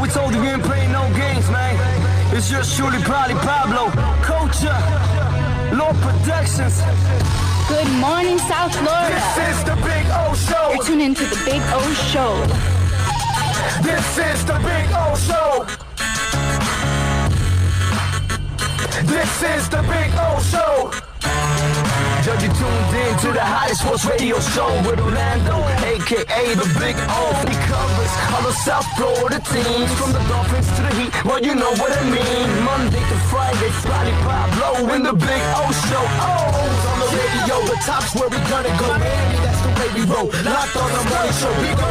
we told you we ain't playing no games, man. It's just surely probably Pablo, Culture, Lord Productions. Good morning, South Florida. This is the Big O Show. You're tuned into the Big O Show. This is the Big O Show. This is the Big O Show. Judge, you tuned in to the hottest sports radio show with Orlando, a.k.a. the Big O. He covers all the South Florida teams, from the Dolphins to the Heat, well, you know what I mean. Monday to Friday, Friday Pablo in the Big O Show. O's on the radio, the top's where we gonna go. Miami, that's the way we roll. Locked on the morning show, we go.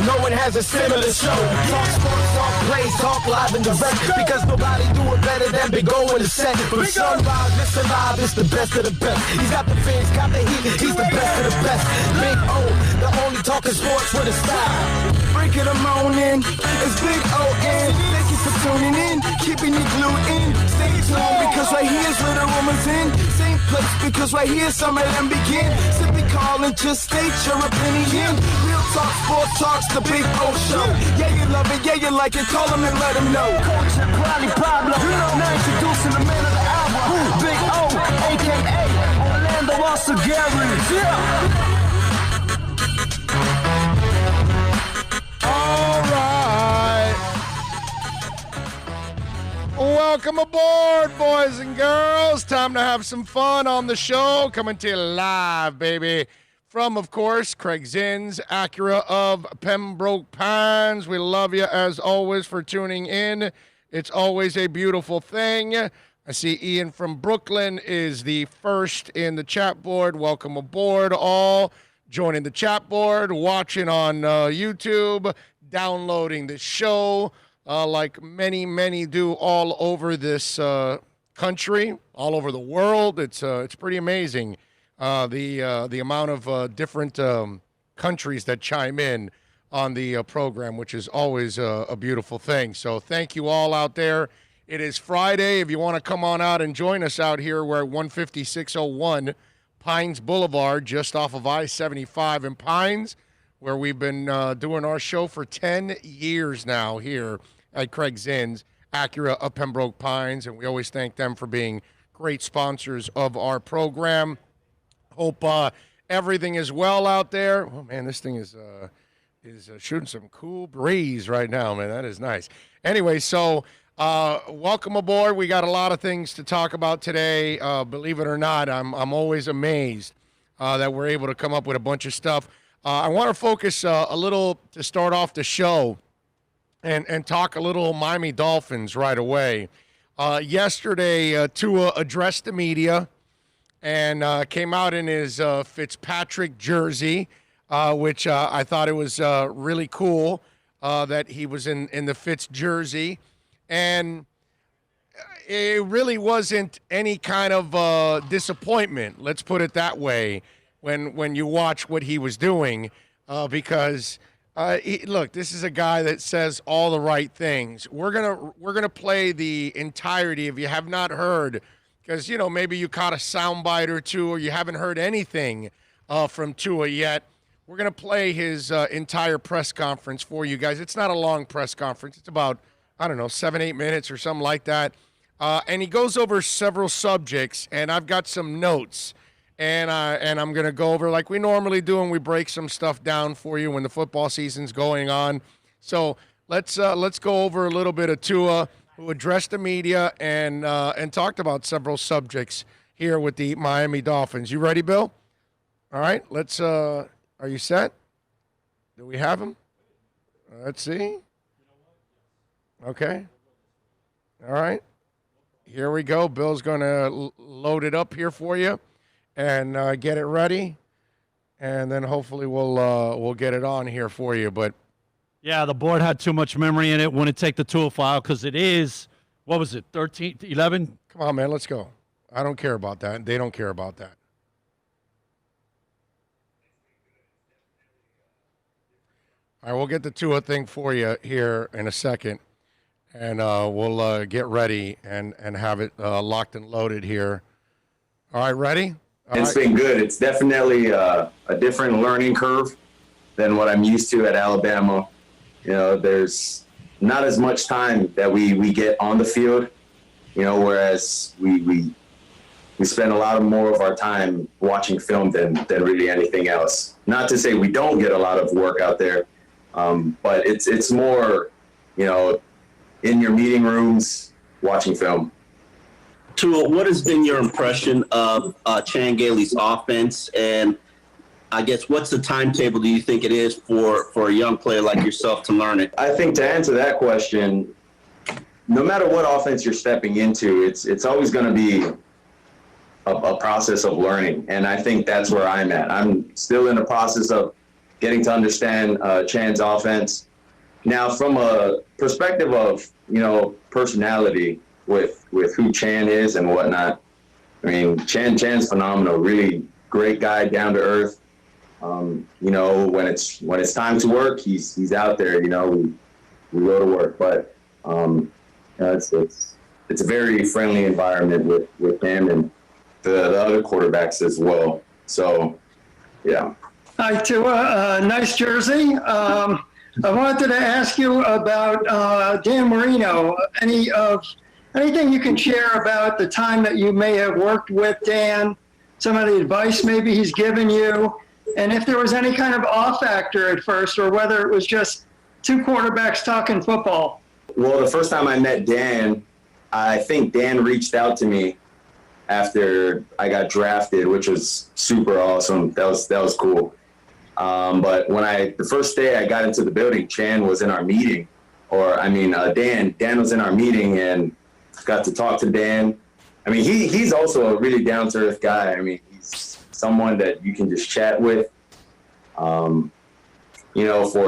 No one has a similar show. Talk sports, talk plays, talk live and direct, because nobody do it better than Big O in the set. From sunrise, listen live, it's the best of the best. He's got the fans, got the heat, he's the best of the best. Big O, the only talking sports with a style. Break it a morning, it's Big O-N. Thank you for tuning in, keeping it glued in. Stay tuned, because right here's where the rumors in. Same place, because right here some of them begin. Simply call and just state your opinion. Real talk, sports talks, the Big O Show. Yeah, you love it, yeah, you like it, call him and let him know. Coach and Probably Pablo, now introducing the man of the hour, Big O, a.k.a. Orlando Alcigari. Yeah. All right. Welcome aboard, boys and girls. Time to have some fun on the show. Coming to you live, baby. From, of course, Craig Zinn's Acura of Pembroke Pines. We love you, as always, for tuning in. It's always a beautiful thing. I see Ian from Brooklyn is the first in the chat board. Welcome aboard, all. Joining the chat board, watching on YouTube, downloading the show, like many, many do all over this country, all over the world. It's pretty amazing, the amount of different countries that chime in on the program, which is always a beautiful thing. So thank you all out there. It is Friday. If you want to come on out and join us out here, we're at 15601 Pines Boulevard, just off of I-75 in Pines, where we've been doing our show for 10 years now here at Craig Zinn's Acura of Pembroke Pines, and we always thank them for being great sponsors of our program. Hope everything is well out there. Oh, man, this thing is shooting some cool breeze right now, man. That is nice. Anyway, so welcome aboard. We got a lot of things to talk about today. Believe it or not, I'm always amazed that we're able to come up with a bunch of stuff. I want to focus a little to start off the show and talk a little Miami Dolphins right away. Yesterday, Tua addressed the media and came out in his Fitzpatrick jersey, which I thought it was really cool that he was in the Fitz jersey. And it really wasn't any kind of disappointment, let's put it that way, when you watch what he was doing, because look, this is a guy that says all the right things. We're gonna play the entirety. If you have not heard, because maybe you caught a soundbite or two, or you haven't heard anything from Tua yet. We're gonna play his entire press conference for you guys. It's not a long press conference. It's about 7-8 minutes or something like that. And he goes over several subjects, and I've got some notes. And I'm going to go over like we normally do, and we break some stuff down for you when the football season's going on. So let's go over a little bit of Tua, who addressed the media and talked about several subjects here with the Miami Dolphins. You ready, Bill? All right, let's are you set? Do we have him? Let's see. Okay. All right. Here we go. Bill's going to load it up here for you and get it ready. And then hopefully we'll get it on here for you. But yeah, the board had too much memory in it. Wouldn't take the tool file because it is, what was it, 13, 11? Come on, man. Let's go. I don't care about that. They don't care about that. All right, we'll get the Tua thing for you here in a second. And we'll get ready and have it locked and loaded here. All right, ready? It's been good. It's definitely a different learning curve than what I'm used to at Alabama. There's not as much time that we get on the field, whereas we spend a lot more of our time watching film than really anything else. Not to say we don't get a lot of work out there, but it's more, in your meeting rooms watching film. Tua, what has been your impression of Chan Gailey's offense? And I guess what's the timetable do you think it is for a young player like yourself to learn it? I think to answer that question, no matter what offense you're stepping into, it's always going to be a process of learning. And I think that's where I'm at. I'm still in the process of getting to understand Chan's offense. Now, from a perspective of, personality with who Chan is and whatnot, I mean, Chan's phenomenal, really great guy, down to earth. When it's time to work, he's out there, we go to work, but it's a very friendly environment with him and the other quarterbacks as well. So, yeah. Hi, Tua. Nice jersey. I wanted to ask you about Dan Marino. Anything you can share about the time that you may have worked with Dan, some of the advice maybe he's given you, and if there was any kind of awe factor at first, or whether it was just two quarterbacks talking football? Well, the first time I met Dan, I think Dan reached out to me after I got drafted, which was super awesome. That was cool. But the first day I got into the building, Chan was in our meeting, Dan was in our meeting, and got to talk to Dan. I mean, he's also a really down-to-earth guy. I mean, he's someone that you can just chat with. For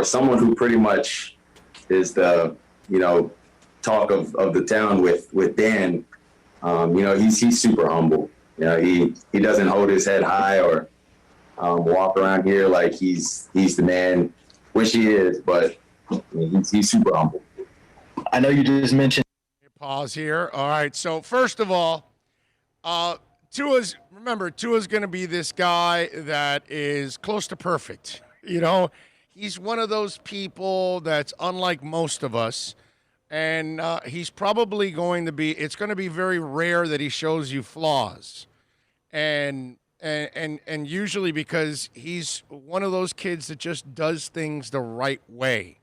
someone who pretty much is the, talk of the town with Dan, he's super humble. He doesn't hold his head high or walk around here like he's the man, which he is, but he's super humble. I know you just mentioned. Pause here. All right. So first of all, Tua's going to be this guy that is close to perfect. He's one of those people that's unlike most of us. And he's probably it's going to be very rare that he shows you flaws. And usually because he's one of those kids that just does things the right way.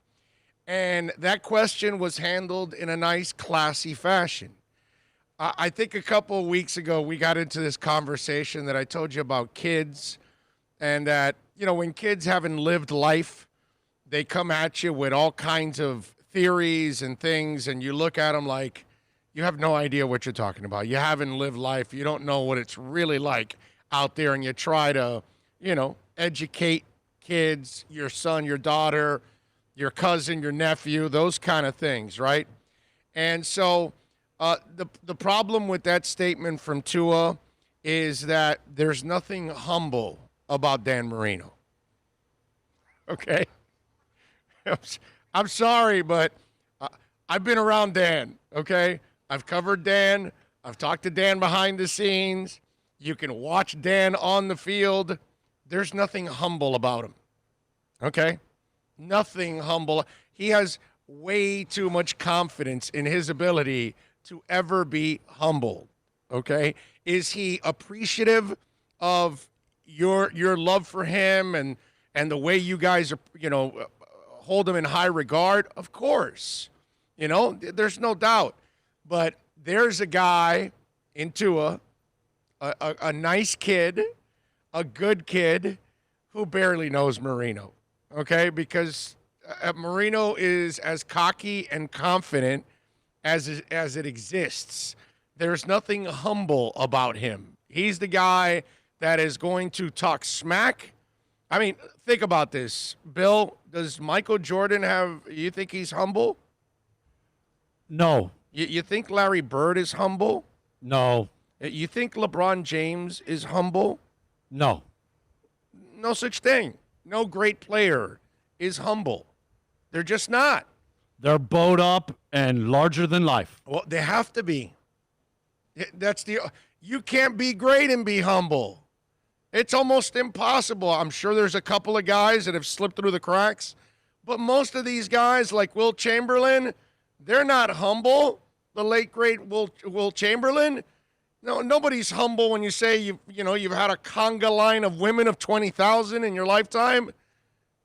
And that question was handled in a nice, classy fashion. I think a couple of weeks ago, we got into this conversation that I told you about kids, and that, when kids haven't lived life, they come at you with all kinds of theories and things, and you look at them like you have no idea what you're talking about. You haven't lived life. You don't know what it's really like out there, and you try to, educate kids, your son, your daughter, your cousin, your nephew, those kind of things, right? And so the problem with that statement from Tua is that there's nothing humble about Dan Marino. Okay? I'm sorry, but I've been around Dan, okay? I've covered Dan. I've talked to Dan behind the scenes. You can watch Dan on the field. There's nothing humble about him, okay? Nothing humble. He has way too much confidence in his ability to ever be humble, okay? Is he appreciative of your love for him and the way you guys are, hold him in high regard? Of course. There's no doubt. But there's a guy in Tua, a nice kid, a good kid, who barely knows Marino. Okay, because Marino is as cocky and confident as it exists. There's nothing humble about him. He's the guy that is going to talk smack. I mean, think about this. Bill, does Michael Jordan you think he's humble? No. You think Larry Bird is humble? No. You think LeBron James is humble? No. No such thing. No great player is humble. They're just not. They're bowed up and larger than life. Well, they have to be. You can't be great and be humble. It's almost impossible. I'm sure there's a couple of guys that have slipped through the cracks, But most of these guys, like Will Chamberlain, they're not humble. The late great Will Chamberlain. No, nobody's humble when you say you've had a conga line of women of 20,000 in your lifetime.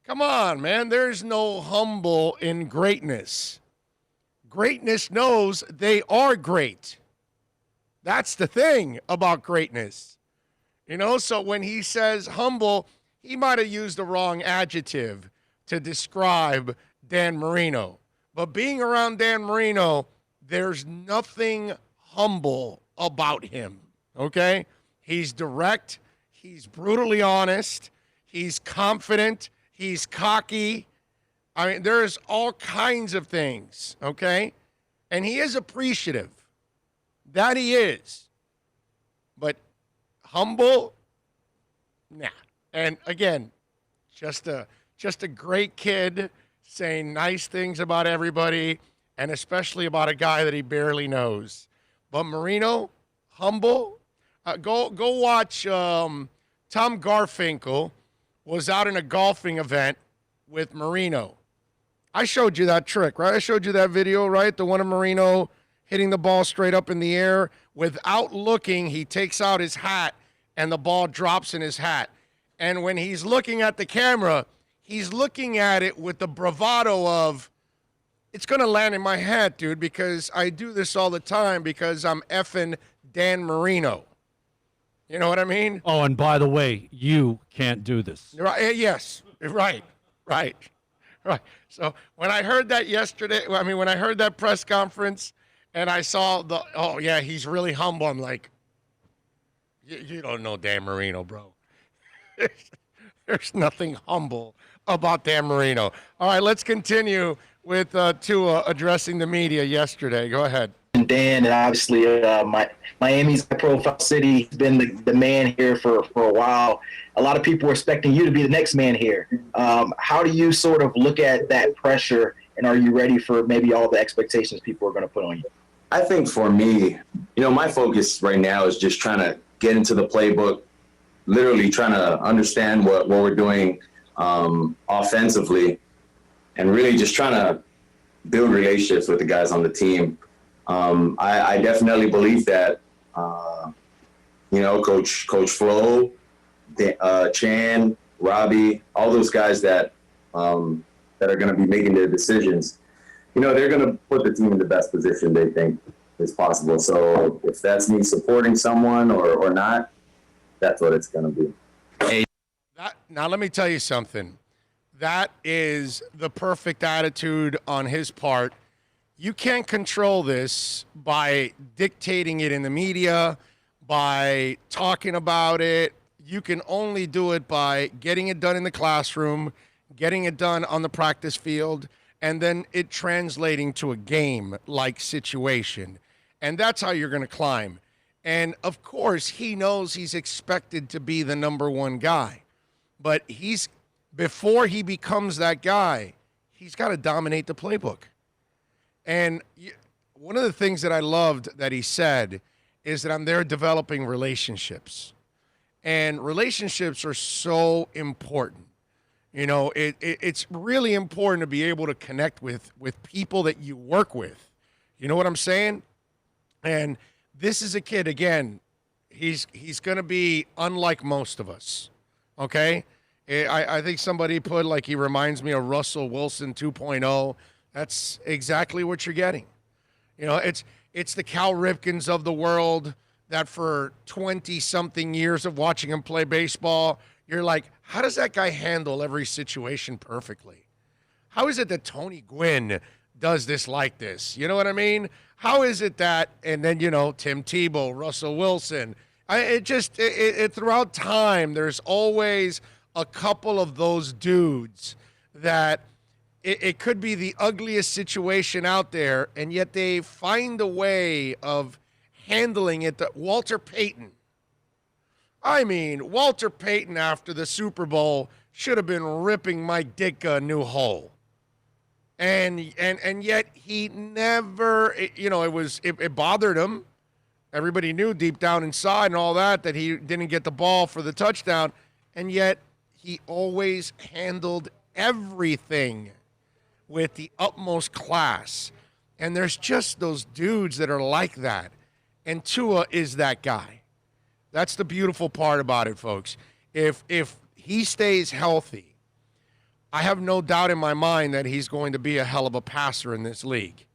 Come on, man. There's no humble in greatness. Greatness knows they are great. That's the thing about greatness. So when he says humble, he might have used the wrong adjective to describe Dan Marino. But being around Dan Marino, there's nothing humble about him, okay? He's direct. He's brutally honest. He's confident. He's cocky. I mean, there's all kinds of things, okay? And he is appreciative. That he is. But humble? Nah. And again, just a great kid saying nice things about everybody, and especially about a guy that he barely knows. But Marino, humble. Go watch. Tom Garfinkel was out in a golfing event with Marino. I showed you that trick, right? I showed you that video, right? The one of Marino hitting the ball straight up in the air. Without looking, he takes out his hat, and the ball drops in his hat. And when he's looking at the camera, he's looking at it with the bravado of, it's going to land in my hat, dude, because I do this all the time because I'm effing Dan Marino. You know what I mean? Oh, and by the way, you can't do this. Right? Yes. Right. So when I heard that yesterday, when I heard that press conference and I saw he's really humble, I'm like, you don't know Dan Marino, bro. There's nothing humble about Dan Marino. All right, let's continue with Tua addressing the media yesterday. Go ahead. Dan, and obviously Miami's a profile city. He's been the man here for a while. A lot of people are expecting you to be the next man here. How do you sort of look at that pressure, and are you ready for maybe all the expectations people are going to put on you? I think for me, my focus right now is just trying to get into the playbook, literally trying to understand what we're doing offensively, and really just trying to build relationships with the guys on the team. I definitely believe that, Coach Flo, Chan, Robbie, all those guys that are going to be making their decisions, they're going to put the team in the best position they think is possible. So if that's me supporting someone or not, that's what it's going to be. Now, let me tell you something. That is the perfect attitude on his part. You can't control this by dictating it in the media, by talking about it. You can only do it by getting it done in the classroom, getting it done on the practice field, and then it translating to a game-like situation. And that's how you're going to climb. And, of course, he knows he's expected to be the number one guy. But before he becomes that guy, he's got to dominate the playbook. And one of the things that I loved that he said is that I'm there developing relationships. And relationships are so important. It's really important to be able to connect with people that you work with. You know what I'm saying? And this is a kid, again, he's going to be unlike most of us, okay? I think somebody put, he reminds me of Russell Wilson 2.0. That's exactly what you're getting. It's the Cal Ripkens of the world that for 20-something years of watching him play baseball, you're like, how does that guy handle every situation perfectly? How is it that Tony Gwynn does this like this? You know what I mean? How is it that, and then, Tim Tebow, Russell Wilson, throughout time, there's always a couple of those dudes that it could be the ugliest situation out there, and yet they find a way of handling it. Walter Payton. Walter Payton after the Super Bowl should have been ripping Mike Ditka a new hole. And yet he never, it bothered him. Everybody knew deep down inside and all that he didn't get the ball for the touchdown. And yet he always handled everything with the utmost class. And there's just those dudes that are like that. And Tua is that guy. That's the beautiful part about it, folks. If he stays healthy, I have no doubt in my mind that he's going to be a hell of a passer in this league.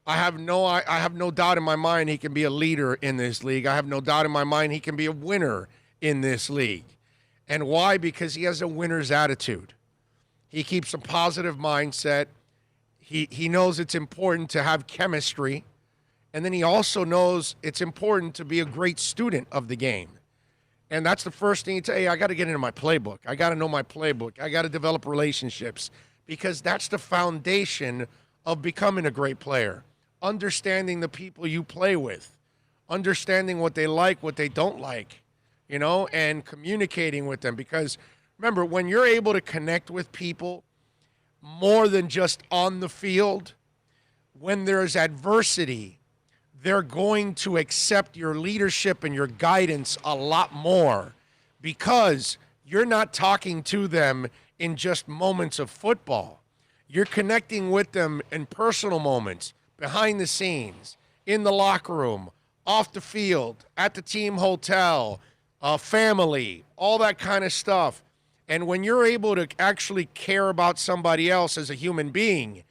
I have no doubt in my mind he can be a leader in this league. I have no doubt in my mind he can be a winner in this league. And why? Because he has a winner's attitude. He keeps a positive mindset. He knows it's important to have chemistry. And then he also knows it's important to be a great student of the game. And that's the first thing you say, hey, I got to get into my playbook. I got to know my playbook. I got to develop relationships, because that's the foundation of becoming a great player. Understanding the people you play with, understanding what they like, what they don't like, and communicating with them. Because remember, when you're able to connect with people more than just on the field, when there's adversity, they're going to accept your leadership and your guidance a lot more, because you're not talking to them in just moments of football. You're connecting with them in personal moments, behind the scenes, in the locker room, off the field, at the team hotel, family, all that kind of stuff. And when you're able to actually care about somebody else as a human being,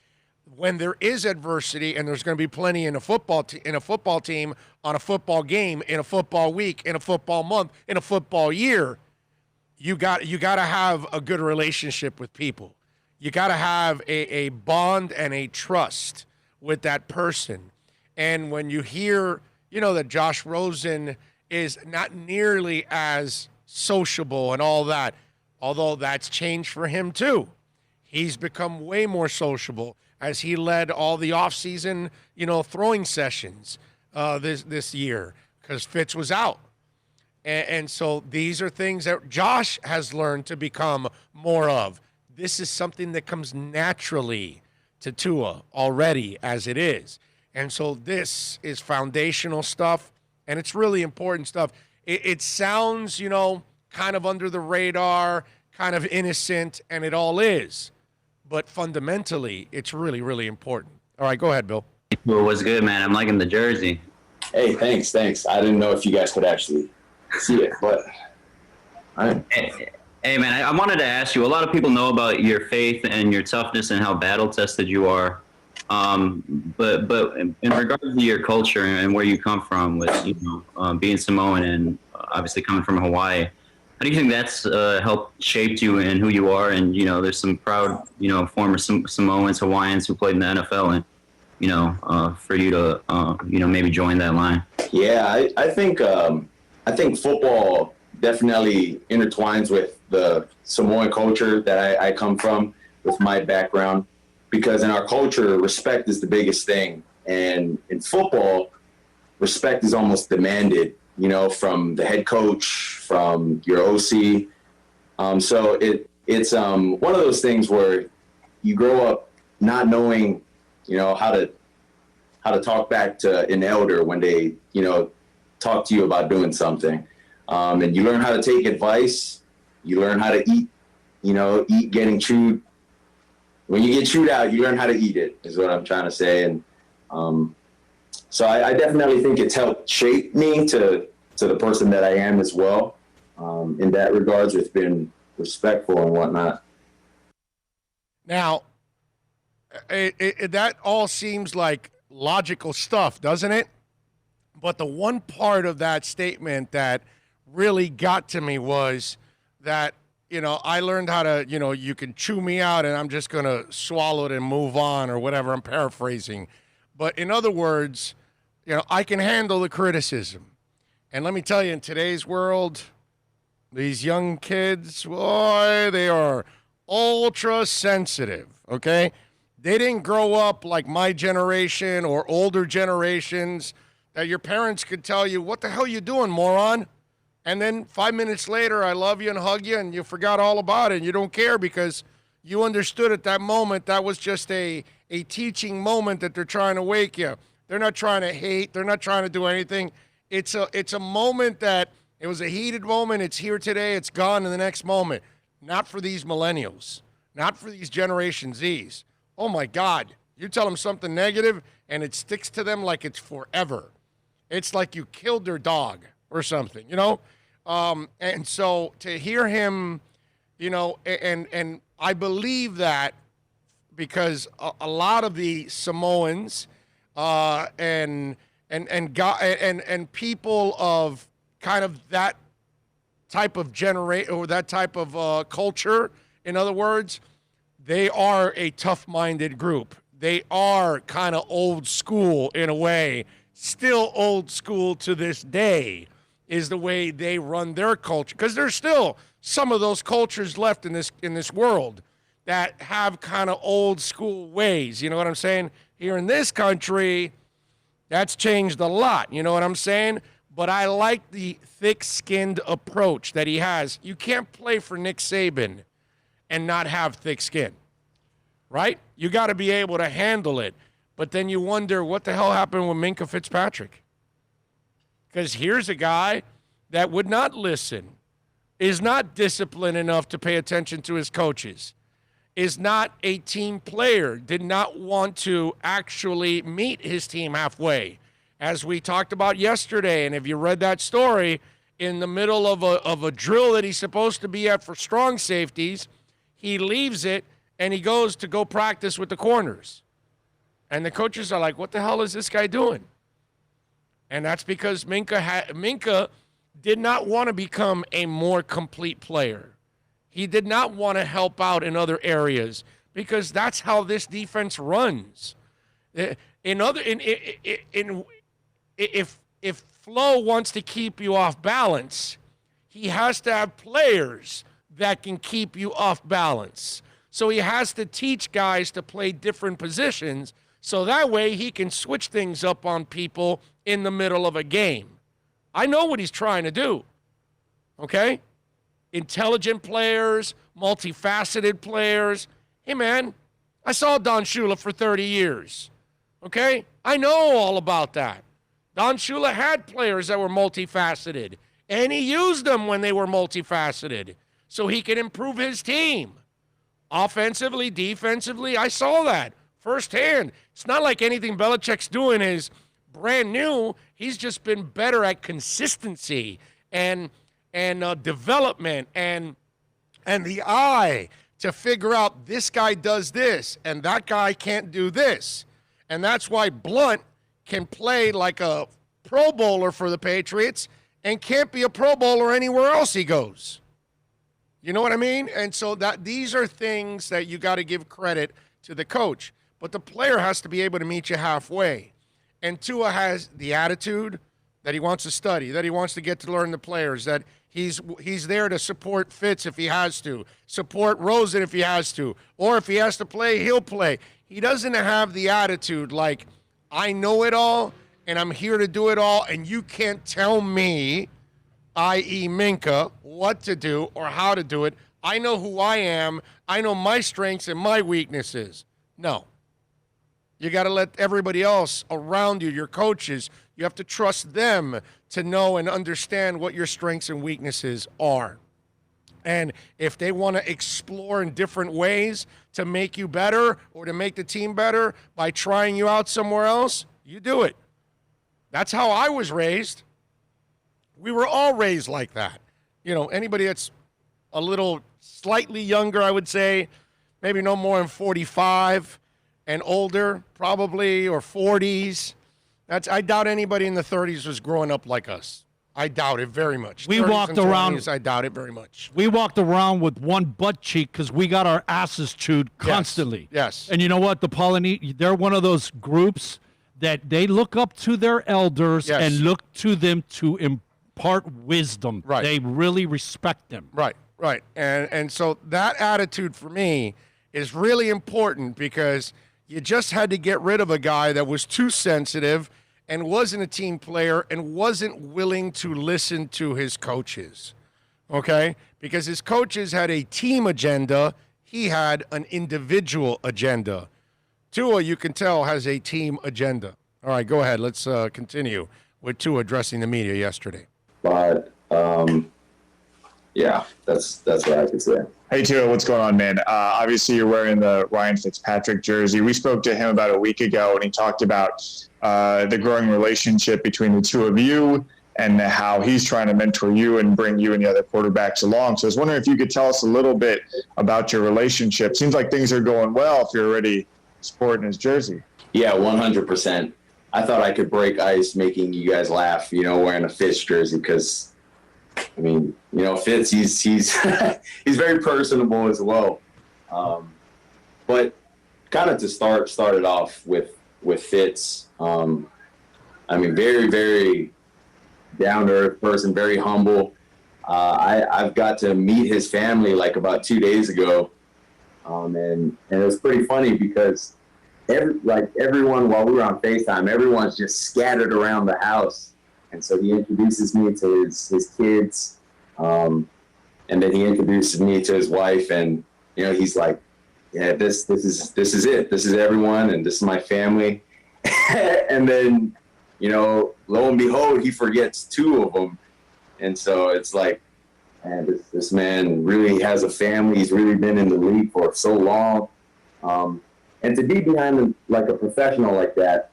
when there is adversity, and there's going to be plenty in a football team, on a football game, in a football week, in a football month, in a football year, you got to have a good relationship with people. You got to have a bond and a trust with that person. And when you hear, that Josh Rosen is not nearly as sociable and all that, although that's changed for him too. He's become way more sociable as he led all the offseason, throwing sessions this year, because Fitz was out. And so these are things that Josh has learned to become more of. This is something that comes naturally to Tua already as it is. And so this is foundational stuff, and it's really important stuff. It sounds, kind of under the radar, kind of innocent, and it all is. But fundamentally, it's really, really important. All right, go ahead, Bill. Well, what's good, man? I'm liking the jersey. Hey, thanks. I didn't know if you guys could actually see it, but all right. Hey, man, I wanted to ask you, a lot of people know about your faith and your toughness and how battle-tested you are. But in regards to your culture and where you come from with, being Samoan and obviously coming from Hawaii, how do you think that's helped shape you and who you are? And, there's some proud, former Samoans, Hawaiians who played in the NFL, and, for you to, maybe join that line. Yeah, I think football definitely intertwines with the Samoan culture that I come from, with my background, because in our culture, respect is the biggest thing. And in football, respect is almost demanded, from the head coach, from your OC. So it's one of those things where you grow up not knowing, how to talk back to an elder when they, talk to you about doing something. And you learn how to take advice. You learn how to eat, eat getting chewed. When you get chewed out, you learn how to eat it, is what I'm trying to say. And so I definitely think it's helped shape me to the person that I am as well. In that regards, with being respectful and whatnot. Now, that all seems like logical stuff, doesn't it? But the one part of that statement that really got to me was that, I learned how to, you can chew me out and I'm just going to swallow it and move on, or whatever. I'm paraphrasing. But in other words, I can handle the criticism. And let me tell you, in today's world, these young kids, boy, they are ultra sensitive, okay? They didn't grow up like my generation or older generations that your parents could tell you, what the hell you doing, moron? And then 5 minutes later, I love you and hug you, and you forgot all about it, and you don't care because you understood at that moment that was just a teaching moment that they're trying to wake you. They're not trying to hate. They're not trying to do anything. It's a moment that it was a heated moment. It's here today. It's gone in the next moment. Not for these millennials. Not for these Generation Zs. Oh my God. You tell them something negative and it sticks to them like it's forever. It's like you killed their dog or something, you know? And so to hear him, you know, and I believe that because a lot of the Samoans and people of kind of that type of generation or that type of culture, in other words, they are a tough-minded group. They are kind of old school in a way, still old school to this day is the way they run their culture. Because there's still some of those cultures left in this world that have kind of old school ways. You know what I'm saying? Here in this country, that's changed a lot. You know what I'm saying? But I like the thick-skinned approach that he has. You can't play for Nick Saban and not have thick skin, right? You got to be able to handle it. But then you wonder what the hell happened with Minkah Fitzpatrick? Because here's a guy that would not listen, is not disciplined enough to pay attention to his coaches, is not a team player, did not want to actually meet his team halfway. As we talked about yesterday, and if you read that story, in the middle of a drill that he's supposed to be at for strong safeties, he leaves it and he goes to go practice with the corners. And the coaches are like, what the hell is this guy doing? And that's because Minkah did not want to become a more complete player. He did not want to help out in other areas because that's how this defense runs. If Flo wants to keep you off balance, he has to have players that can keep you off balance. So he has to teach guys to play different positions so that way he can switch things up on people in the middle of a game. I know what he's trying to do, okay? Intelligent players, multifaceted players. Hey, man, I saw Don Shula for 30 years, okay? I know all about that. Don Shula had players that were multifaceted, and he used them when they were multifaceted so he could improve his team. Offensively, defensively, I saw that firsthand. It's not like anything Belichick's doing is brand new. He's just been better at consistency and development and the eye to figure out this guy does this and that guy can't do this. And that's why Blunt can play like a Pro Bowler for the Patriots and can't be a Pro Bowler anywhere else he goes. You know what I mean? And so that these are things that you got to give credit to the coach. But the player has to be able to meet you halfway. And Tua has the attitude that he wants to study, that he wants to get to learn the players, that he's there to support Fitz if he has to, support Rosen if he has to, or if he has to play, he'll play. He doesn't have the attitude like, I know it all, and I'm here to do it all, and you can't tell me, i.e. Minkah, what to do or how to do it. I know who I am. I know my strengths and my weaknesses. No. You got to let everybody else around you, your coaches, you have to trust them to know and understand what your strengths and weaknesses are. And if they want to explore in different ways to make you better or to make the team better by trying you out somewhere else, you do it. That's how I was raised. We were all raised like that. You know, anybody that's a little slightly younger, I would say, maybe no more than 45 and older, probably, or 40s. I doubt anybody in the 30s was growing up like us. I doubt it very much. We walked around. 20s, I doubt it very much. We walked around with one butt cheek because we got our asses chewed constantly. Yes. And you know what? The Polynesians, they're one of those groups that they look up to their elders and look to them to impart wisdom. Right. They really respect them. Right. And so that attitude for me is really important because you just had to get rid of a guy that was too sensitive and wasn't a team player and wasn't willing to listen to his coaches, okay? Because his coaches had a team agenda. He had an individual agenda. Tua, you can tell, has a team agenda. All right, go ahead. Let's continue with Tua addressing the media yesterday. But Yeah, that's what I could say. Hey, Tua, what's going on, man? Obviously, you're wearing the Ryan Fitzpatrick jersey. We spoke to him about a week ago, and he talked about the growing relationship between the two of you and how he's trying to mentor you and bring you and the other quarterbacks along. So I was wondering if you could tell us a little bit about your relationship. Seems like things are going well if you're already sporting his jersey. Yeah, 100%. I thought I could break ice making you guys laugh, wearing a Fitz jersey because, I mean, Fitz, he's he's very personable as well. But kind of to start it off with Fitz, I mean, very, very down-to-earth person, very humble. I've got to meet his family like about 2 days ago, and it was pretty funny because everyone, while we were on FaceTime, everyone's just scattered around the house. And so he introduces me to his kids, and then he introduces me to his wife, and he's like, "Yeah, this is it. This is everyone, and this is my family." And then, lo and behold, he forgets two of them, and so it's like, man, this man really has a family. He's really been in the league for so long. And to be behind like a professional like that,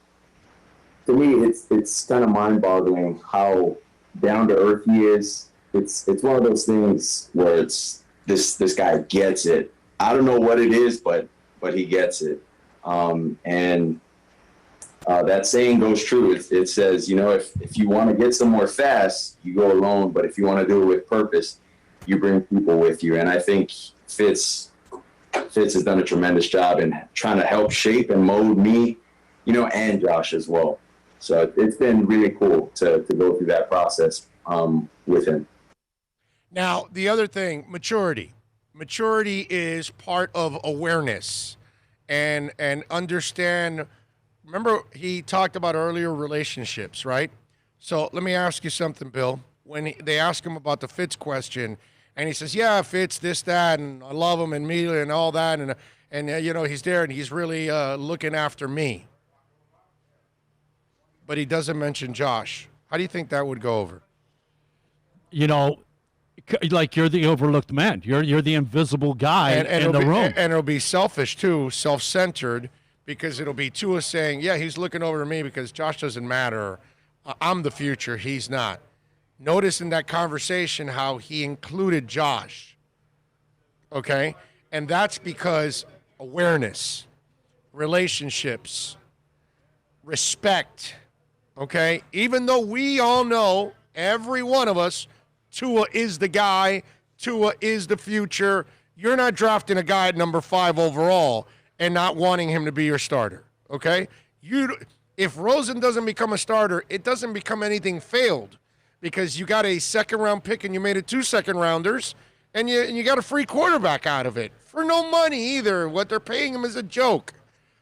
to me, it's kind of mind-boggling how down to earth he is. It's one of those things where it's this guy gets it. I don't know what it is, but he gets it. And that saying goes true. It says, if you want to get somewhere fast, you go alone. But if you want to do it with purpose, you bring people with you. And I think Fitz has done a tremendous job in trying to help shape and mold me, and Josh as well. So it's been really cool to go through that process with him. Now, the other thing, maturity. Maturity is part of awareness and understand. Remember, he talked about earlier relationships, right? So let me ask you something, Bill. When they ask him about the Fitz question, and he says, yeah, Fitz, this, that, and I love him and me and all that, and he's there and he's really looking after me. But he doesn't mention Josh. How do you think that would go over? Like you're the overlooked man. You're the invisible guy in the room. And it'll be selfish, too, self-centered, because it'll be Tua saying, yeah, he's looking over to me because Josh doesn't matter. I'm the future. He's not. Notice in that conversation how he included Josh, okay? And that's because awareness, relationships, respect, okay? Even though we all know, every one of us, Tua is the guy, Tua is the future. You're not drafting a guy at number 5 overall and not wanting him to be your starter, okay? If Rosen doesn't become a starter, it doesn't become anything failed, because you got a second-round pick and you made it 2 second-rounders, and you got a free quarterback out of it for no money either. What they're paying him is a joke.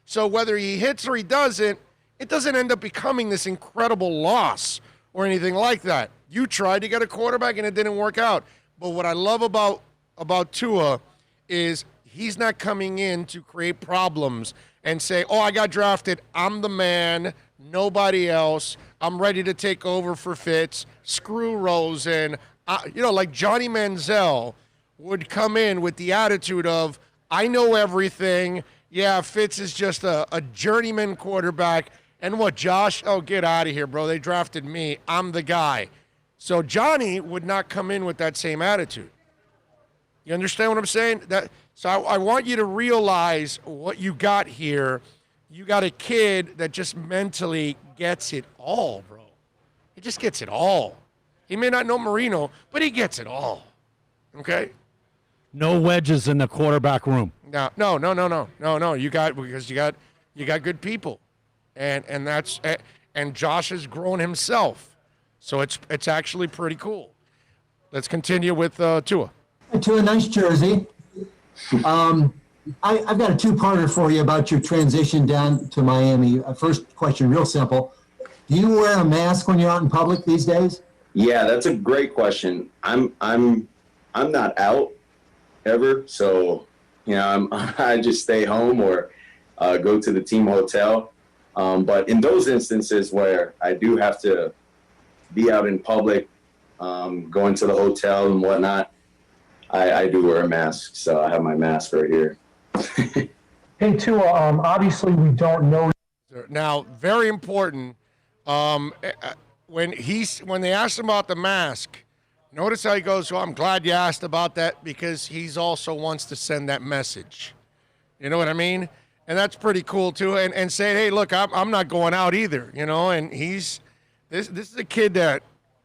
So whether he hits or he doesn't, it doesn't end up becoming this incredible loss or anything like that. You tried to get a quarterback and it didn't work out. But what I love about Tua is he's not coming in to create problems and say, oh, I got drafted, I'm the man, nobody else, I'm ready to take over for Fitz, screw Rosen. Like Johnny Manziel would come in with the attitude of, I know everything. Yeah, Fitz is just a journeyman quarterback. And what, Josh? Oh, get out of here, bro. They drafted me. I'm the guy. So Johnny would not come in with that same attitude. You understand what I'm saying? So I want you to realize what you got here. You got a kid that just mentally gets it all, bro. He just gets it all. He may not know Marino, but he gets it all. Okay? No wedges in the quarterback room. No. You got good people. And Josh has grown himself. So it's actually pretty cool. Let's continue with Tua. Tua, nice jersey. I've got a two-parter for you about your transition down to Miami. First question, real simple. Do you wear a mask when you're out in public these days? Yeah, that's a great question. I'm not out ever, so I just stay home or go to the team hotel. But in those instances where I do have to be out in public, going to the hotel and whatnot, I do wear a mask, so I have my mask right here. Hey, Tua, obviously we don't know. Now, very important, when they asked him about the mask, notice how he goes, well, I'm glad you asked about that because he's also wants to send that message. You know what I mean? And that's pretty cool, too. And say, hey, look, I'm not going out either, you know, and this is a kid that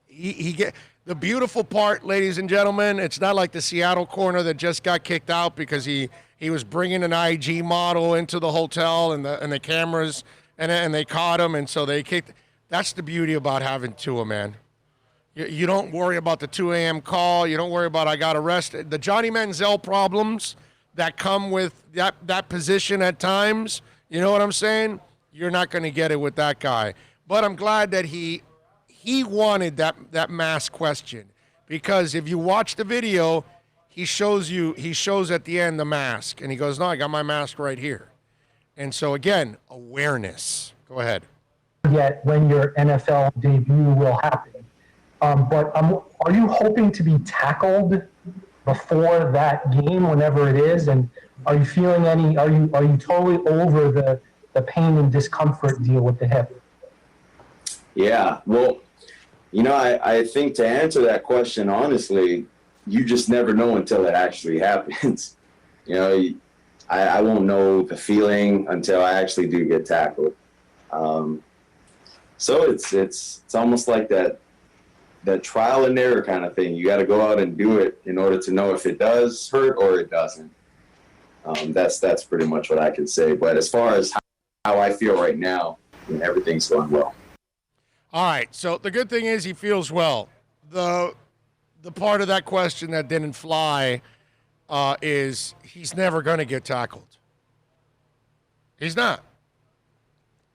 he get the beautiful part, ladies and gentlemen, it's not like the Seattle corner that just got kicked out because he was bringing an IG model into the hotel and the cameras and they caught him and so they kicked. That's the beauty about having Tua, man. You don't worry about the 2 a.m. call. You don't worry about I got arrested. The Johnny Manziel problems that come with that position at times, you know what I'm saying? You're not going to get it with that guy. But I'm glad that he wanted that mask question because if you watch the video, he shows at the end the mask and he goes, no, I got my mask right here. And so again, awareness. Go ahead. Yet when your NFL debut will happen. But are you hoping to be tackled before that game, whenever it is? And are you feeling are you totally over the pain and discomfort deal with the hip? Yeah, well, you know, I think to answer that question, honestly, you just never know until it actually happens. You know, I won't know the feeling until I actually do get tackled. So it's almost like that trial and error kind of thing. You got to go out and do it in order to know if it does hurt or it doesn't. That's pretty much what I can say. But as far as how I feel right now, everything's going well. All right. So the good thing is he feels well. The part of that question that didn't fly is he's never going to get tackled. He's not.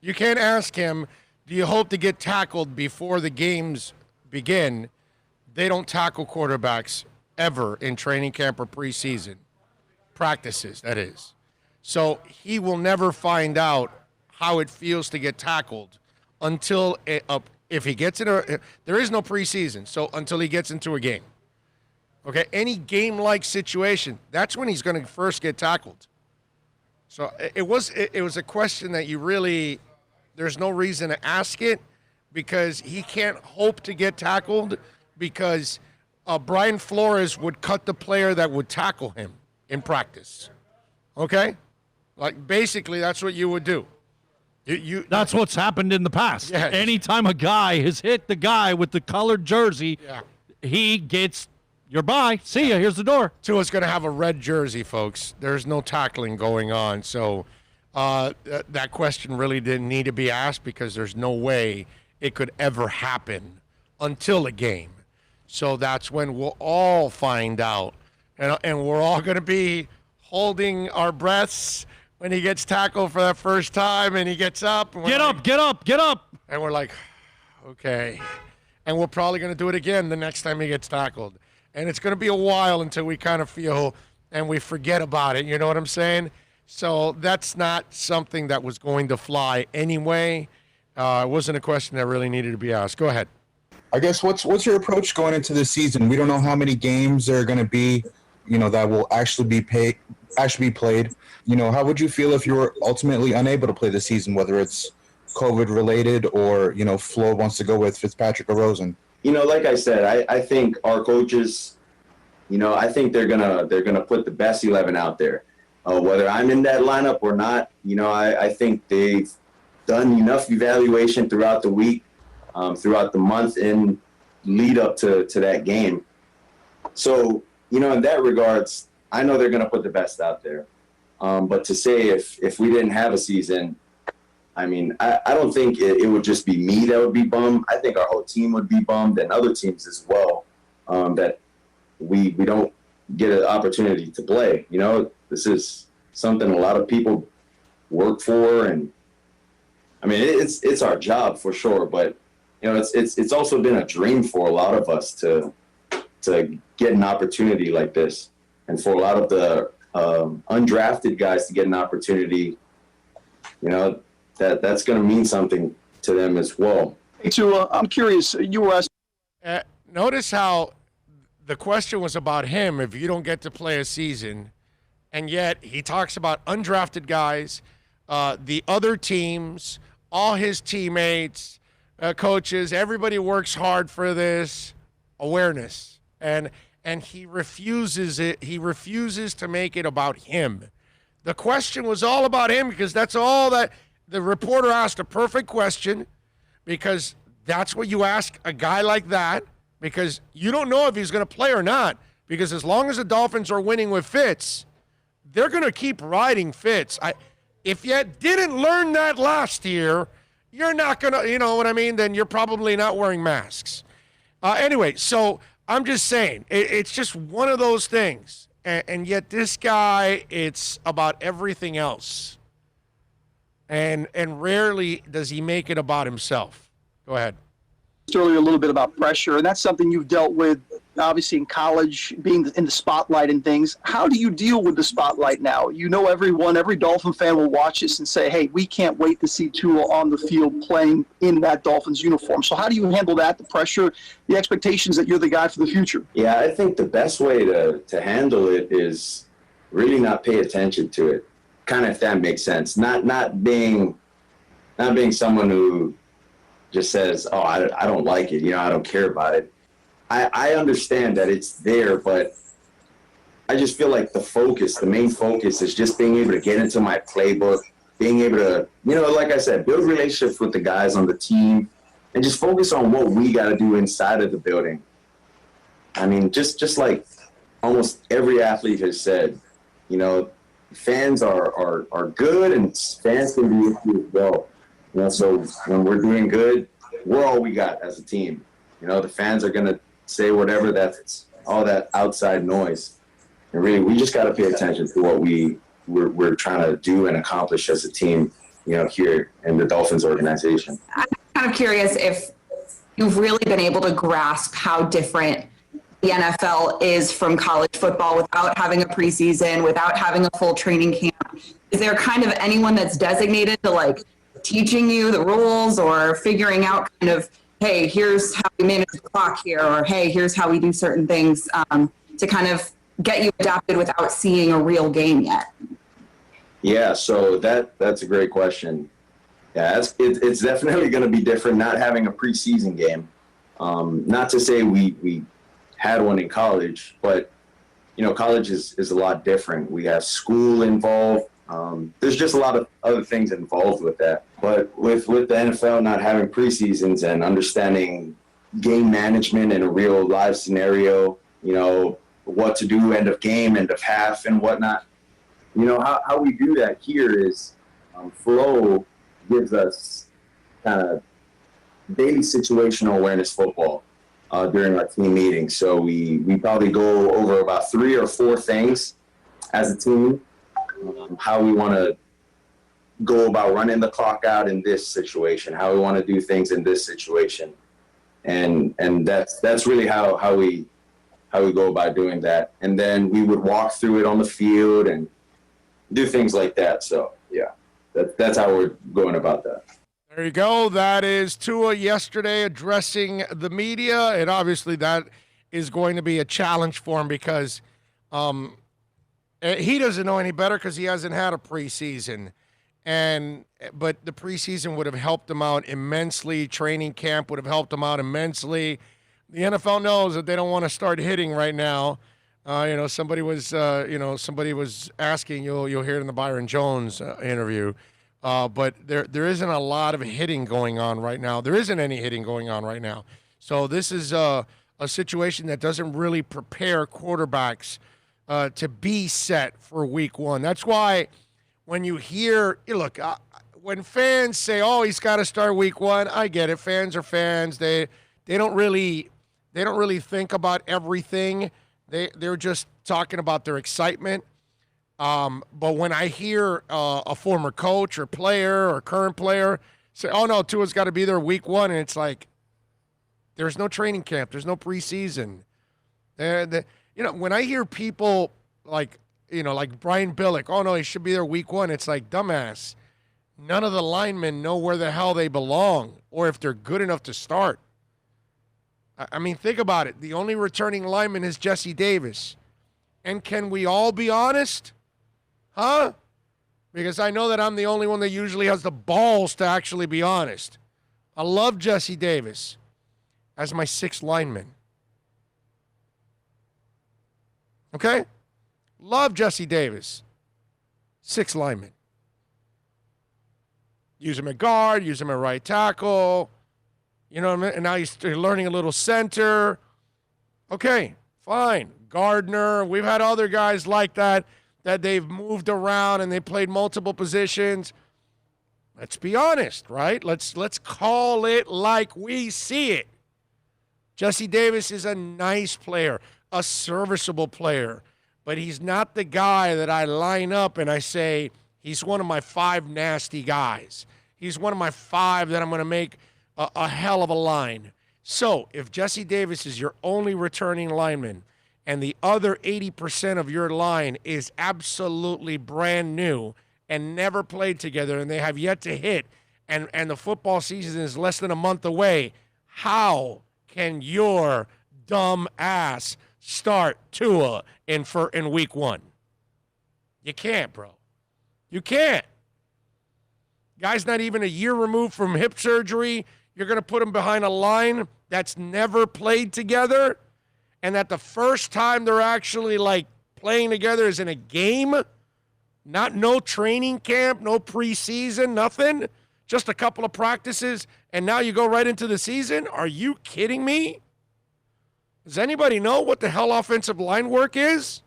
You can't ask him, do you hope to get tackled before the games begin? They don't tackle quarterbacks ever in training camp or preseason practices, that is. So he will never find out how it feels to get tackled until if he gets in there is no preseason, so until he gets into a game. Okay, any game-like situation, that's when he's going to first get tackled. So it was a question that you really, there's no reason to ask it because he can't hope to get tackled because Brian Flores would cut the player that would tackle him in practice. Okay? Like, basically, that's what you would do. That's what's happened in the past. Yeah. Anytime a guy has hit the guy with the colored jersey, he gets, you're bye. See ya. Here's the door. Tua's going to have a red jersey, folks. There's no tackling going on. So that question really didn't need to be asked because there's no way it could ever happen until a game. So that's when we'll all find out. And we're all going to be holding our breaths when he gets tackled for that first time and he gets up. And get up. And we're like, okay. And we're probably going to do it again the next time he gets tackled. And it's going to be a while until we kind of feel and we forget about it. You know what I'm saying? So that's not something that was going to fly anyway. It wasn't a question that really needed to be asked. Go ahead. I guess what's your approach going into the season? We don't know how many games there are going to be, that will actually be played. How would you feel if you were ultimately unable to play the season, whether it's COVID related or, Flo wants to go with Fitzpatrick or Rosen? Like I said, I think our coaches, I think they're gonna put the best 11 out there. Whether I'm in that lineup or not, I think they've done enough evaluation throughout the week, throughout the month and lead up to that game. So, in that regards, I know they're going to put the best out there. But to say if we didn't have a season, I mean, I don't think it would just be me that would be bummed. I think our whole team would be bummed and other teams as well, that we don't get an opportunity to play. This is something a lot of people work for. And I mean, it's our job for sure. But, it's also been a dream for a lot of us to get an opportunity like this. And for a lot of the undrafted guys to get an opportunity, that's going to mean something to them as well. Hey, Tua, I'm curious. You were asked. Notice how the question was about him if you don't get to play a season, and yet he talks about undrafted guys, the other teams, all his teammates, coaches, everybody works hard for this awareness, and he refuses it. He refuses to make it about him. The question was all about him because that's all that the reporter asked, a perfect question, because that's what you ask a guy like that, because you don't know if he's going to play or not, because as long as the Dolphins are winning with Fitz, they're going to keep riding Fitz. If you didn't learn that last year, you're not going to, you know what I mean? Then you're probably not wearing masks. Anyway, so I'm just saying, it's just one of those things. And yet this guy, it's about everything else. And rarely does he make it about himself. Go ahead. Earlier a little bit about pressure, and that's something you've dealt with, obviously, in college, being in the spotlight and things. How do you deal with the spotlight now? You know, every Dolphin fan will watch this and say, hey, we can't wait to see Tua on the field playing in that Dolphins uniform. So how do you handle that, the pressure, the expectations that you're the guy for the future? Yeah, I think the best way to handle it is really not pay attention to it. Kind of, if that makes sense. Not being someone who just says, oh, I don't like it, you know, I don't care about it. I understand that it's there, but I just feel like the main focus is just being able to get into my playbook, being able to, you know, like I said, build relationships with the guys on the team and just focus on what we got to do inside of the building. I mean, just like almost every athlete has said, you know, fans are good and fans can be with you as well. You know, so when we're doing good, we're all we got as a team. You know, the fans are going to say whatever, that's all that outside noise. And really, we just got to pay attention to what we're trying to do and accomplish as a team, you know, here in the Dolphins organization. I'm kind of curious if you've really been able to grasp how different the NFL is from college football without having a preseason, without having a full training camp. Is there kind of anyone that's designated to like teaching you the rules or figuring out kind of, hey, here's how we manage the clock here, or hey, here's how we do certain things to kind of get you adapted without seeing a real game yet? Yeah, so that's a great question. Yeah, it's definitely going to be different not having a preseason game. Not to say we had one in college, but, you know, college is a lot different. We have school involved. There's just a lot of other things involved with that. But with the NFL not having preseasons and understanding game management in a real live scenario, you know, what to do end of game, end of half, and whatnot. You know, how we do that here is Flow gives us kind of daily situational awareness football during our team meetings. So we probably go over about 3 or 4 things as a team, how we want to go about running the clock out in this situation, how we want to do things in this situation. And that's really how we go about doing that. And then we would walk through it on the field and do things like that. So yeah, that's how we're going about that. There you go. That is Tua yesterday addressing the media, and obviously that is going to be a challenge for him because he doesn't know any better because he hasn't had a preseason. But the preseason would have helped him out immensely. Training camp would have helped him out immensely. The NFL knows that they don't want to start hitting right now. You know, somebody was asking. You'll hear it in the Byron Jones interview. But there isn't a lot of hitting going on right now. There isn't any hitting going on right now. So this is a situation that doesn't really prepare quarterbacks to be set for week 1. That's why when you hear, look, when fans say, "Oh, he's got to start week 1," I get it. Fans are fans. They don't really think about everything. They're just talking about their excitement. But when I hear a former coach or player or current player say, "Oh no, Tua's got to be there week 1," and it's like, there's no training camp, there's no preseason. When I hear people like Brian Billick, "Oh no, he should be there week 1," it's like, dumbass. None of the linemen know where the hell they belong or if they're good enough to start. I mean, think about it. The only returning lineman is Jesse Davis. And can we all be honest? Huh? Because I know that I'm the only one that usually has the balls to actually be honest. I love Jesse Davis as my sixth lineman. Okay? Love Jesse Davis. Sixth lineman. Use him at guard, use him at right tackle. You know what I mean? And now he's learning a little center. Okay, fine. Gardner. We've had other guys like that they've moved around and they played multiple positions. Let's be honest, right? Let's call it like we see it. Jesse Davis is a nice player, a serviceable player, but he's not the guy that I line up and I say, he's one of my 5 nasty guys. He's one of my 5 that I'm going to make a hell of a line. So if Jesse Davis is your only returning lineman and the other 80% of your line is absolutely brand new and never played together and they have yet to hit and the football season is less than a month away, how can your dumb ass start Tua in week 1? You can't, bro. You can't. Guy's not even a year removed from hip surgery. You're going to put him behind a line that's never played together, and that the first time they're actually, like, playing together is in a game? No training camp, no preseason, nothing? Just a couple of practices, and now you go right into the season? Are you kidding me? Does anybody know what the hell offensive line work is?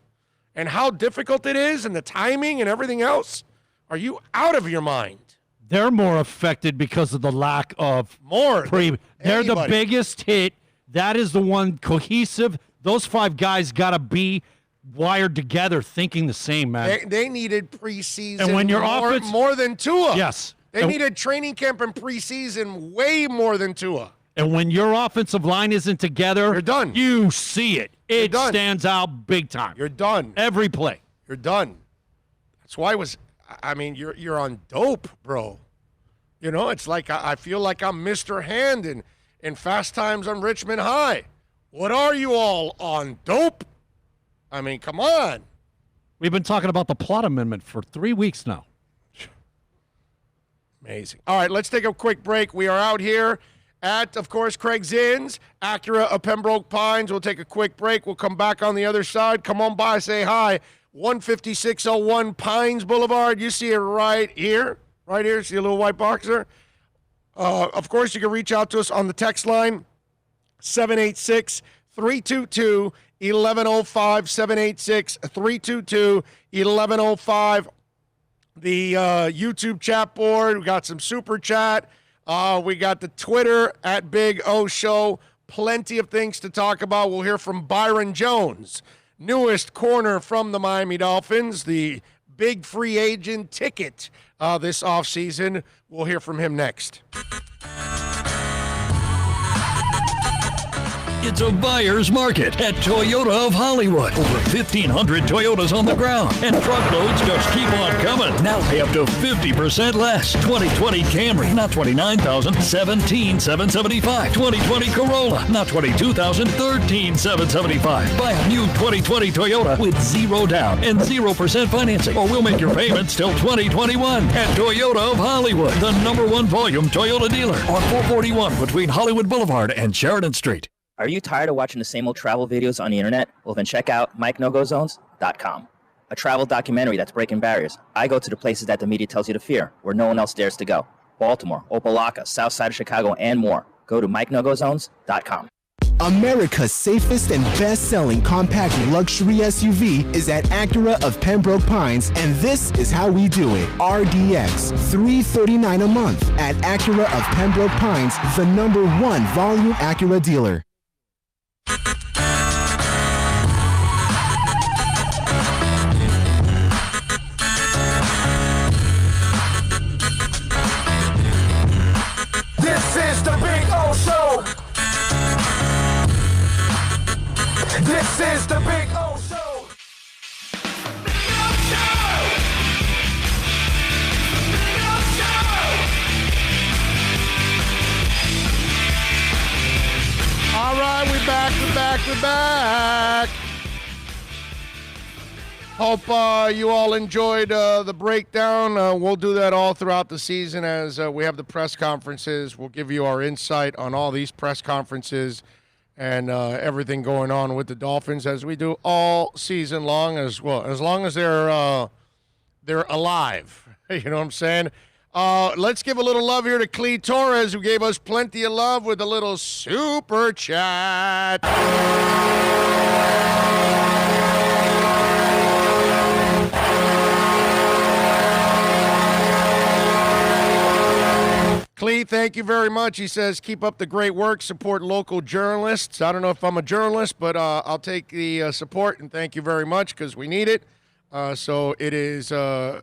And how difficult it is, and the timing and everything else? Are you out of your mind? They're more affected because of the lack of They're the biggest hit. That is the one cohesive. Those 5 guys got to be wired together, thinking the same, man. They needed preseason and when your offense, more than Tua. Yes. They needed training camp and preseason way more than Tua. And when your offensive line isn't together, you're done. You see it. It stands out big time. You're done. Every play. You're done. That's why you're on dope, bro. You know, it's like I feel like I'm Mr. Hand in Fast Times on Richmond High. What are you all on, dope? I mean, come on. We've been talking about the plot amendment for 3 weeks now. Amazing. All right, let's take a quick break. We are out here at, of course, Craig Zinn's, Acura of Pembroke Pines. We'll take a quick break. We'll come back on the other side. Come on by, say hi. 15601 Pines Boulevard. You see it right here. Right here. See a little white boxer? Of course, you can reach out to us on the text line, 786-322-1105, 786-322-1105. The YouTube chat board. We got some super chat. We got the Twitter at Big O Show. Plenty of things to talk about. We'll hear from Byron Jones, newest corner from the Miami Dolphins, the big free agent ticket this offseason. We'll hear from him next. It's a buyer's market at Toyota of Hollywood. Over 1,500 Toyotas on the ground, and truckloads just keep on coming. Now pay up to 50% less. 2020 Camry, not $29,000, $17,775. 2020 Corolla, not $22,000, $13,775. Buy a new 2020 Toyota with 0 down and 0% financing, or we'll make your payments till 2021 at Toyota of Hollywood, the #1 volume Toyota dealer on 441 between Hollywood Boulevard and Sheridan Street. Are you tired of watching the same old travel videos on the internet? Well, then check out MikeNoGoZones.com, a travel documentary that's breaking barriers. I go to the places that the media tells you to fear, where no one else dares to go. Baltimore, Opelika, South Side of Chicago, and more. Go to MikeNoGoZones.com. America's safest and best-selling compact luxury SUV is at Acura of Pembroke Pines, and this is how we do it. RDX, $339 a month at Acura of Pembroke Pines, the #1 volume Acura dealer. This is the Big O Show. This is the Big O Show. We're back. Hope you all enjoyed the breakdown. We'll do that all throughout the season as we have the press conferences. We'll give you our insight on all these press conferences and everything going on with the Dolphins as we do all season long as well, as long as they're alive. You know what I'm saying? Let's give a little love here to Clee Torres, who gave us plenty of love with a little super chat. Clee, thank you very much. He says, keep up the great work, support local journalists. I don't know if I'm a journalist, but I'll take the support, and thank you very much because we need it. So it is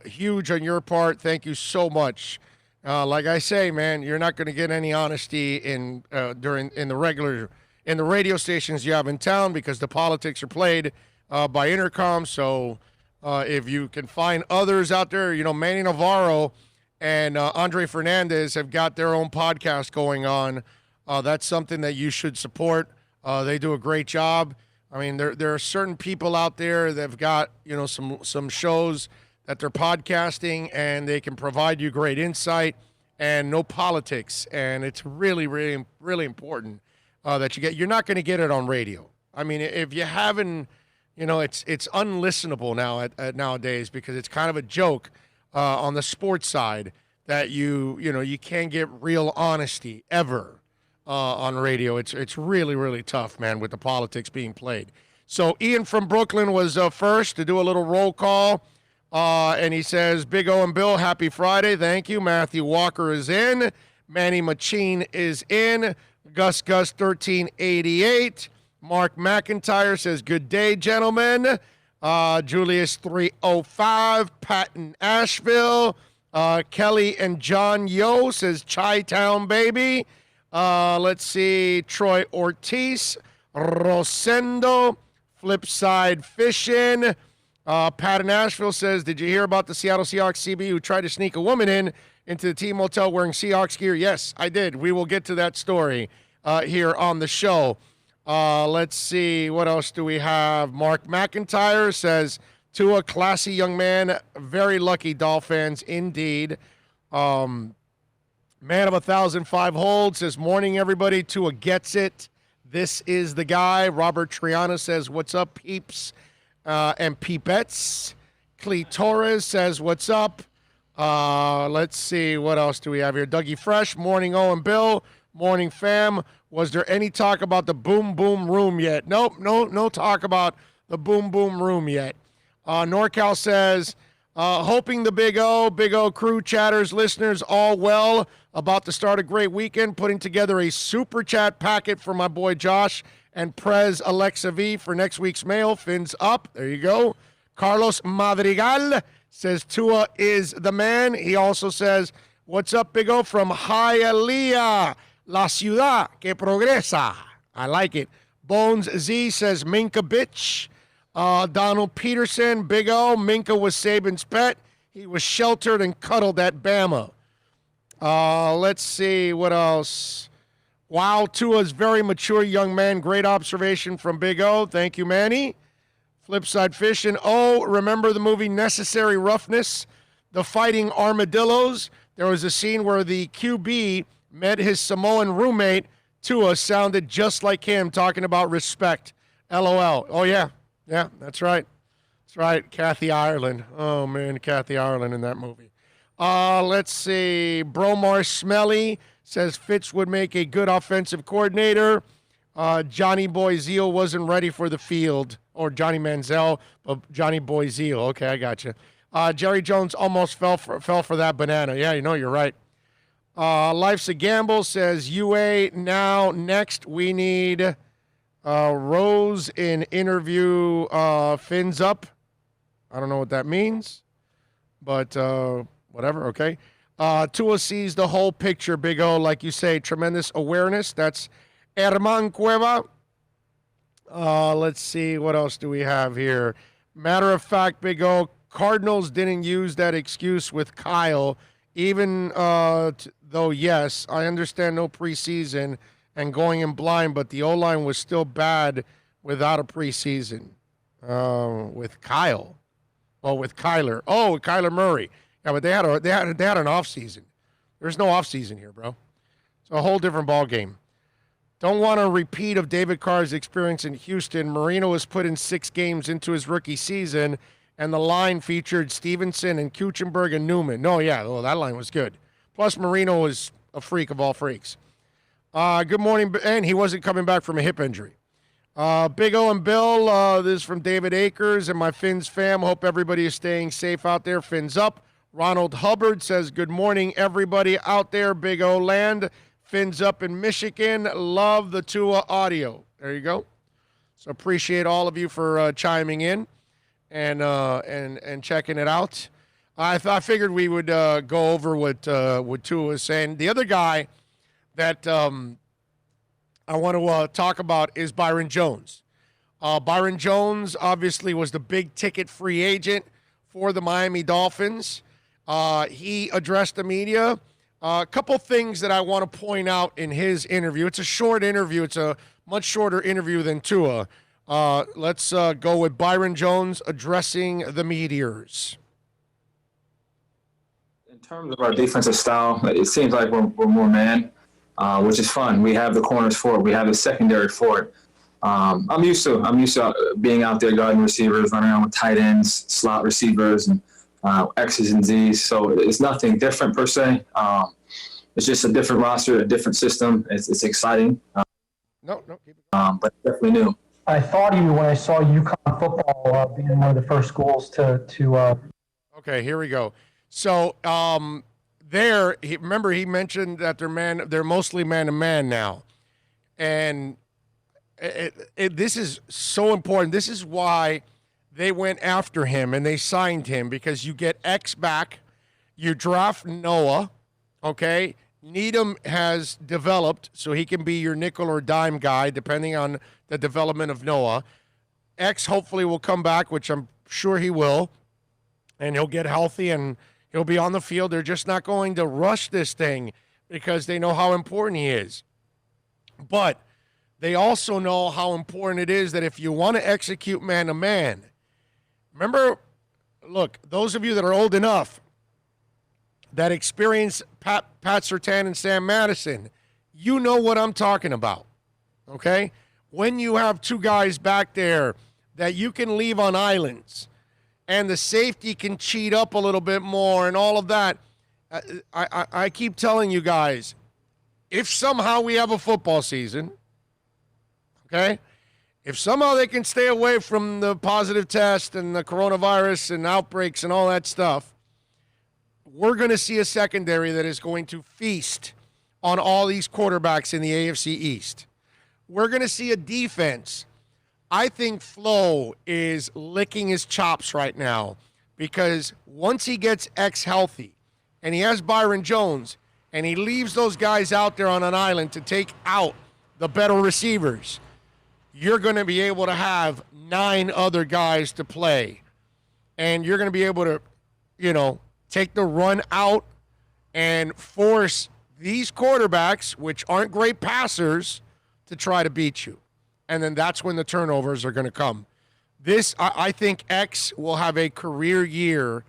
huge on your part. Thank you so much. Like I say, man, you're not going to get any honesty in the radio stations you have in town because the politics are played by intercom. So if you can find others out there, you know, Manny Navarro and Andre Fernandez have got their own podcast going on. That's something that you should support. They do a great job. I mean, there are certain people out there that have got, you know, some shows that they're podcasting, and they can provide you great insight and no politics. And it's really, really, really important that you get. You're not going to get it on radio. I mean, if you haven't, you know, it's unlistenable now nowadays because it's kind of a joke on the sports side that you can't get real honesty ever on radio. It's really, really tough, man, with the politics being played. So Ian from Brooklyn was first to do a little roll call, and he says, Big O and Bill, happy Friday. Thank you. Matthew Walker is in. Manny Machine is in. Gus 1388. Mark McIntyre says, good day, gentlemen. Julius 305, Patton Asheville, Kelly and John Yo says Chi-Town baby. Let's see, Troy Ortiz, Rosendo, Flipside Fishing. Patton Asheville says, did you hear about the Seattle Seahawks CB who tried to sneak a woman into the team hotel wearing Seahawks gear? Yes, I did. We will get to that story here on the show. Let's see, what else do we have? Mark McIntyre says, Tua, classy young man, very lucky Dolphins indeed. Man of 1,005 holds says, morning everybody, Tua gets it. This is the guy. Robert Triana says, what's up, peeps and peepettes. Clee Torres says, what's up? Let's see, what else do we have here? Dougie Fresh, morning O and Bill, morning fam. Was there any talk about the Boom Boom Room yet? Nope, no talk about the Boom Boom Room yet. NorCal says, hoping the Big O crew, chatters, listeners, all well. About to start a great weekend, putting together a super chat packet for my boy Josh and Prez Alexa V for next week's mail. Fins up. There you go. Carlos Madrigal says Tua is the man. He also says, what's up, Big O, from Hialeah, La Ciudad que Progresa. I like it. Bones Z says Minka bitch. Donald Peterson, Big O, Minka was Saban's pet. He was sheltered and cuddled at Bama. Let's see, what else? Wow, Tua's very mature young man. Great observation from Big O. Thank you, Manny. Flipside Fishing. Oh, remember the movie Necessary Roughness? The Fighting Armadillos. There was a scene where the QB met his Samoan roommate. Tua sounded just like him, talking about respect. LOL. Oh, yeah. Yeah, that's right. That's right. Kathy Ireland. Oh, man, Kathy Ireland in that movie. Let's see. Bromar Smelly says Fitz would make a good offensive coordinator. Johnny Boy Zeal wasn't ready for the field. Or Johnny Manziel, but Johnny Boy Zeal. Okay, I got you. Jerry Jones almost fell for that banana. Yeah, you know, you're right. Life's a Gamble says UA now. Next, we need Rose in interview fins up. I don't know what that means, but whatever, okay. Tua sees the whole picture, Big O, like you say, tremendous awareness. That's Herman Cueva. Let's see, what else do we have here? Matter of fact, Big O, Cardinals didn't use that excuse with Kyle, even though, yes, I understand no preseason and going in blind, but the O-line was still bad without a preseason with Kyle. Oh, with Kyler. Oh, with Kyler Murray. Yeah, but they had an off season. There's no off season here, bro. It's a whole different ball game. Don't want a repeat of David Carr's experience in Houston. Marino was put in 6 games into his rookie season, and the line featured Stevenson and Kuchenberg and Newman. No, yeah, well, that line was good. Plus, Marino was a freak of all freaks. Good morning, and he wasn't coming back from a hip injury. Big O and Bill, this is from David Akers and my Fins fam. Hope everybody is staying safe out there. Fins up. Ronald Hubbard says, good morning, everybody out there. Big O land. Fins up in Michigan. Love the Tua audio. There you go. So appreciate all of you for chiming in and checking it out. I figured we would go over what Tua was saying. The other guy that I want to talk about is Byron Jones. Byron Jones obviously was the big ticket free agent for the Miami Dolphins. He addressed the media. A couple things that I want to point out in his interview. It's a short interview. It's a much shorter interview than Tua. Let's go with Byron Jones addressing the meteors. In terms of our defensive style, it seems like we're more man, which is fun. We have the corners for it. We have the secondary for it. I'm used to being out there guarding receivers, running around with tight ends, slot receivers, and X's and Z's. So it's nothing different per se. It's just a different roster, a different system. It's exciting. No. But definitely new. I thought of you when I saw UConn football being one of the first schools to. Okay, here we go. So remember he mentioned that they're mostly man-to-man now. And this is so important. This is why they went after him and they signed him, because you get X back, you draft Noah, okay? Needham has developed, so he can be your nickel or dime guy, depending on the development of Noah. X hopefully will come back, which I'm sure he will, and he'll get healthy and he'll be on the field. They're just not going to rush this thing because they know how important he is. But they also know how important it is that if you want to execute man-to-man, remember, look, those of you that are old enough that experience Pat Surtain and Sam Madison, you know what I'm talking about, okay? When you have two guys back there that you can leave on islands and the safety can cheat up a little bit more and all of that, I keep telling you guys, if somehow we have a football season, okay, if somehow they can stay away from the positive test and the coronavirus and outbreaks and all that stuff, we're going to see a secondary that is going to feast on all these quarterbacks in the AFC East. We're going to see a defense. I think Flo is licking his chops right now, because once he gets X healthy and he has Byron Jones and he leaves those guys out there on an island to take out the better receivers, you're going to be able to have 9 other guys to play. And you're going to be able to, take the run out and force these quarterbacks, which aren't great passers, to try to beat you. And then that's when the turnovers are going to come. I think X will have a career year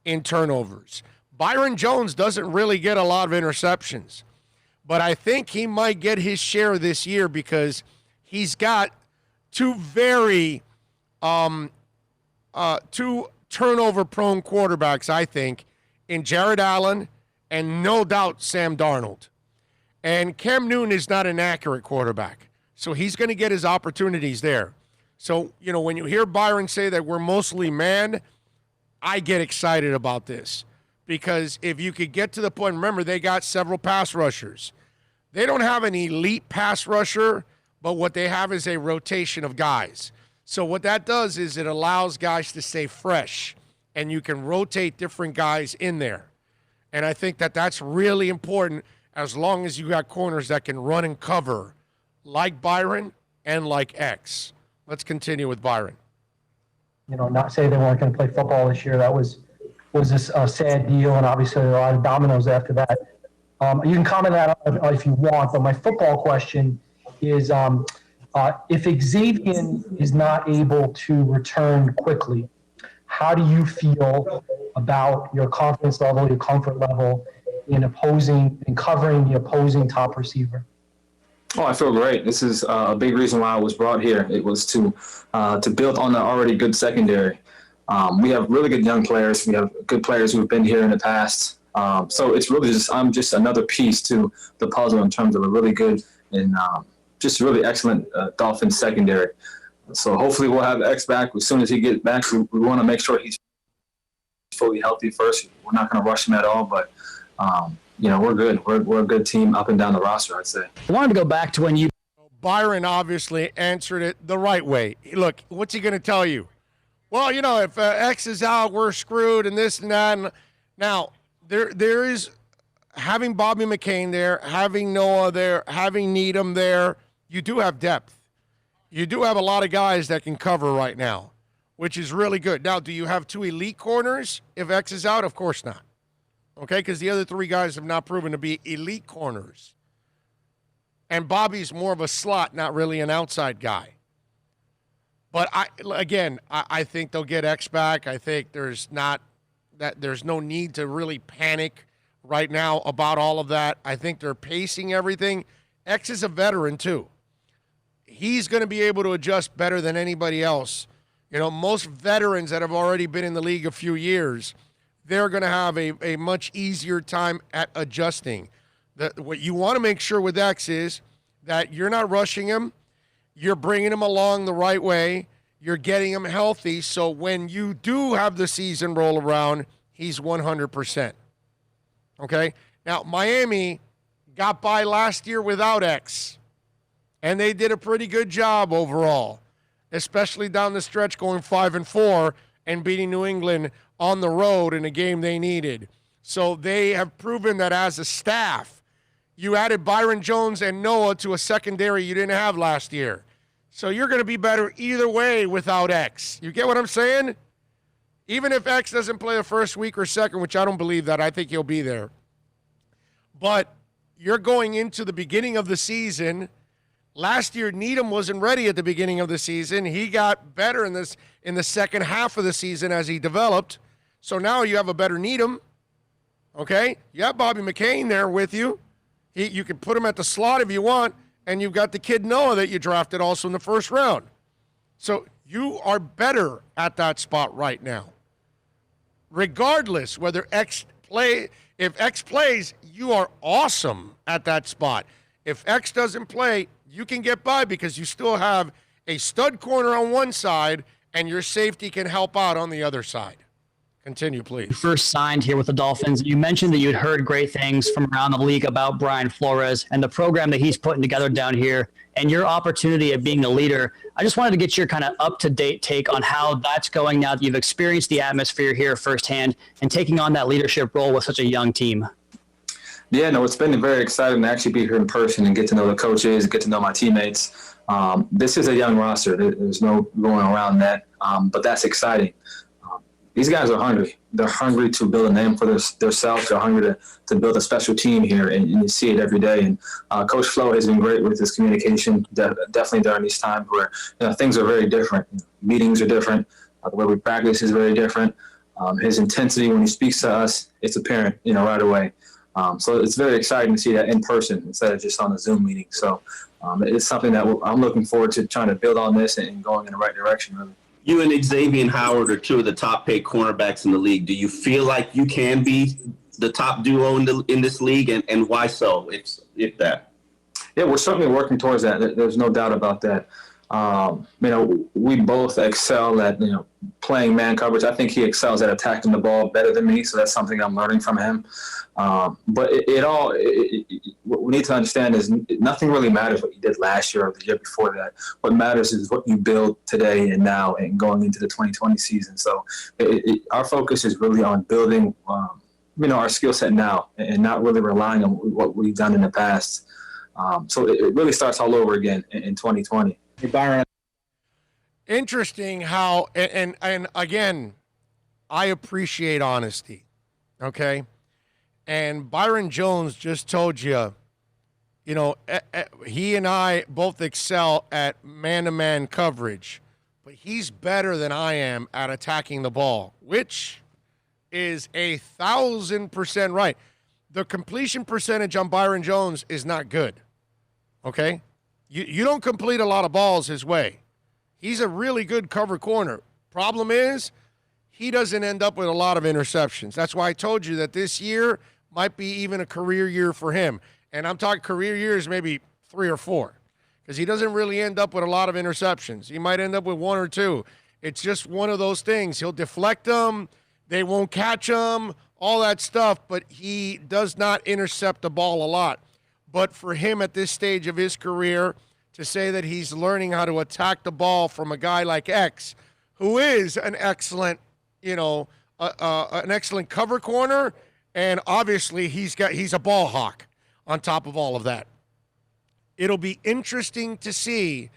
in turnovers. Byron Jones doesn't really get a lot of interceptions, but I think he might get his share this year because he's got two very two turnover-prone quarterbacks, I think, in Jared Allen and no doubt Sam Darnold. And Cam Newton is not an accurate quarterback, so he's going to get his opportunities there. So, when you hear Byron say that we're mostly man, I get excited about this, because if you could get to the point, remember, they got several pass rushers. They don't have an elite pass rusher, but what they have is a rotation of guys. So what that does is it allows guys to stay fresh, and you can rotate different guys in there. And I think that that's really important, as long as you got corners that can run and cover, like Byron and like X. Let's continue with Byron. Not say they weren't going to play football this year. That was a sad deal, and obviously there are a lot of dominoes after that. You can comment that if you want, but my football question is, If Xavier is not able to return quickly, how do you feel about your confidence level, your comfort level in covering the opposing top receiver? Oh, I feel great. This is a big reason why I was brought here. It was to build on the already good secondary. We have really good young players. We have good players who have been here in the past. So it's really I'm just another piece to the puzzle in terms of a really good and just really excellent Dolphins secondary. So hopefully we'll have X back as soon as he gets back. We want to make sure he's fully healthy first. We're not going to rush him at all, but we're good. We're a good team up and down the roster, I'd say. I wanted to go back to when you. Byron obviously answered it the right way. Look, what's he going to tell you? Well, if X is out, we're screwed and this and that. And now, there is having Bobby McCain there, having Noah there, having Needham there. You do have depth. You do have a lot of guys that can cover right now, which is really good. Now, do you have two elite corners if X is out? Of course not. Okay, because the other three guys have not proven to be elite corners. And Bobby's more of a slot, not really an outside guy. But I think they'll get X back. I think there's no need to really panic right now about all of that. I think they're pacing everything. X is a veteran too. He's going to be able to adjust better than anybody else. Most veterans that have already been in the league a few years, they're going to have a much easier time at adjusting. What you want to make sure with X is that you're not rushing him. You're bringing him along the right way. You're getting him healthy. So when you do have the season roll around, he's 100%. Okay? Now, Miami got by last year without X. And they did a pretty good job overall, especially down the stretch going 5-4 and beating New England on the road in a game they needed. So they have proven that as a staff, you added Byron Jones and Noah to a secondary you didn't have last year. So you're going to be better either way without X. You get what I'm saying? Even if X doesn't play the first week or second, which I don't believe that, I think he'll be there. But you're going into the beginning of the season. Last year, Needham wasn't ready at the beginning of the season. He got better in the second half of the season as he developed. So now you have a better Needham. Okay? You have Bobby McCain there with you. You can put him at the slot if you want. And you've got the kid Noah that you drafted also in the first round. So you are better at that spot right now. Regardless whether if X plays, you are awesome at that spot. If X doesn't play, you can get by because you still have a stud corner on one side and your safety can help out on the other side. Continue, please. You first signed here with the Dolphins. You mentioned that you'd heard great things from around the league about Brian Flores and the program that he's putting together down here and your opportunity of being the leader. I just wanted to get your kind of up-to-date take on how that's going now that you've experienced the atmosphere here firsthand and taking on that leadership role with such a young team. Yeah, no, it's been very exciting to actually be here in person and get to know the coaches, get to know my teammates. This is a young roster. There's no going around that, but that's exciting. These guys are hungry. They're hungry to build a name for themselves. They're hungry to build a special team here, and you see it every day. And Coach Flo has been great with his communication, definitely during these times where things are very different. Meetings are different. The way we practice is very different. His intensity when he speaks to us, it's apparent, right away. So it's very exciting to see that in person instead of just on a Zoom meeting. So it's something that I'm looking forward to trying to build on this and going in the right direction, really. You and Xavier Howard are two of the top paid cornerbacks in the league. Do you feel like you can be the top duo in this league, and why so, if that? Yeah, we're certainly working towards that. There's no doubt about that. We both excel at, playing man coverage. I think he excels at attacking the ball better than me, so that's something I'm learning from him. But what we need to understand is nothing really matters what you did last year or the year before that. What matters is what you build today and now and going into the 2020 season. So our focus is really on building, our skill set now and not really relying on what we've done in the past. So it really starts all over again in 2020. Hey, Byron. Interesting how, and again, I appreciate honesty, okay? And Byron Jones just told you he and I both excel at man-to-man coverage, but he's better than I am at attacking the ball, which is 1,000% right. The completion percentage on Byron Jones is not good, okay? You don't complete a lot of balls his way. He's a really good cover corner. Problem is, he doesn't end up with a lot of interceptions. That's why I told you that this year might be even a career year for him. And I'm talking career years, maybe 3 or 4, because he doesn't really end up with a lot of interceptions. He might end up with 1 or 2. It's just one of those things. He'll deflect them. They won't catch him, all that stuff, but he does not intercept the ball a lot. But for him at this stage of his career to say that he's learning how to attack the ball from a guy like X, who is an excellent, an excellent cover corner, and obviously he's a ball hawk on top of all of that. It'll be interesting to see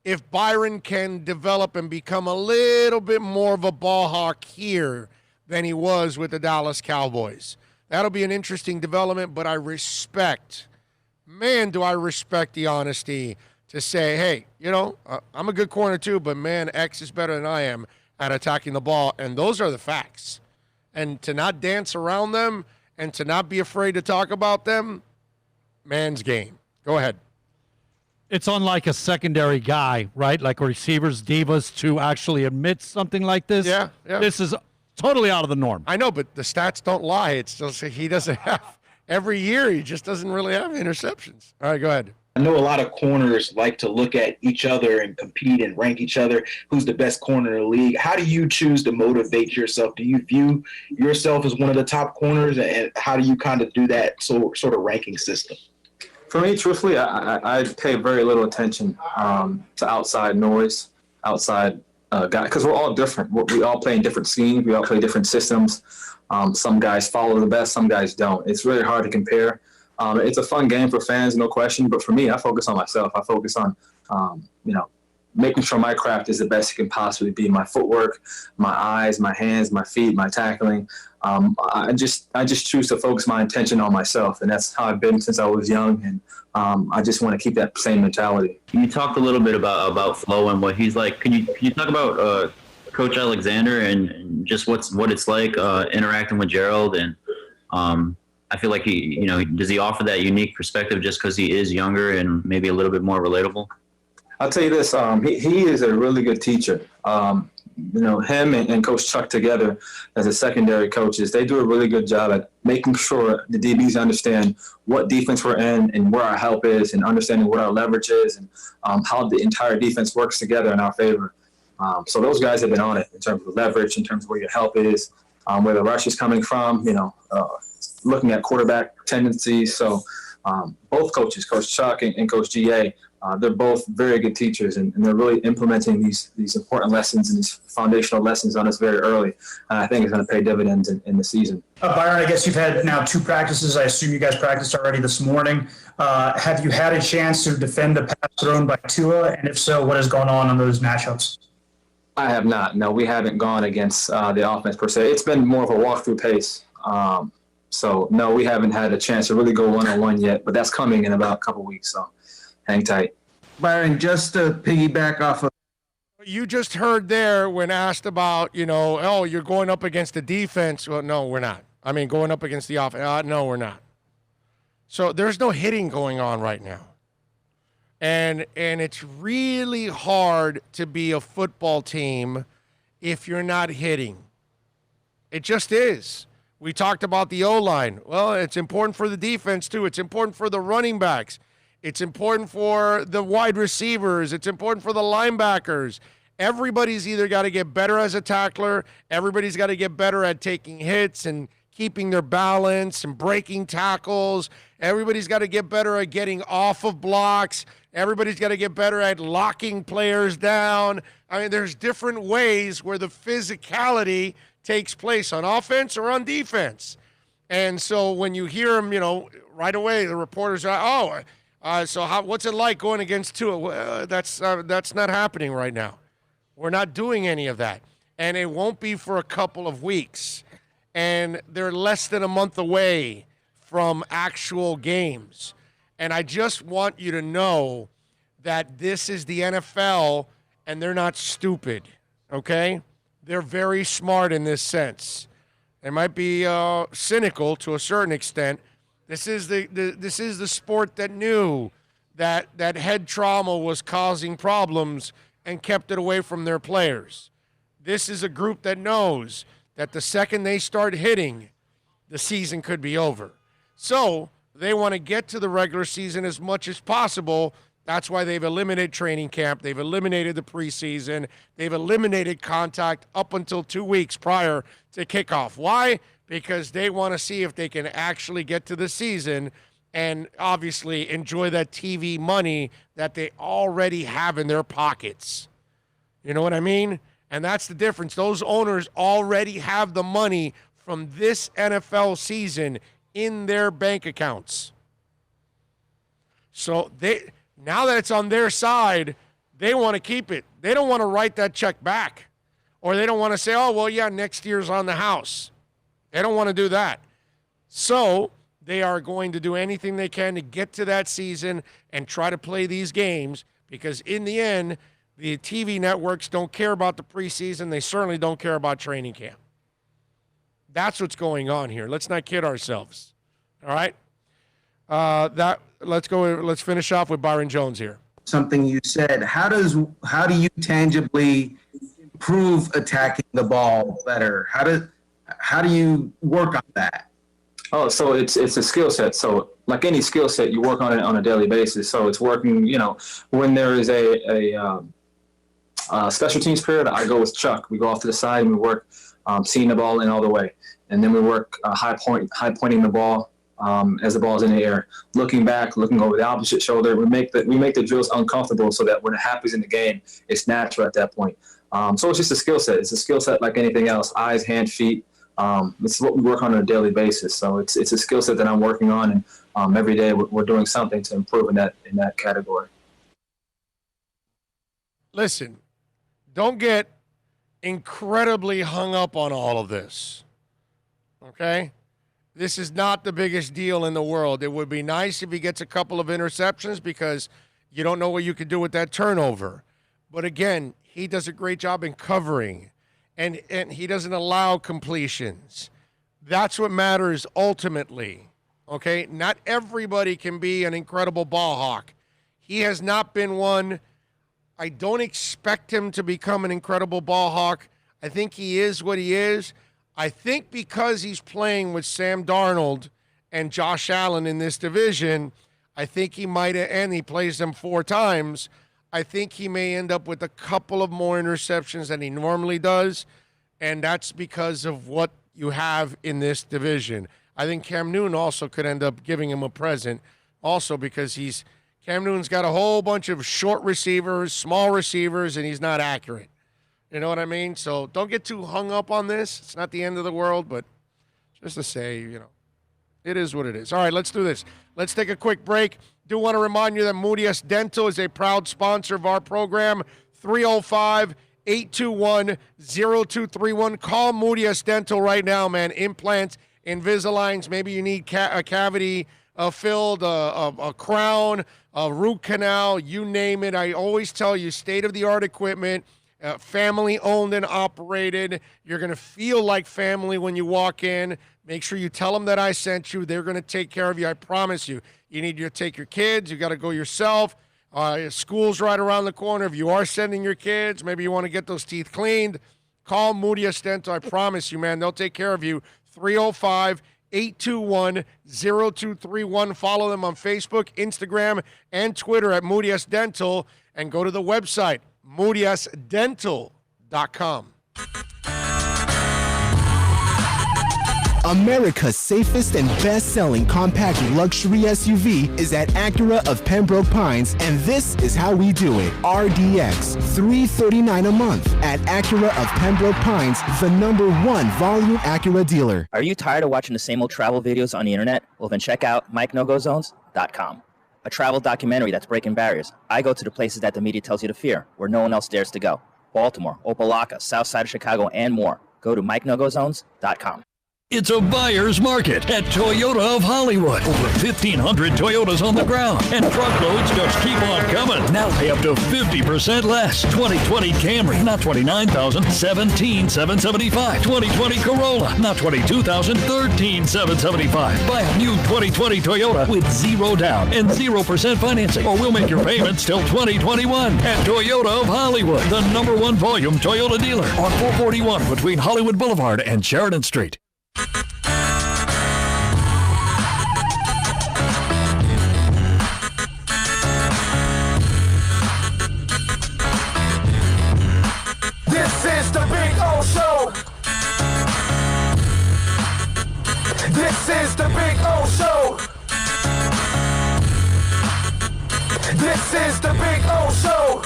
if Byron can develop and become a little bit more of a ball hawk here than he was with the Dallas Cowboys. That'll be an interesting development, but I respect the honesty to say, hey, I'm a good corner too, but man, X is better than I am at attacking the ball, and those are the facts. And to not dance around them and to not be afraid to talk about them, man's game. Go ahead. It's unlike a secondary guy, right? Like receivers, divas, to actually admit something like this. Yeah. This is totally out of the norm. I know, but the stats don't lie. It's just he doesn't have, every year he just doesn't really have interceptions. All right, go ahead. I know a lot of corners like to look at each other and compete and rank each other. Who's the best corner in the league? How do you choose to motivate yourself? Do you view yourself as one of the top corners, and how do you kind of do that sort of ranking system? For me, truthfully, I pay very little attention to outside noise, outside guys, because we're all different. We all play in different schemes. We all play different systems. Some guys follow the best, some guys don't. It's really hard to compare. It's a fun game for fans, no question. But for me, I focus on myself. I focus on, making sure my craft is the best it can possibly be. My footwork, my eyes, my hands, my feet, my tackling. I just choose to focus my attention on myself, and that's how I've been since I was young. And I just want to keep that same mentality. You talked a little bit about Flo and what he's like. Can you talk about Coach Alexander and just what it's like interacting with Gerald? And I feel like does he offer that unique perspective just because he is younger and maybe a little bit more relatable? I'll tell you this, he is a really good teacher. Him and Coach Chuck together as a secondary coaches, they do a really good job at making sure the DBs understand what defense we're in and where our help is, and understanding what our leverage is, and how the entire defense works together in our favor. So those guys have been on it in terms of leverage, in terms of where your help is, where the rush is coming from, looking at quarterback tendencies. So both coaches, Coach Chuck and Coach GA, they're both very good teachers, and they're really implementing these important lessons and these foundational lessons on us very early. And I think it's going to pay dividends in the season. Byron, I guess you've had now 2 practices. I assume you guys practiced already this morning. Have you had a chance to defend a pass thrown by Tua? And if so, what has gone on those matchups? I have not. No, we haven't gone against the offense per se. It's been more of a walkthrough pace. So, no, we haven't had a chance to really go one-on-one yet, but that's coming in about a couple weeks, so hang tight. Byron, just to piggyback off of you just heard there when asked about, you're going up against the defense. Well, no, we're not. I mean, going up against the offense. No, we're not. So there's no hitting going on right now. And it's really hard to be a football team if you're not hitting. It just is. We talked about the O-line. Well, it's important for the defense, too. It's important for the running backs. It's important for the wide receivers. It's important for the linebackers. Everybody's either got to get better as a tackler. Everybody's got to get better at taking hits and keeping their balance and breaking tackles. Everybody's got to get better at getting off of blocks. Everybody's got to get better at locking players down. I mean, there's different ways where the physicality takes place on offense or on defense. And so when you hear them, right away, the reporters are, what's it like going against Tua? Well, that's not happening right now. We're not doing any of that. And it won't be for a couple of weeks. And they're less than a month away from actual games. And I just want you to know that this is the NFL and they're not stupid, okay? They're very smart in this sense. They might be cynical to a certain extent. This is the sport that knew that head trauma was causing problems and kept it away from their players. This is a group that knows that the second they start hitting, the season could be over. So they want to get to the regular season as much as possible. That's why they've eliminated training camp. They've eliminated the preseason. They've eliminated contact up until 2 weeks prior to kickoff. Why? Because they want to see if they can actually get to the season and obviously enjoy that TV money that they already have in their pockets. You know what I mean? And that's the difference. Those owners already have the money from this NFL season in their bank accounts. So now that it's on their side, they want to keep it. They don't want to write that check back. Or they don't want to say, oh, well, yeah, next year's on the house. They don't want to do that. So they are going to do anything they can to get to that season and try to play these games, because in the end, the TV networks don't care about the preseason. They certainly don't care about training camp. That's what's going on here. Let's not kid ourselves. All right? Let's finish off with Byron Jones here. Something you said. How do you tangibly improve attacking the ball better? How do you work on that? Oh, so it's a skill set. So like any skill set, you work on it on a daily basis. So it's working, when there is a special teams period, I go with Chuck. We go off to the side and we work seeing the ball in all the way. And then we work high pointing the ball as the ball's in the air, looking back, looking over the opposite shoulder. We make the drills uncomfortable so that when it happens in the game, it's natural at that point. So it's just a skill set. It's a skill set like anything else, eyes, hands, feet. It's what we work on a daily basis. So it's a skill set that I'm working on, and every day we're doing something to improve in that category. Listen, don't get incredibly hung up on all of this, okay? This is not the biggest deal in the world. It would be nice if he gets a couple of interceptions because you don't know what you could do with that turnover. But again, he does a great job in covering. And he doesn't allow completions. That's what matters ultimately, okay? Not everybody can be an incredible ball hawk. He has not been one. I don't expect him to become an incredible ball hawk. I think he is what he is. I think because he's playing with Sam Darnold and Josh Allen in this division, I think he might, and he plays them 4 times, I think he may end up with a couple of more interceptions than he normally does, and that's because of what you have in this division. I think Cam Newton also could end up giving him a present, also because Cam Newton's got a whole bunch of short receivers, small receivers, and he's not accurate. You know what I mean? So don't get too hung up on this. It's not the end of the world, but just to say, it is what it is. All right, let's do this. Let's take a quick break. Do want to remind you that Moody S Dental is a proud sponsor of our program. 305-821-0231. Call Moody S Dental right now, man. Implants, Invisaligns. Maybe you need a cavity filled, a crown, a root canal, you name it. I always tell you, state-of-the-art equipment, family-owned and operated. You're going to feel like family when you walk in. Make sure you tell them that I sent you. They're going to take care of you. I promise you. You need to take your kids. You got to go yourself. School's right around the corner. If you are sending your kids, maybe you want to get those teeth cleaned, call Moody S Dental. I promise you, man, they'll take care of you. 305-821-0231. Follow them on Facebook, Instagram, and Twitter at Moody S Dental, and go to the website, moodysdental.com. America's safest and best-selling compact luxury SUV is at Acura of Pembroke Pines, and this is how we do it. RDX, $339 a month at Acura of Pembroke Pines, the #1 volume Acura dealer. Are you tired of watching the same old travel videos on the internet? Well, then check out MikeNoGoZones.com, a travel documentary that's breaking barriers. I go to the places that the media tells you to fear, where no one else dares to go. Baltimore, Opelika, South Side of Chicago, and more. Go to MikeNoGoZones.com. It's a buyer's market at Toyota of Hollywood. Over 1,500 Toyotas on the ground, and truckloads just keep on coming. Now pay up to 50% less. 2020 Camry, not $29,000, $17,775. 2020 Corolla, not $22,000, $13,775. Buy a new 2020 Toyota with 0 down and 0% financing, or we'll make your payments till 2021 at Toyota of Hollywood, the #1 volume Toyota dealer on 441 between Hollywood Boulevard and Sheridan Street. This is the Big O Show. This is the Big O Show. This is the Big O Show.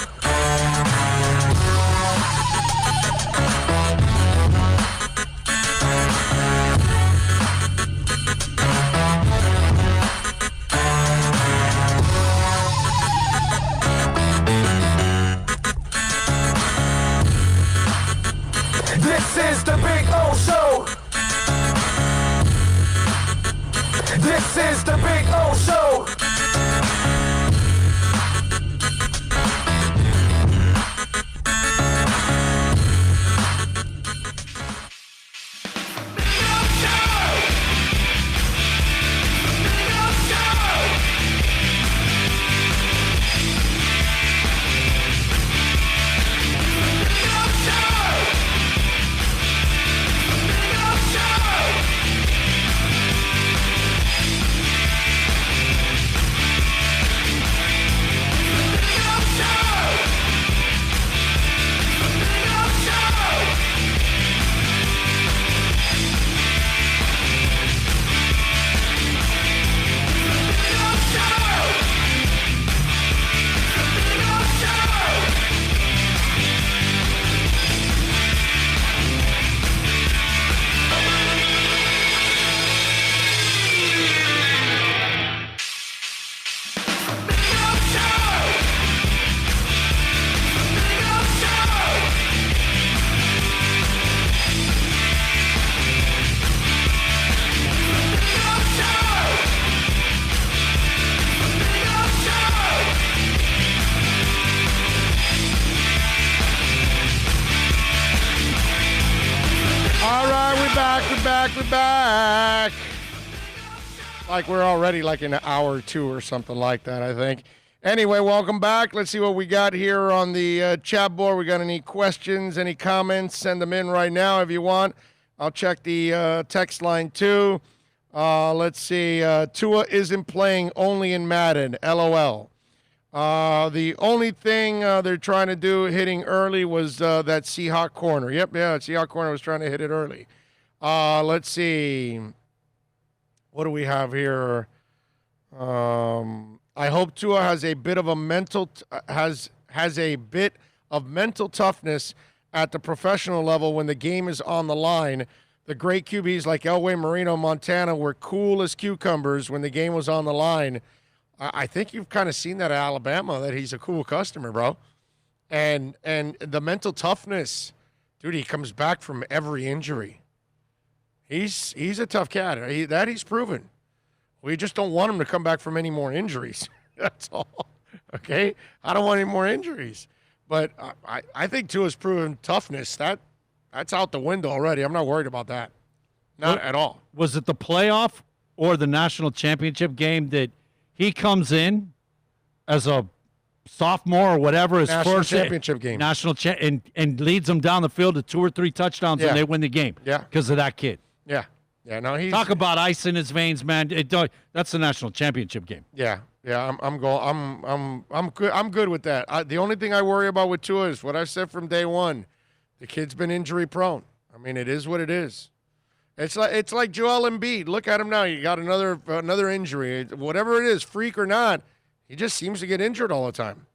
This is the Big O Show. This is the Big O Show. We're back. Like we're already like in an hour or two or something like that, I think. Anyway, welcome back. Let's see what we got here on the chat board. We got any questions, any comments? Send them in right now if you want. I'll check the text line too. Let's see. Tua isn't playing only in Madden. LOL. The only thing they're trying to do hitting early was that Seahawk corner. Yep, yeah, Seahawk corner was trying to hit it early. Let's see. What do we have here? I hope Tua has a bit of a mental has a bit of mental toughness at the professional level when the game is on the line. The great QBs like Elway, Marino, Montana were cool as cucumbers when the game was on the line. I think you've kind of seen that at Alabama, that he's a cool customer, bro. And the mental toughness, dude, he comes back from every injury. He's a tough cat. He's proven. We just don't want him to come back from any more injuries. That's all. Okay? I don't want any more injuries. But I think Tua's proven toughness. That's out the window already. I'm not worried about that. Not at all. Was it the playoff or the national championship game that he comes in as a sophomore or whatever, his national first championship game, and leads them down the field to 2 or 3 touchdowns, and they win the game? Yeah, because of that kid. Yeah. No, he's talk about ice in his veins, man. That's the national championship game. Yeah. I'm good. I'm good with that. The only thing I worry about with Tua is what I said from day one. The kid's been injury prone. I mean, it is what it is. It's like Joel Embiid. Look at him now. You got another injury. Whatever it is, freak or not, he just seems to get injured all the time.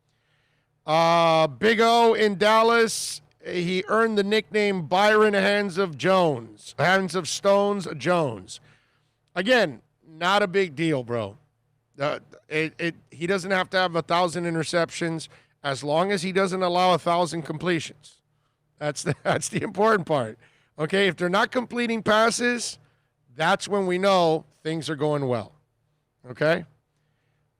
Big O in Dallas. He earned the nickname Byron Hands of Stones Jones. Again, not a big deal, bro. He doesn't have to have 1,000 interceptions as long as he doesn't allow 1,000 completions. That's the important part. Okay, if they're not completing passes, That's when we know things are going well. Okay?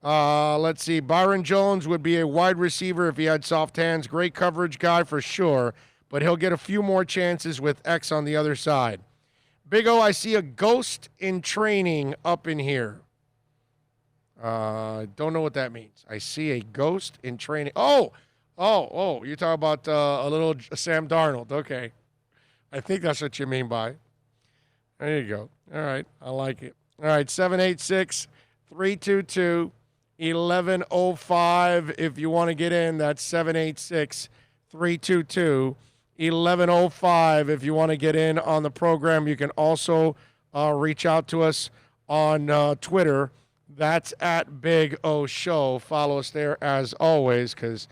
Let's see. Byron Jones would be a wide receiver if he had soft hands. Great coverage guy for sure, but he'll get a few more chances with X on the other side. Big O, I see a ghost in training up in here. Don't know what that means. I see a ghost in training. Oh, you're talking about a little Sam Darnold. Okay. I think that's what you mean by. There you go. All right. I like it. All right. 786-322-1105. If you want to get in, that's 786-322-1105. If you want to get in on the program, you can also reach out to us on Twitter. That's at Big O Show. Follow us there as always, because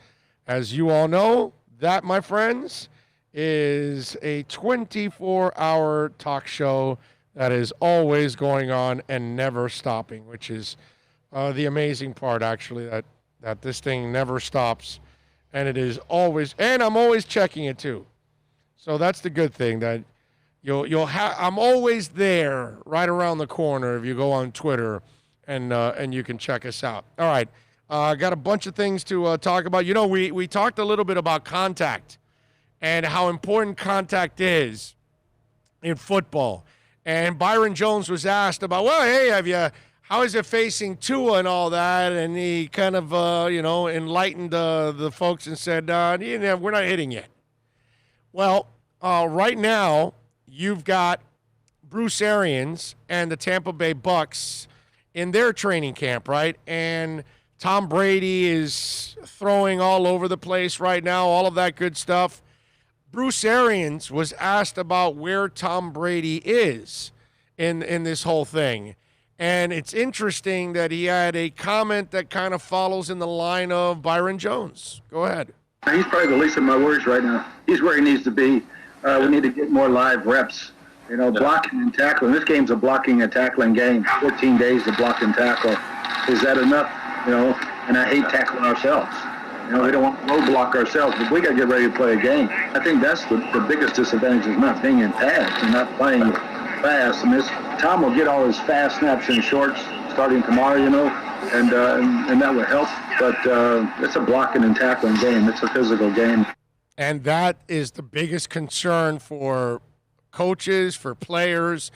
as you all know, that, my friends, is a 24-hour talk show that is always going on and never stopping, which is the amazing part, actually, that this thing never stops. And it is always, and I'm always checking it too. So that's the good thing, that you'll have, I'm always there right around the corner if you go on Twitter and you can check us out. All right. Got a bunch of things to talk about. You know, we talked a little bit about contact and how important contact is in football. And Byron Jones was asked about, well, hey, how is it facing Tua and all that? And he kind of, enlightened the folks and said, we're not hitting yet. Well, right now, you've got Bruce Arians and the Tampa Bay Bucks in their training camp, right? And Tom Brady is throwing all over the place right now, all of that good stuff. Bruce Arians was asked about where Tom Brady is in this whole thing. And it's interesting that he had a comment that kind of follows in the line of Byron Jones. Go ahead. He's probably the least of my worries right now. He's where he needs to be. We need to get more live reps. Blocking and tackling. This game's a blocking and tackling game. 14 days to block and tackle. Is that enough? And I hate tackling ourselves. We don't want to low block ourselves, but we got to get ready to play a game. I think that's the biggest disadvantage, is not being in pads and not playing fast. And Tom will get all his fast snaps and shorts starting tomorrow, and that will help. But it's a blocking and tackling game. It's a physical game. And that is the biggest concern for coaches, for players.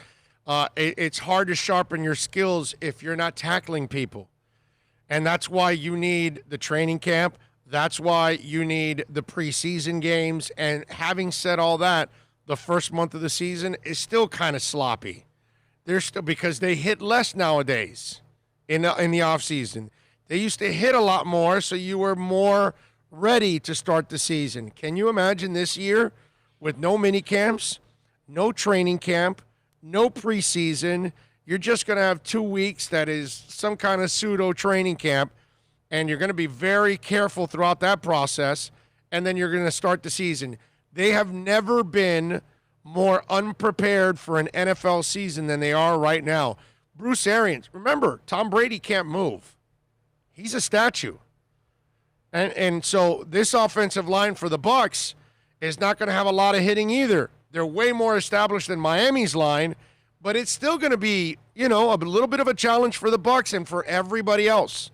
It's hard to sharpen your skills if you're not tackling people. And that's why you need the training camp. That's why you need the preseason games. And having said all that, the first month of the season is still kind of sloppy. They're still, because they hit less nowadays in the offseason. They used to hit a lot more, so you were more ready to start the season. Can you imagine this year with no mini camps, no training camp, no preseason? You're just going to have 2 weeks that is some kind of pseudo training camp, and you're going to be very careful throughout that process, and then you're going to start the season. They have never been more unprepared for an NFL season than they are right now. Bruce Arians, remember, Tom Brady can't move. He's a statue. And so this offensive line for the Bucs is not going to have a lot of hitting either. They're way more established than Miami's line, but it's still going to be, a little bit of a challenge for the Bucs and for everybody else.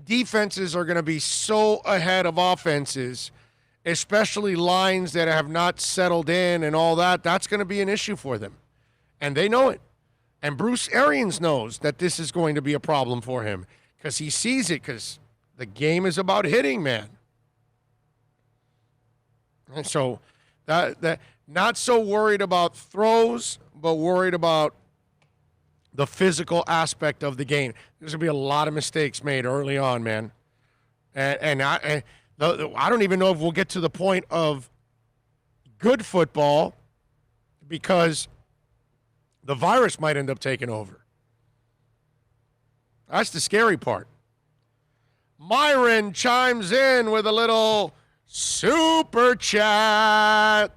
Defenses are going to be so ahead of offenses, especially lines that have not settled in and all that. That's going to be an issue for them. And they know it. And Bruce Arians knows that this is going to be a problem for him because he sees it, because the game is about hitting, man. And so that not so worried about throws, but worried about the physical aspect of the game. There's going to be a lot of mistakes made early on, man. And I don't even know if we'll get to the point of good football, because the virus might end up taking over. That's the scary part. Myron chimes in with a little super chat.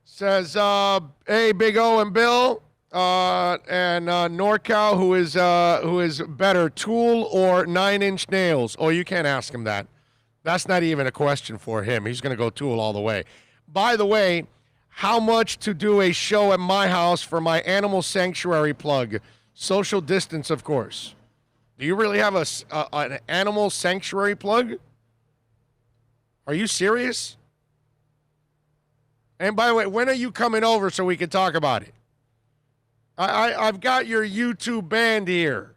Says, hey, Big O and Bill, And NorCal, who is better, Tool or 9 Inch Nails? Oh, you can't ask him that. That's not even a question for him. He's going to go Tool all the way. By the way, how much to do a show at my house for my animal sanctuary plug? Social distance, of course. Do you really have an animal sanctuary plug? Are you serious? And by the way, when are you coming over so we can talk about it? I've got your YouTube band here.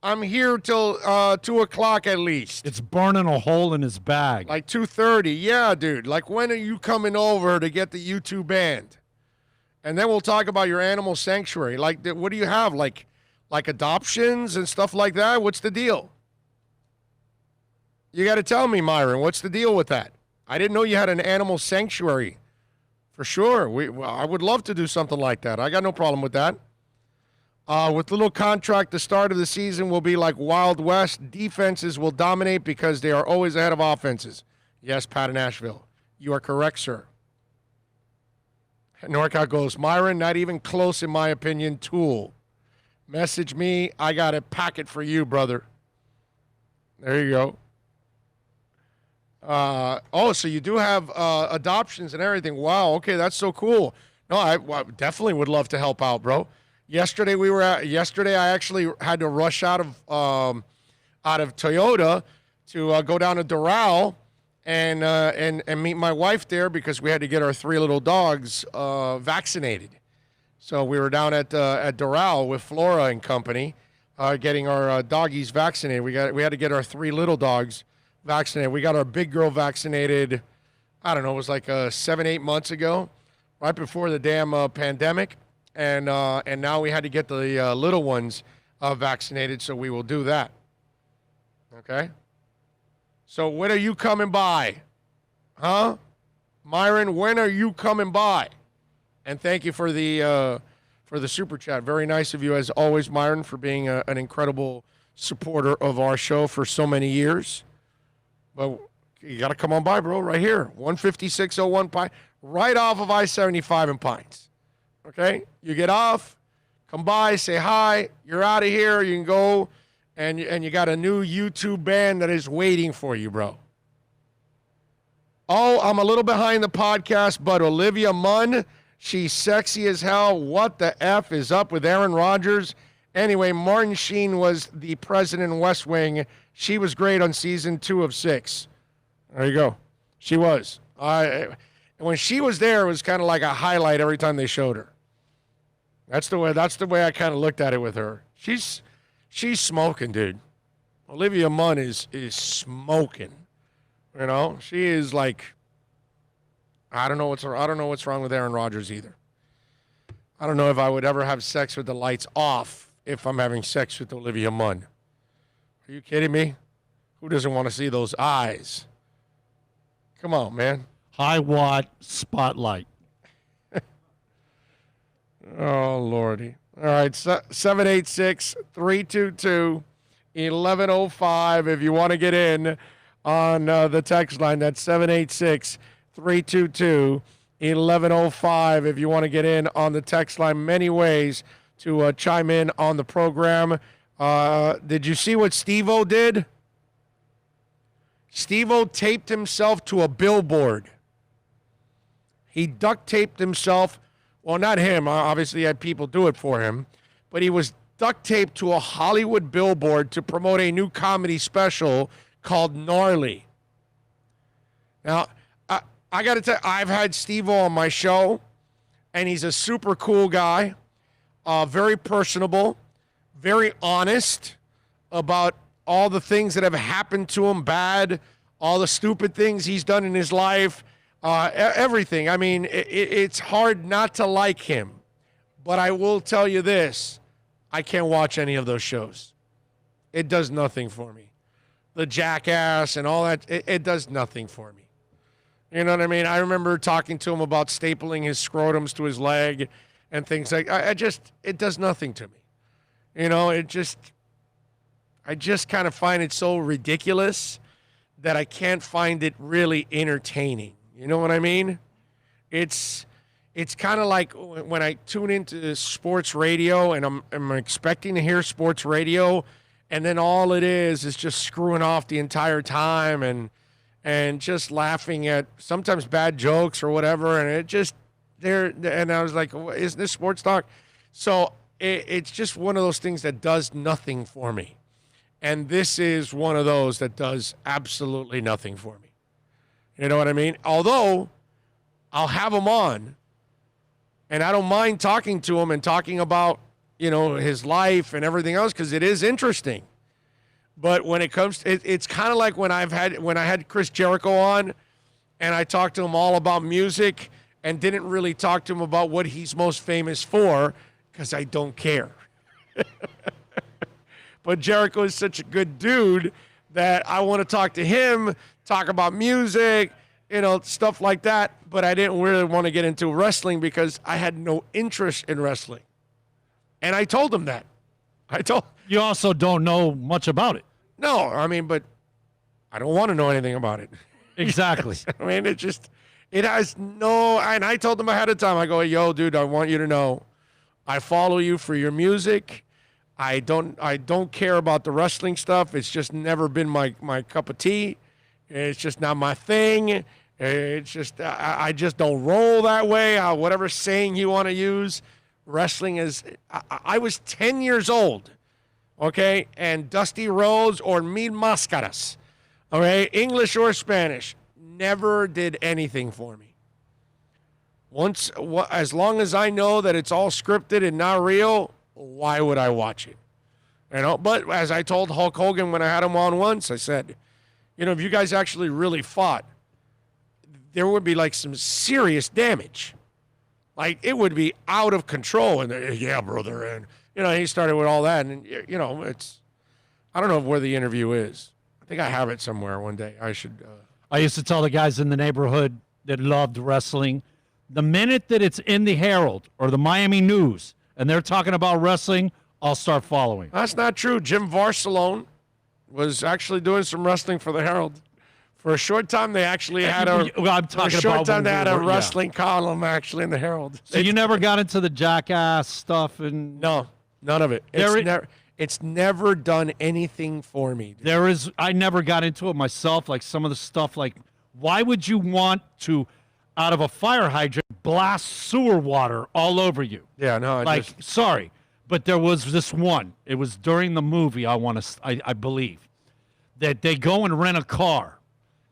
I'm here till 2 o'clock at least. It's burning a hole in his bag. Like 2:30. Yeah, dude. Like, when are you coming over to get the YouTube band? And then we'll talk about your animal sanctuary. Like, what do you have? Like adoptions and stuff like that? What's the deal? You got to tell me, Myron. What's the deal with that? I didn't know you had an animal sanctuary. For sure. I would love to do something like that. I got no problem with that. With little contract, the start of the season will be like Wild West. Defenses will dominate because they are always ahead of offenses. Yes, Pat in Nashville. You are correct, sir. NorCal goes, Myron, not even close in my opinion. Tool. Message me. I got a packet for you, brother. There you go. So you do have adoptions and everything. Wow, okay, that's so cool. No, I definitely would love to help out, bro. Yesterday I actually had to rush out of Toyota to go down to Doral and meet my wife there because we had to get our 3 little dogs vaccinated. So we were down at Doral with Flora and company, getting our doggies vaccinated. We had to get our 3 little dogs vaccinated. We got our big girl vaccinated, I don't know, it was like 7-8 months ago, right before the damn pandemic. And now we had to get the little ones vaccinated, so we will do that. Okay? So when are you coming by? Huh? Myron, when are you coming by? And thank you for the super chat. Very nice of you, as always, Myron, for being an incredible supporter of our show for so many years. But you got to come on by, bro, right here. 15601 Pine, right off of I-75 in Pines. Okay? You get off, come by, say hi. You're out of here. You can go, and you got a new YouTube band that is waiting for you, bro. Oh, I'm a little behind the podcast, but Olivia Munn, she's sexy as hell. What the F is up with Aaron Rodgers? Anyway, Martin Sheen was the president in West Wing. She was great on season 2 of 6. There you go. She was. When she was there, it was kind of like a highlight every time they showed her. That's the way I kind of looked at it with her. She's smoking, dude. Olivia Munn is smoking. You know, she is like, I don't know what's wrong with Aaron Rodgers either. I don't know if I would ever have sex with the lights off if I'm having sex with Olivia Munn. Are you kidding me? Who doesn't want to see those eyes? Come on, man. High watt spotlight. Oh, Lordy. All right, 786-322-1105 if you want to get in on the text line. That's 786-322-1105 if you want to get in on the text line. Many ways to chime in on the program. Did you see what Steve-O did? Steve-O taped himself to a billboard. He duct taped himself. Well, not him. Obviously, he had people do it for him. But he was duct taped to a Hollywood billboard to promote a new comedy special called Gnarly. Now, I got to tell you, I've had Steve-O on my show, and he's a super cool guy, very personable, very honest about all the things that have happened to him, bad, all the stupid things he's done in his life, everything. I mean, it's hard not to like him. But I will tell you this, I can't watch any of those shows. It does nothing for me. The Jackass and all that, it does nothing for me. You know what I mean? I remember talking to him about stapling his scrotums to his leg and things like it does nothing to me. You know, I just kind of find it so ridiculous that I can't find it really entertaining. You know what I mean? It's it's kind of like when I tune into sports radio and I'm expecting to hear sports radio, and then all it is just screwing off the entire time and just laughing at sometimes bad jokes or whatever, and it just and I was like, isn't this sports talk? So it's just one of those things that does nothing for me. And this is one of those that does absolutely nothing for me. You know what I mean? Although I'll have him on, and I don't mind talking to him and talking about, his life and everything else, because it is interesting. But when it comes to, it's kind of like when I had Chris Jericho on, and I talked to him all about music and didn't really talk to him about what he's most famous for, because I don't care. But Jericho is such a good dude that I want to talk to him, talk about music, stuff like that. But I didn't really want to get into wrestling because I had no interest in wrestling. And I told him that. You also don't know much about it. No, but I don't want to know anything about it. Exactly. It has no, and I told him ahead of time, I go, yo, dude, I want you to know, I follow you for your music. I don't care about the wrestling stuff. It's just never been my cup of tea. It's just not my thing. It's just, I just don't roll that way. Whatever saying you want to use, wrestling is, I was 10 years old, okay? And Dusty Rhodes or Mil Máscaras, okay, English or Spanish, never did anything for me. As long as I know that it's all scripted and not real, why would I watch it? But as I told Hulk Hogan when I had him on once, I said, if you guys actually really fought, there would be like some serious damage. Like it would be out of control. And yeah, brother. And, he started with all that. And, I don't know where the interview is. I think I have it somewhere one day. I should. I used to tell the guys in the neighborhood that loved wrestling, the minute that it's in the Herald or the Miami News and they're talking about wrestling, I'll start following. That's not true. Jim Varsalone was actually doing some wrestling for the Herald. For a short time, they actually had a wrestling column actually in the Herald. So you never got into the Jackass stuff? No, none of it. It's never done anything for me. Dude. I never got into it myself. Like some of the stuff, like why would you want to, out of a fire hydrant, blast sewer water all over you? Yeah, no. Sorry, but there was this one. It was during the movie. I believe that they go and rent a car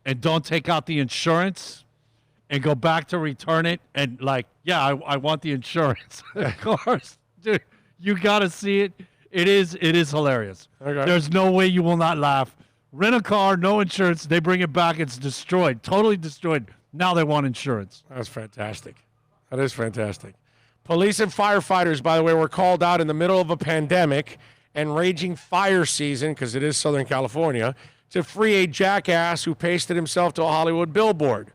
and don't take out the insurance and go back to return it. And I want the insurance. Of course, dude, you got to see it. It is hilarious. Okay. There's no way you will not laugh. Rent a car, no insurance. They bring it back. It's destroyed, totally destroyed. Now they want insurance. That's fantastic. That is fantastic. Police and firefighters, by the way, were called out in the middle of a pandemic and raging fire season, because it is Southern California, to free a jackass who pasted himself to a Hollywood billboard.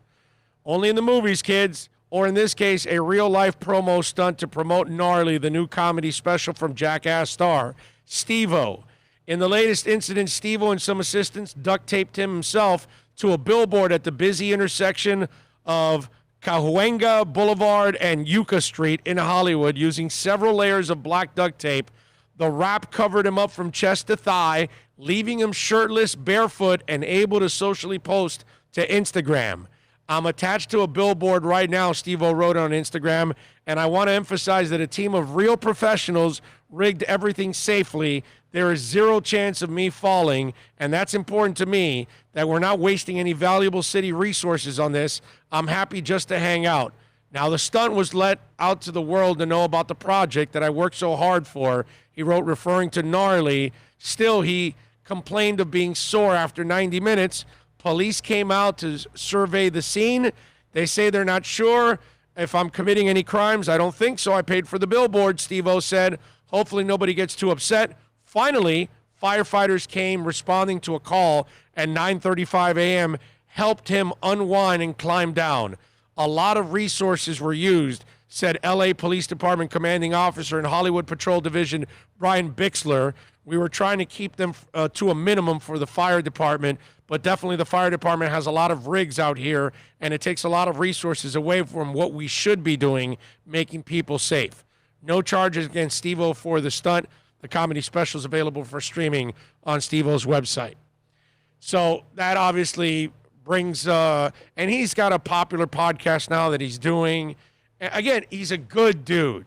Only in the movies, kids, or in this case, a real-life promo stunt to promote Gnarly, the new comedy special from Jackass star Steve-O. In the latest incident, Steve-O and some assistants duct-taped himself to a billboard at the busy intersection of Cahuenga Boulevard and Yucca Street in Hollywood using several layers of black duct tape. The wrap covered him up from chest to thigh, leaving him shirtless, barefoot, and able to socially post to Instagram. I'm attached to a billboard right now, Steve-O wrote on Instagram, and I want to emphasize that a team of real professionals rigged everything safely. There is zero chance of me falling, and that's important to me, that we're not wasting any valuable city resources on this. I'm happy just to hang out. Now, the stunt was let out to the world to know about the project that I worked so hard for, he wrote, referring to Gnarly. Still, he complained of being sore after 90 minutes. Police came out to survey the scene. They say they're not sure if I'm committing any crimes. I don't think so. I paid for the billboard, Steve-O said. Hopefully nobody gets too upset. Finally, firefighters came responding to a call at 9:35 a.m., helped him unwind and climb down. A lot of resources were used, said L.A. Police Department commanding officer in Hollywood Patrol Division Brian Bixler. We were trying to keep them to a minimum for the fire department, but definitely the fire department has a lot of rigs out here, and it takes a lot of resources away from what we should be doing, making people safe. No charges against Steve-O for the stunt. The comedy special is available for streaming on Steve-O's website. So that obviously brings, and he's got a popular podcast now that he's doing. Again, he's a good dude.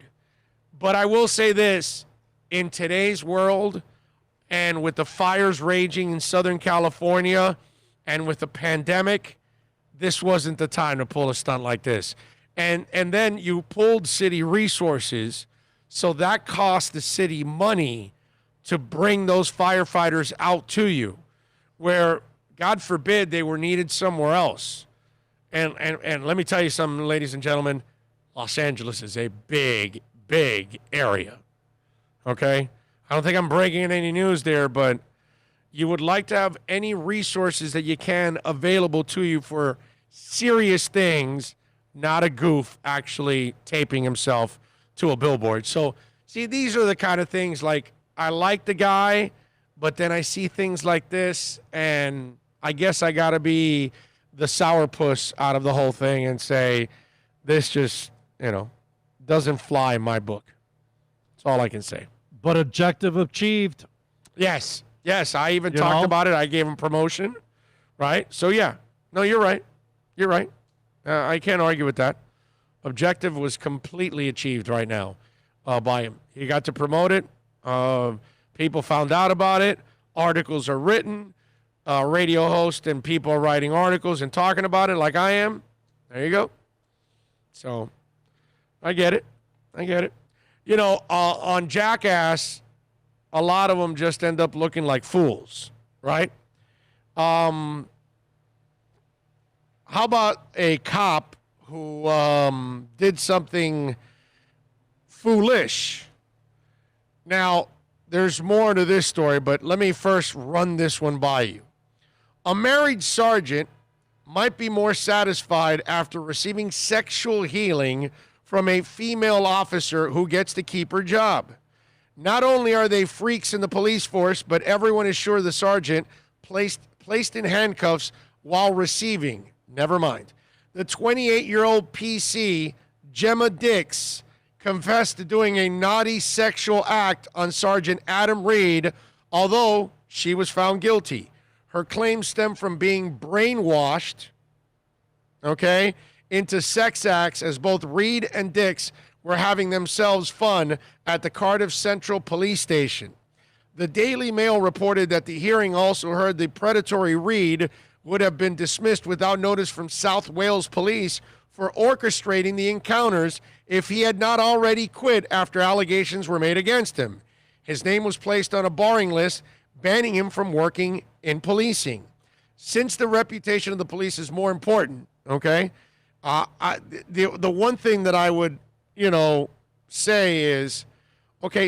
But I will say this, in today's world, and with the fires raging in Southern California, and with the pandemic, this wasn't the time to pull a stunt like this. And then you pulled city resources, so that cost the city money to bring those firefighters out to you, where, God forbid, they were needed somewhere else. And let me tell you something, ladies and gentlemen, Los Angeles is a big, big area. Okay? I don't think I'm breaking any news there, but you would like to have any resources that you can available to you for serious things, not a goof actually taping himself to a billboard. So, see, these are the kind of things, like, I like the guy, but then I see things like this, and I guess I got to be the sourpuss out of the whole thing and say, this just, doesn't fly in my book. That's all I can say. But objective achieved. Yes. I even talked about it. I gave him promotion, right? So, yeah. No, you're right. You're right. I can't argue with that. Objective was completely achieved right now by him. He got to promote it. People found out about it. Articles are written. Radio hosts and people are writing articles and talking about it like I am. There you go. So, I get it. On Jackass, a lot of them just end up looking like fools, right? How about a cop who did something foolish? Now, there's more to this story, but let me first run this one by you. A married sergeant might be more satisfied after receiving sexual healing from a female officer who gets to keep her job. Not only are they freaks in the police force, but everyone is sure the sergeant placed in handcuffs while receiving. Never mind. The 28-year-old PC, Gemma Dix, confessed to doing a naughty sexual act on Sergeant Adam Reed, although she was found guilty. Her claims stem from being brainwashed, into sex acts, as both Reed and Dix were having themselves fun at the Cardiff Central Police Station. The Daily Mail reported that the hearing also heard the predatory Reed would have been dismissed without notice from South Wales Police for orchestrating the encounters if he had not already quit after allegations were made against him. His name was placed on a barring list, banning him from working in policing. Since the reputation of the police is more important, the one thing that I would, say is,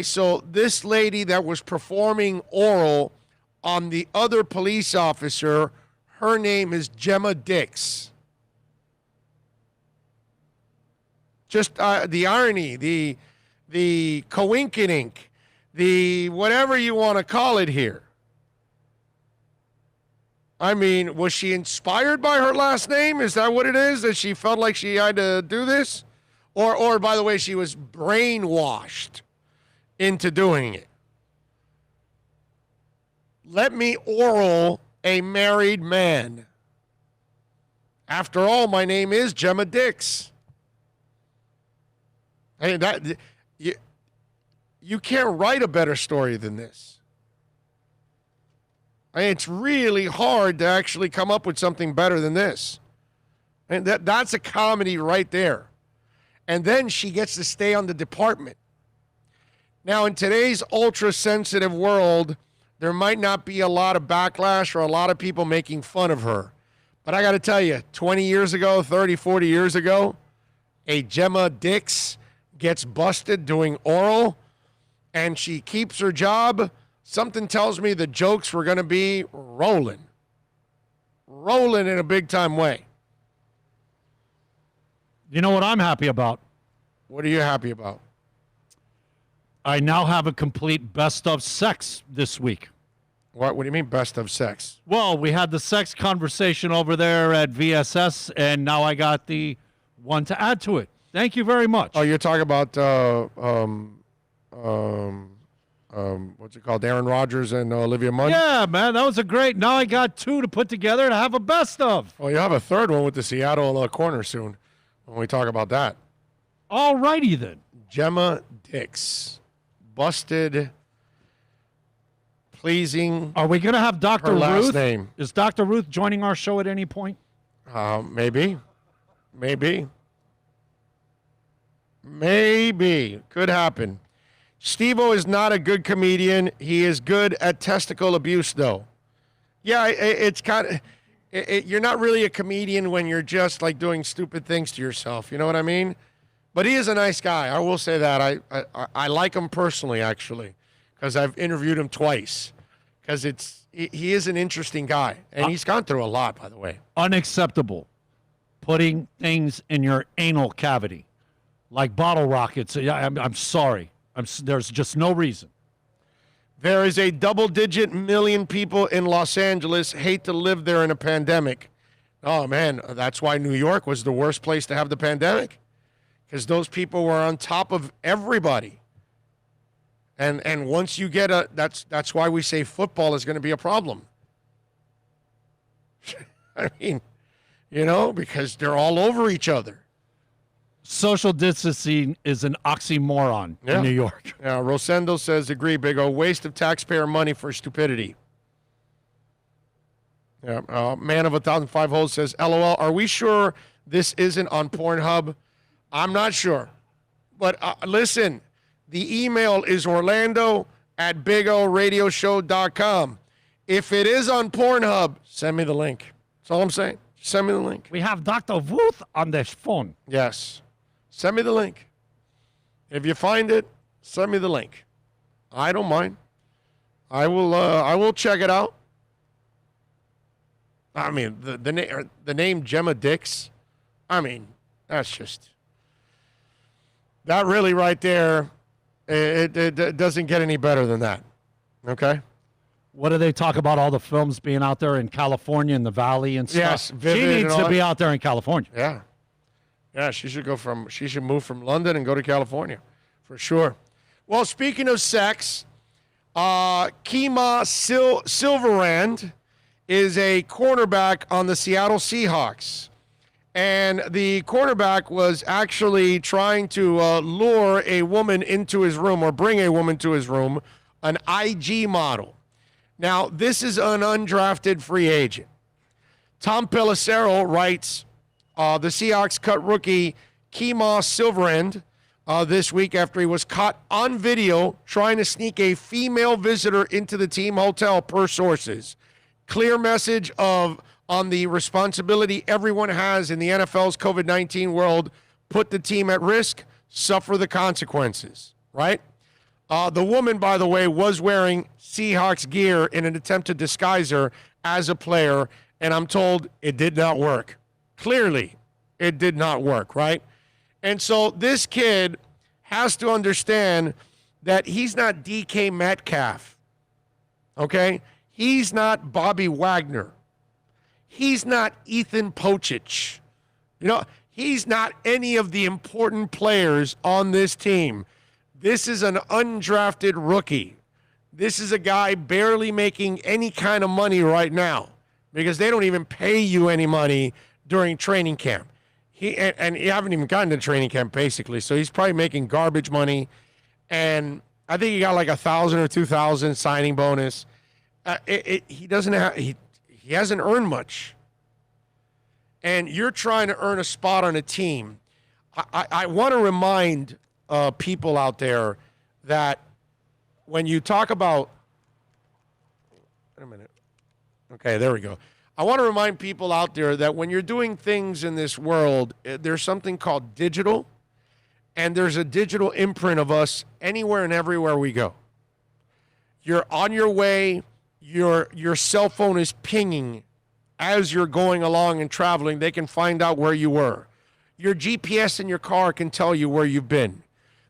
so this lady that was performing oral on the other police officer, her name is Gemma Dix. Just the irony, the coinkydink, the whatever you want to call it here. I mean, was she inspired by her last name? Is that what it is? That she felt like she had to do this? Or by the way, she was brainwashed into doing it. Let me oral a married man. After all, my name is Gemma Dix. I mean, you can't write a better story than this. I mean, it's really hard to actually come up with something better than this. And that's a comedy right there. And then she gets to stay on the department. Now, in today's ultra-sensitive world, there might not be a lot of backlash or a lot of people making fun of her. But I got to tell you, 20 years ago, 30, 40 years ago, a Gemma Dix gets busted doing oral, and she keeps her job. Something tells me the jokes were going to be rolling in a big-time way. You know what I'm happy about? What are you happy about? I now have a complete best of sex this week. What do you mean best of sex? Well, we had the sex conversation over there at VSS, and now I got the one to add to it. Thank you very much. Oh, you're talking about what's it called? Aaron Rodgers and Olivia Munn? Yeah, man, that was a great. Now I got two to put together to have a best of. Oh, you'll have a third one with the Seattle corner soon when we talk about that. All righty then. Gemma Dix. Busted. Pleasing. Are we going to have Dr. Her Ruth? last name. Is Dr. Ruth joining our show at any point? Maybe. Could happen. Steve-O is not a good comedian. He is good at testicle abuse, though. Yeah, it's kind of... You're not really a comedian when you're just, like, doing stupid things to yourself. You know what I mean? But he is a nice guy. I will say that. I like him personally, actually, because I've interviewed him twice. Because he is an interesting guy. And he's gone through a lot, by the way. Unacceptable. Putting things in your anal cavity. Like bottle rockets. I'm sorry. There's just no reason. There is a double-digit million people in Los Angeles hate to live there in a pandemic. Oh, man, that's why New York was the worst place to have the pandemic. Because those people were on top of everybody. And once you get that's why we say football is going to be a problem. I mean, because they're all over each other. Social distancing is an oxymoron in New York. Yeah, Rosendo says, agree, Big O. Waste of taxpayer money for stupidity. Yeah, Man of 1,005 Holes says, LOL, are we sure this isn't on Pornhub? I'm not sure. But listen, the email is orlando@bigoradioshow.com. If it is on Pornhub, send me the link. That's all I'm saying. Send me the link. We have Dr. Ruth on this phone. Yes. Send me the link. If you find it, send me the link. I don't mind. I will check it out. I mean, the name Gemma Dix, I mean, that's just... That really right there, it doesn't get any better than that. Okay? What do they talk about all the films being out there in California in the Valley and stuff? Yes, Vivid she needs and all to be that. out there in California. Yeah. Yeah, she should move from London and go to California for sure. Well, speaking of sex, Kima Silverand is a cornerback on the Seattle Seahawks. And the cornerback was actually trying to lure a woman into his room or bring a woman to his room, an IG model. Now, this is an undrafted free agent. Tom Pelissero writes, the Seahawks cut rookie Kima Silverand this week after he was caught on video trying to sneak a female visitor into the team hotel, per sources. Clear message on the responsibility everyone has in the NFL's COVID-19 world. Put the team at risk, suffer the consequences, right? The woman, by the way, was wearing Seahawks gear in an attempt to disguise her as a player, and I'm told it did not work. Clearly, it did not work, right? And so this kid has to understand that he's not DK Metcalf, okay? He's not Bobby Wagner. He's not Ethan Pochich. He's not any of the important players on this team. This is an undrafted rookie. This is a guy barely making any kind of money right now because they don't even pay you any money during training camp. And you haven't even gotten to training camp, basically, so he's probably making garbage money. And I think he got like $1,000 or $2,000 signing bonus. He doesn't have... He hasn't earned much. And you're trying to earn a spot on a team. I want to remind people out there that when you talk about... Wait a minute. Okay, there we go. I want to remind people out there that when you're doing things in this world, there's something called digital, and there's a digital imprint of us anywhere and everywhere we go. You're on your way... Your cell phone is pinging as you're going along and traveling. They can find out where you were. Your GPS in your car can tell you where you've been.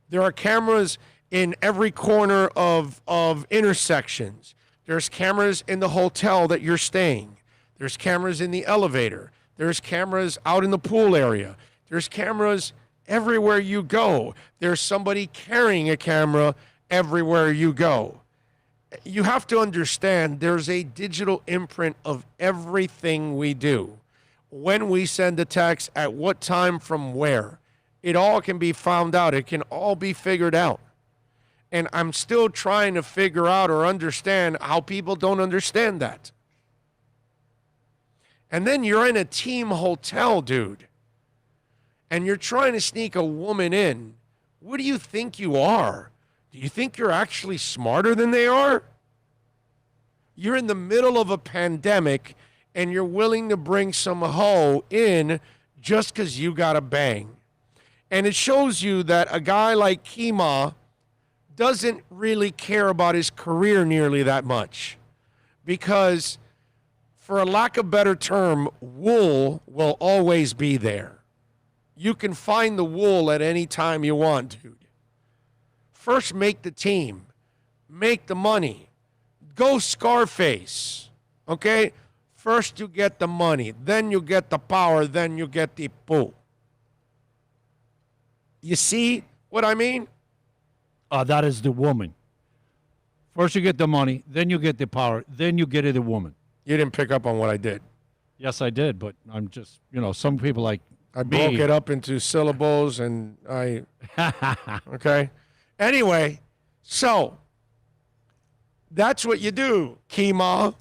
There are cameras in every corner of intersections. There's cameras in the hotel that you're staying. There's cameras in the elevator. There's cameras out in the pool area. There's cameras everywhere you go. There's somebody carrying a camera everywhere you go. You have to understand there's a digital imprint of everything we do. When we send a text, at what time, from where. It all can be found out. It can all be figured out. And I'm still trying to figure out or understand how people don't understand that. And then you're in a team hotel, dude, and you're trying to sneak a woman in. What do you think you are? Do you think you're actually smarter than they are? You're in the middle of a pandemic, and you're willing to bring some hoe in just because you got a bang. And it shows you that a guy like Kima doesn't really care about his career nearly that much, because, for a lack of a better term, wool will always be there. You can find the wool at any time you want, dude. First, make the team. Make the money. Go Scarface, okay? First you get the money, then you get the power, then you get the poo. You see what I mean? That is the woman. First you get the money, then you get the power, then you get the woman. You didn't pick up on what I did. Yes, I did, but I'm just, some people like I broke it up into syllables, and okay? Anyway, so that's what you do, Kima.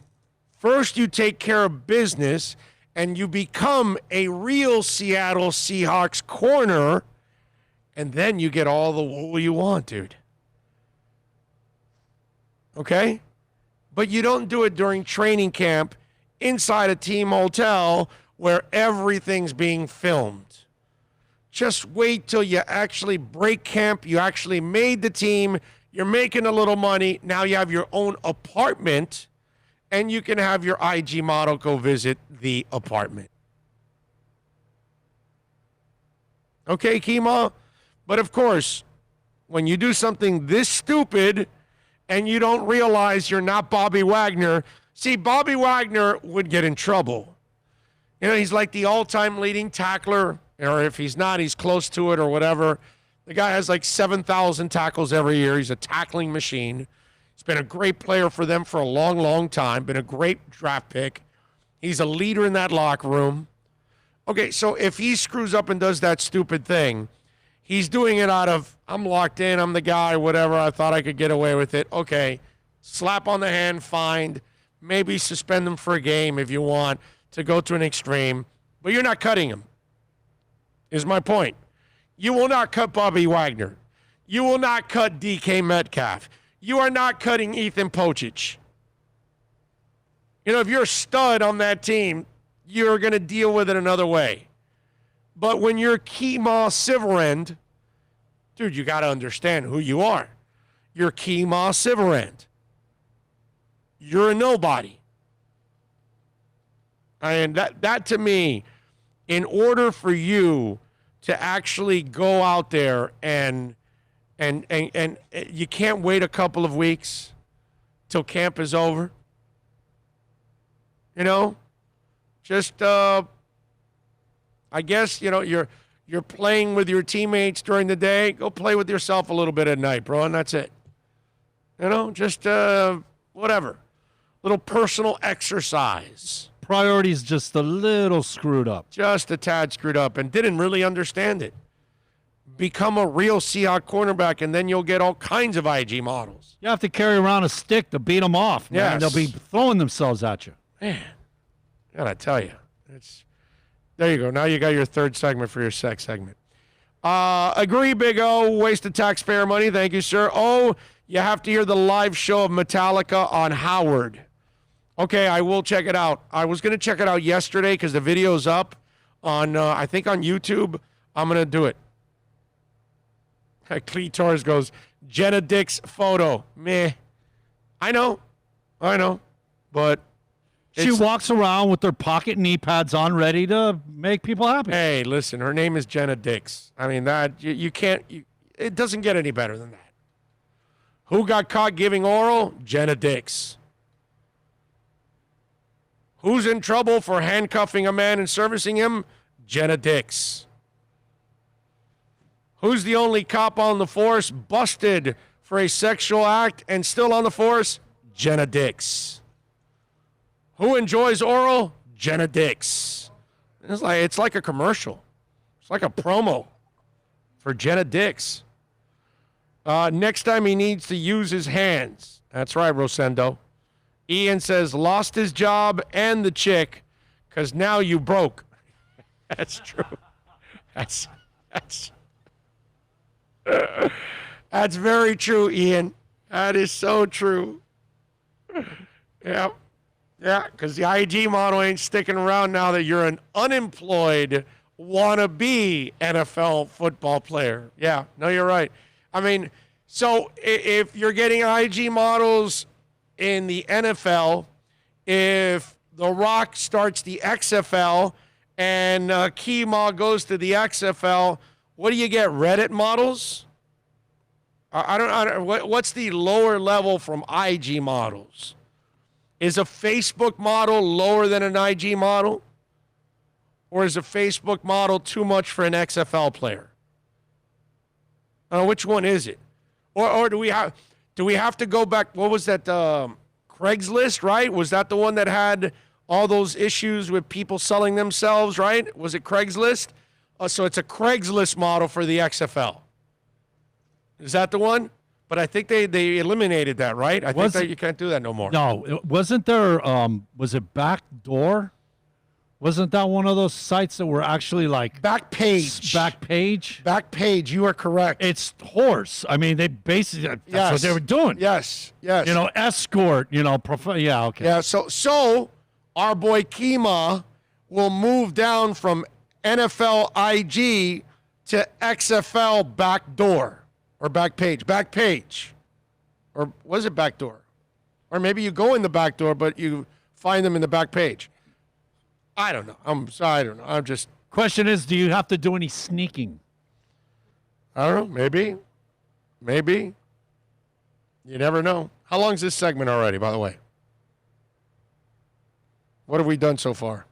First you take care of business, and you become a real Seattle Seahawks corner, and then you get all the wool you want, dude. Okay? But you don't do it during training camp inside a team hotel where everything's being filmed. Just wait till you actually break camp. You actually made the team. You're making a little money. Now you have your own apartment, and you can have your IG model go visit the apartment. Okay, Kima? But of course, when you do something this stupid and you don't realize you're not Bobby Wagner, see, Bobby Wagner would get in trouble. He's like the all-time leading tackler, or if he's not, he's close to it or whatever. The guy has like 7,000 tackles every year. He's a tackling machine. He's been a great player for them for a long, long time, been a great draft pick. He's a leader in that locker room. Okay, so if he screws up and does that stupid thing, he's doing it out of, I'm locked in, I'm the guy, whatever, I thought I could get away with it. Okay, slap on the hand, fined, maybe suspend him for a game if you want to go to an extreme, but you're not cutting him, is my point. You will not cut Bobby Wagner. You will not cut DK Metcalf. You are not cutting Ethan Pocic. If you're a stud on that team, you're going to deal with it another way. But when you're Kima Siverend, dude, you got to understand who you are. You're Kima Siverend. You're a nobody. And that to me, in order for you to actually go out there and you can't wait a couple of weeks till camp is over. Just I guess, you're playing with your teammates during the day. Go play with yourself a little bit at night, bro, and that's it. Just whatever. Little personal exercise. Priorities just a little screwed up. Just a tad screwed up, and didn't really understand it. Become a real Seahawk cornerback, and then you'll get all kinds of IG models. You have to carry around a stick to beat them off, man. Yes. They'll be throwing themselves at you. Man, gotta tell you. There you go. Now you got your third segment for your sex segment. Agree, Big O. Waste of taxpayer money. Thank you, sir. Oh, you have to hear the live show of Metallica on Howard. Okay, I will check it out. I was going to check it out yesterday because the video's up on, I think on YouTube. I'm going to do it. Clee Torres goes, Jenna Dick's photo. Meh. I know. But she walks around with her pocket knee pads on, ready to make people happy. Hey, listen, her name is Jenna Dix. I mean, that, you can't, it doesn't get any better than that. Who got caught giving oral? Jenna Dix. Who's in trouble for handcuffing a man and servicing him? Jenna Dix. Who's the only cop on the force busted for a sexual act and still on the force? Jenna Dix. Who enjoys oral? Jenna Dix. It's like a commercial. It's like a promo for Jenna Dix. Next time he needs to use his hands. That's right, Rosendo. Ian says, lost his job and the chick because now you broke. That's true. That's very true, Ian. That is so true. Yeah. Yeah, because the IG model ain't sticking around now that you're an unemployed wannabe NFL football player. Yeah, no, you're right. I mean, so if you're getting IG models in the NFL, if The Rock starts the XFL and Kima goes to the XFL, what do you get? Reddit models? I don't. What's the lower level from IG models? Is a Facebook model lower than an IG model? Or is a Facebook model too much for an XFL player? Which one is it? Or do we have to go back? What was that? Craigslist, right? Was that the one that had all those issues with people selling themselves, right? Was it Craigslist? So it's a Craigslist model for the XFL. Is that the one? But I think they eliminated that, right? I think that you can't do that no more. No, wasn't there, was it Backdoor? Wasn't that one of those sites that were actually like... Backpage. Backpage, you are correct. It's horse. I mean, they basically, that's what they were doing. Yes. Escort, yeah, okay. Yeah, so our boy Kima will move down from NFL IG to XFL Backdoor. Or Backpage. Or was it Backdoor? Or maybe you go in the back door, but you find them in the back page. I don't know. I don't know. I'm just... Question is, do you have to do any sneaking? I don't know. Maybe. You never know. How long is this segment already, by the way? What have we done so far?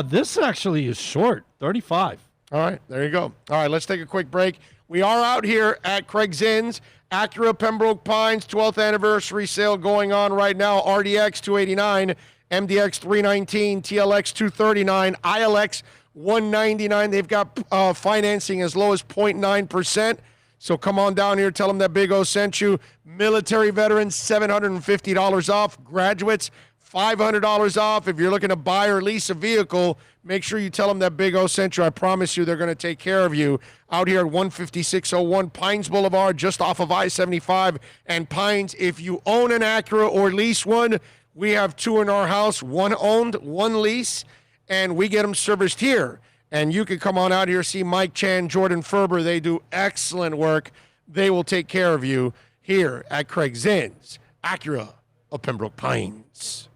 This actually is short, 35. All right, there you go. All right, let's take a quick break. We are out here at Craig Zinn's, Acura Pembroke Pines 12th anniversary sale going on right now. RDX 289, MDX 319, TLX 239, ILX 199. They've got financing as low as 0.9%. So come on down here, tell them that Big O sent you. Military veterans, $750 off. Graduates, $500 off. If you're looking to buy or lease a vehicle, make sure you tell them that Big O sent you. I promise you they're going to take care of you. Out here at 15601 Pines Boulevard, just off of I-75 and Pines. If you own an Acura or lease one, we have two in our house, one owned, one lease, and we get them serviced here. And you can come on out here, see Mike Chan, Jordan Ferber. They do excellent work. They will take care of you here at Craig Zinn's, Acura of Pembroke Pines.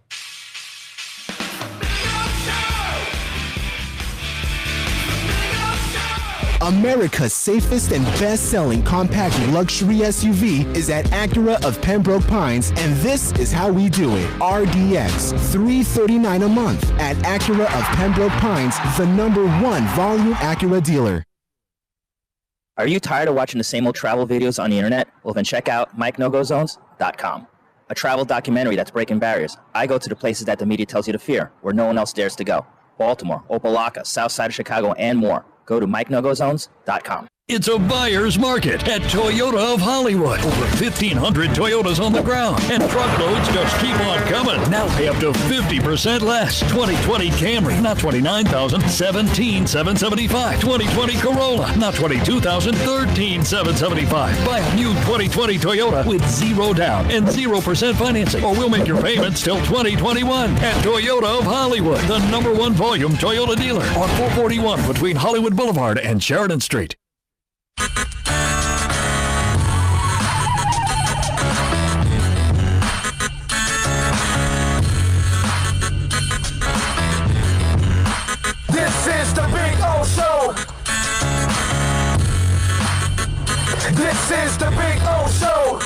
America's safest and best-selling compact luxury SUV is at Acura of Pembroke Pines, and this is how we do it. RDX, $339 a month at Acura of Pembroke Pines, the #1 volume Acura dealer. Are you tired of watching the same old travel videos on the internet? Well, then check out MikeNoGoZones.com, a travel documentary that's breaking barriers. I go to the places that the media tells you to fear, where no one else dares to go. Baltimore, Opelika, South Side of Chicago, and more. Go to MikeNoGoZones.com. It's a buyer's market at Toyota of Hollywood. Over 1,500 Toyotas on the ground, and truckloads just keep on coming. Now pay up to 50% less. 2020 Camry, not $29,000, $17,775. 2020 Corolla, not $22,000, $13,775. Buy a new 2020 Toyota with 0 down and 0% financing, or we'll make your payments till 2021. At Toyota of Hollywood, the #1 volume Toyota dealer on 441 between Hollywood Boulevard and Sheridan Street. This is the Big O Show. This is the Big O Show.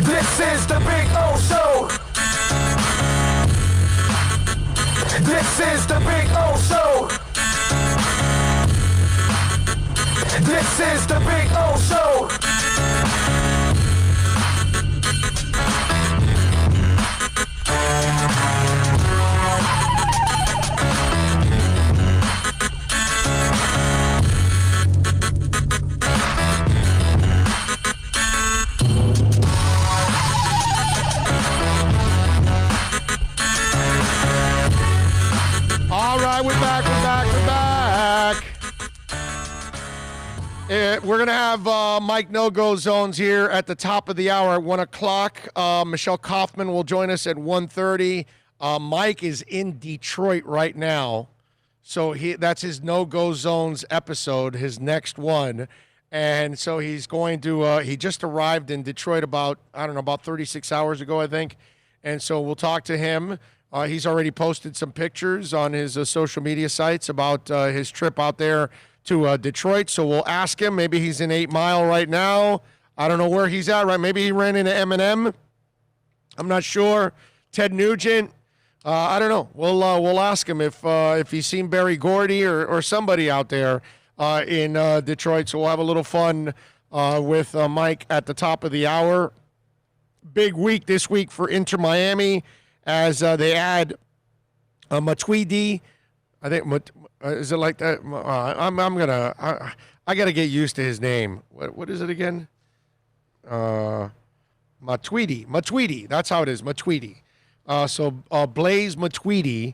This is the Big O Show. This is the Big O Show. This is the Big O Show. All right, we're back. We're going to have Mike No-Go Zones here at the top of the hour at 1 o'clock. Michelle Kaufman will join us at 1:30. Mike is in Detroit right now. So that's his No-Go Zones episode, his next one. And so he's going to, he just arrived in Detroit about 36 hours ago, I think. And so we'll talk to him. He's already posted some pictures on his social media sites about his trip out there to Detroit. So we'll ask him. Maybe he's in 8 Mile right now. I don't know where he's at, right? Maybe he ran into Eminem. I'm not sure. Ted Nugent. I don't know. We'll ask him if he's seen Barry Gordy or somebody out there in Detroit. So we'll have a little fun with Mike at the top of the hour. Big week this week for Inter Miami as they add Matuidi. I think is it like that? I gotta get used to his name. What is it again? Matuidi. That's how it is. Matuidi. So Blaise Matuidi,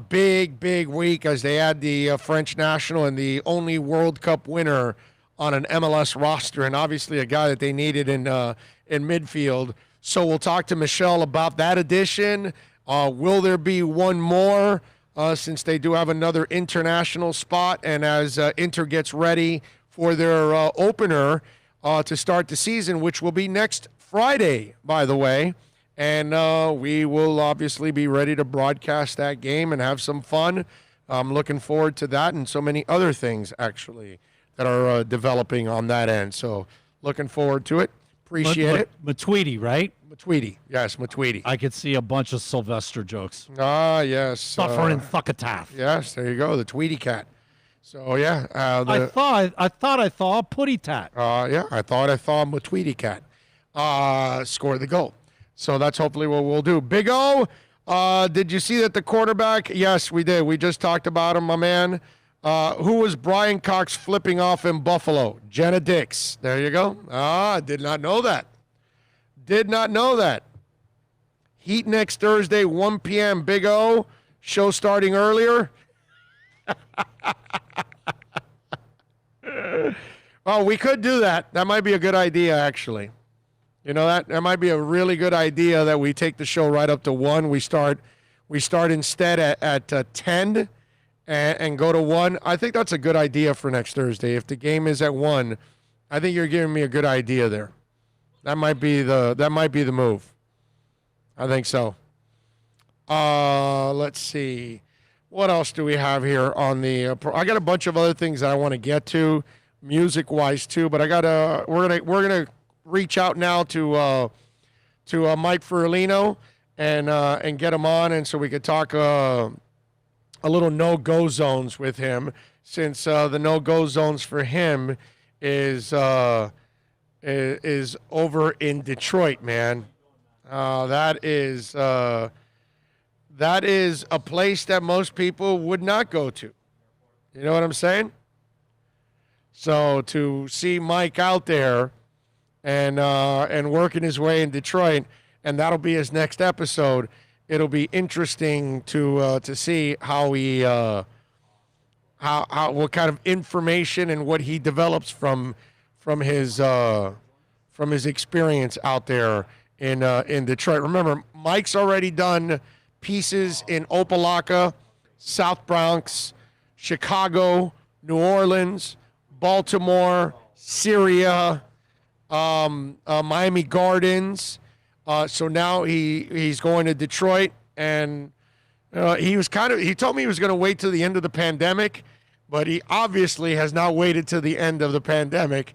big week as they add the French national and the only World Cup winner on an MLS roster, and obviously a guy that they needed in midfield. So we'll talk to Michelle about that addition. Will there be one more since they do have another international spot, and as Inter gets ready for their opener to start the season, which will be next Friday, by the way. And we will obviously be ready to broadcast that game and have some fun. I'm looking forward to that and so many other things, actually, that are developing on that end. So looking forward to it. Appreciate it. Matuidi, right? Matuidi. Yes, Matuidi. I could see a bunch of Sylvester jokes. Ah, yes. Suffering Thuckatath. Yes, there you go. The Tweety Cat. So, yeah. I thought I saw a Putty Tat. Yeah, I thought I saw Matuidi Cat score the goal. So that's hopefully what we'll do. Big O, did you see that the quarterback? Yes, we did. We just talked about him, my man. Who was Brian Cox flipping off in Buffalo? Jenna Dix. There you go. I did not know that. Did not know that. Heat next Thursday, 1 p.m. Big O. Show starting earlier. Oh, we could do that. That might be a good idea, actually. You know, that might be a really good idea that we take the show right up to 1. We start instead at 10 and go to 1. I think that's a good idea for next Thursday. If the game is at 1, I think you're giving me a good idea there. That might be the move. I think so. Let's see. What else do we have here on the I got a bunch of other things that I want to get to music-wise too, but we're going to reach out now to Mike Ferlino and get him on, and so we could talk a little no-go zones with him, since the no-go zones for him is over in Detroit, man. That is a place that most people would not go to. You know what I'm saying? So to see Mike out there and working his way in Detroit, and that'll be his next episode. It'll be interesting to see how he what kind of information and what he develops from his experience out there in Detroit. Remember, Mike's already done pieces in Opa-locka, South Bronx, Chicago, New Orleans, Baltimore, Syria, Miami Gardens. So now he's going to Detroit, and he told me he was going to wait till the end of the pandemic, but he obviously has not waited till the end of the pandemic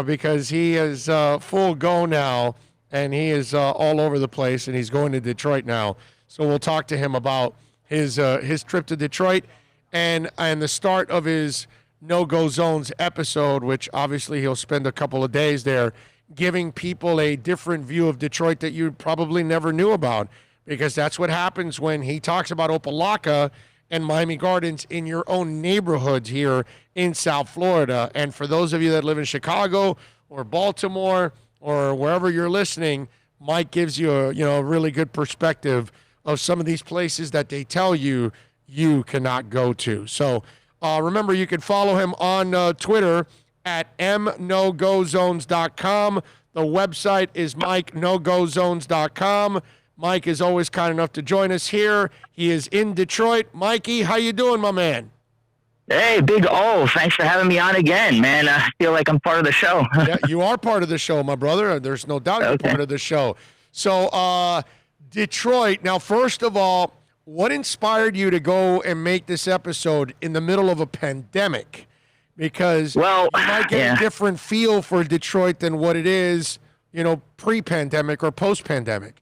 because he is full go now and he is all over the place, and he's going to Detroit now. So we'll talk to him about his trip to Detroit and the start of his No-Go Zones episode, which obviously he'll spend a couple of days there giving people a different view of Detroit that you probably never knew about, because that's what happens when he talks about Opa-locka and Miami Gardens in your own neighborhoods here in South Florida. And for those of you that live in Chicago or Baltimore or wherever you're listening, Mike gives you a really good perspective of some of these places that they tell you you cannot go to. So remember, you can follow him on Twitter at mnogozones.com. The website is mikenogozones.com. Mike is always kind enough to join us here. He is in Detroit. Mikey, how you doing, my man? Hey, Big O. Thanks for having me on again, man. I feel like I'm part of the show. Yeah, you are part of the show, my brother. There's no doubt you're part of the show. So, Detroit. Now, first of all, what inspired you to go and make this episode in the middle of a pandemic? Because you might get a different feel for Detroit than what it is, pre-pandemic or post-pandemic.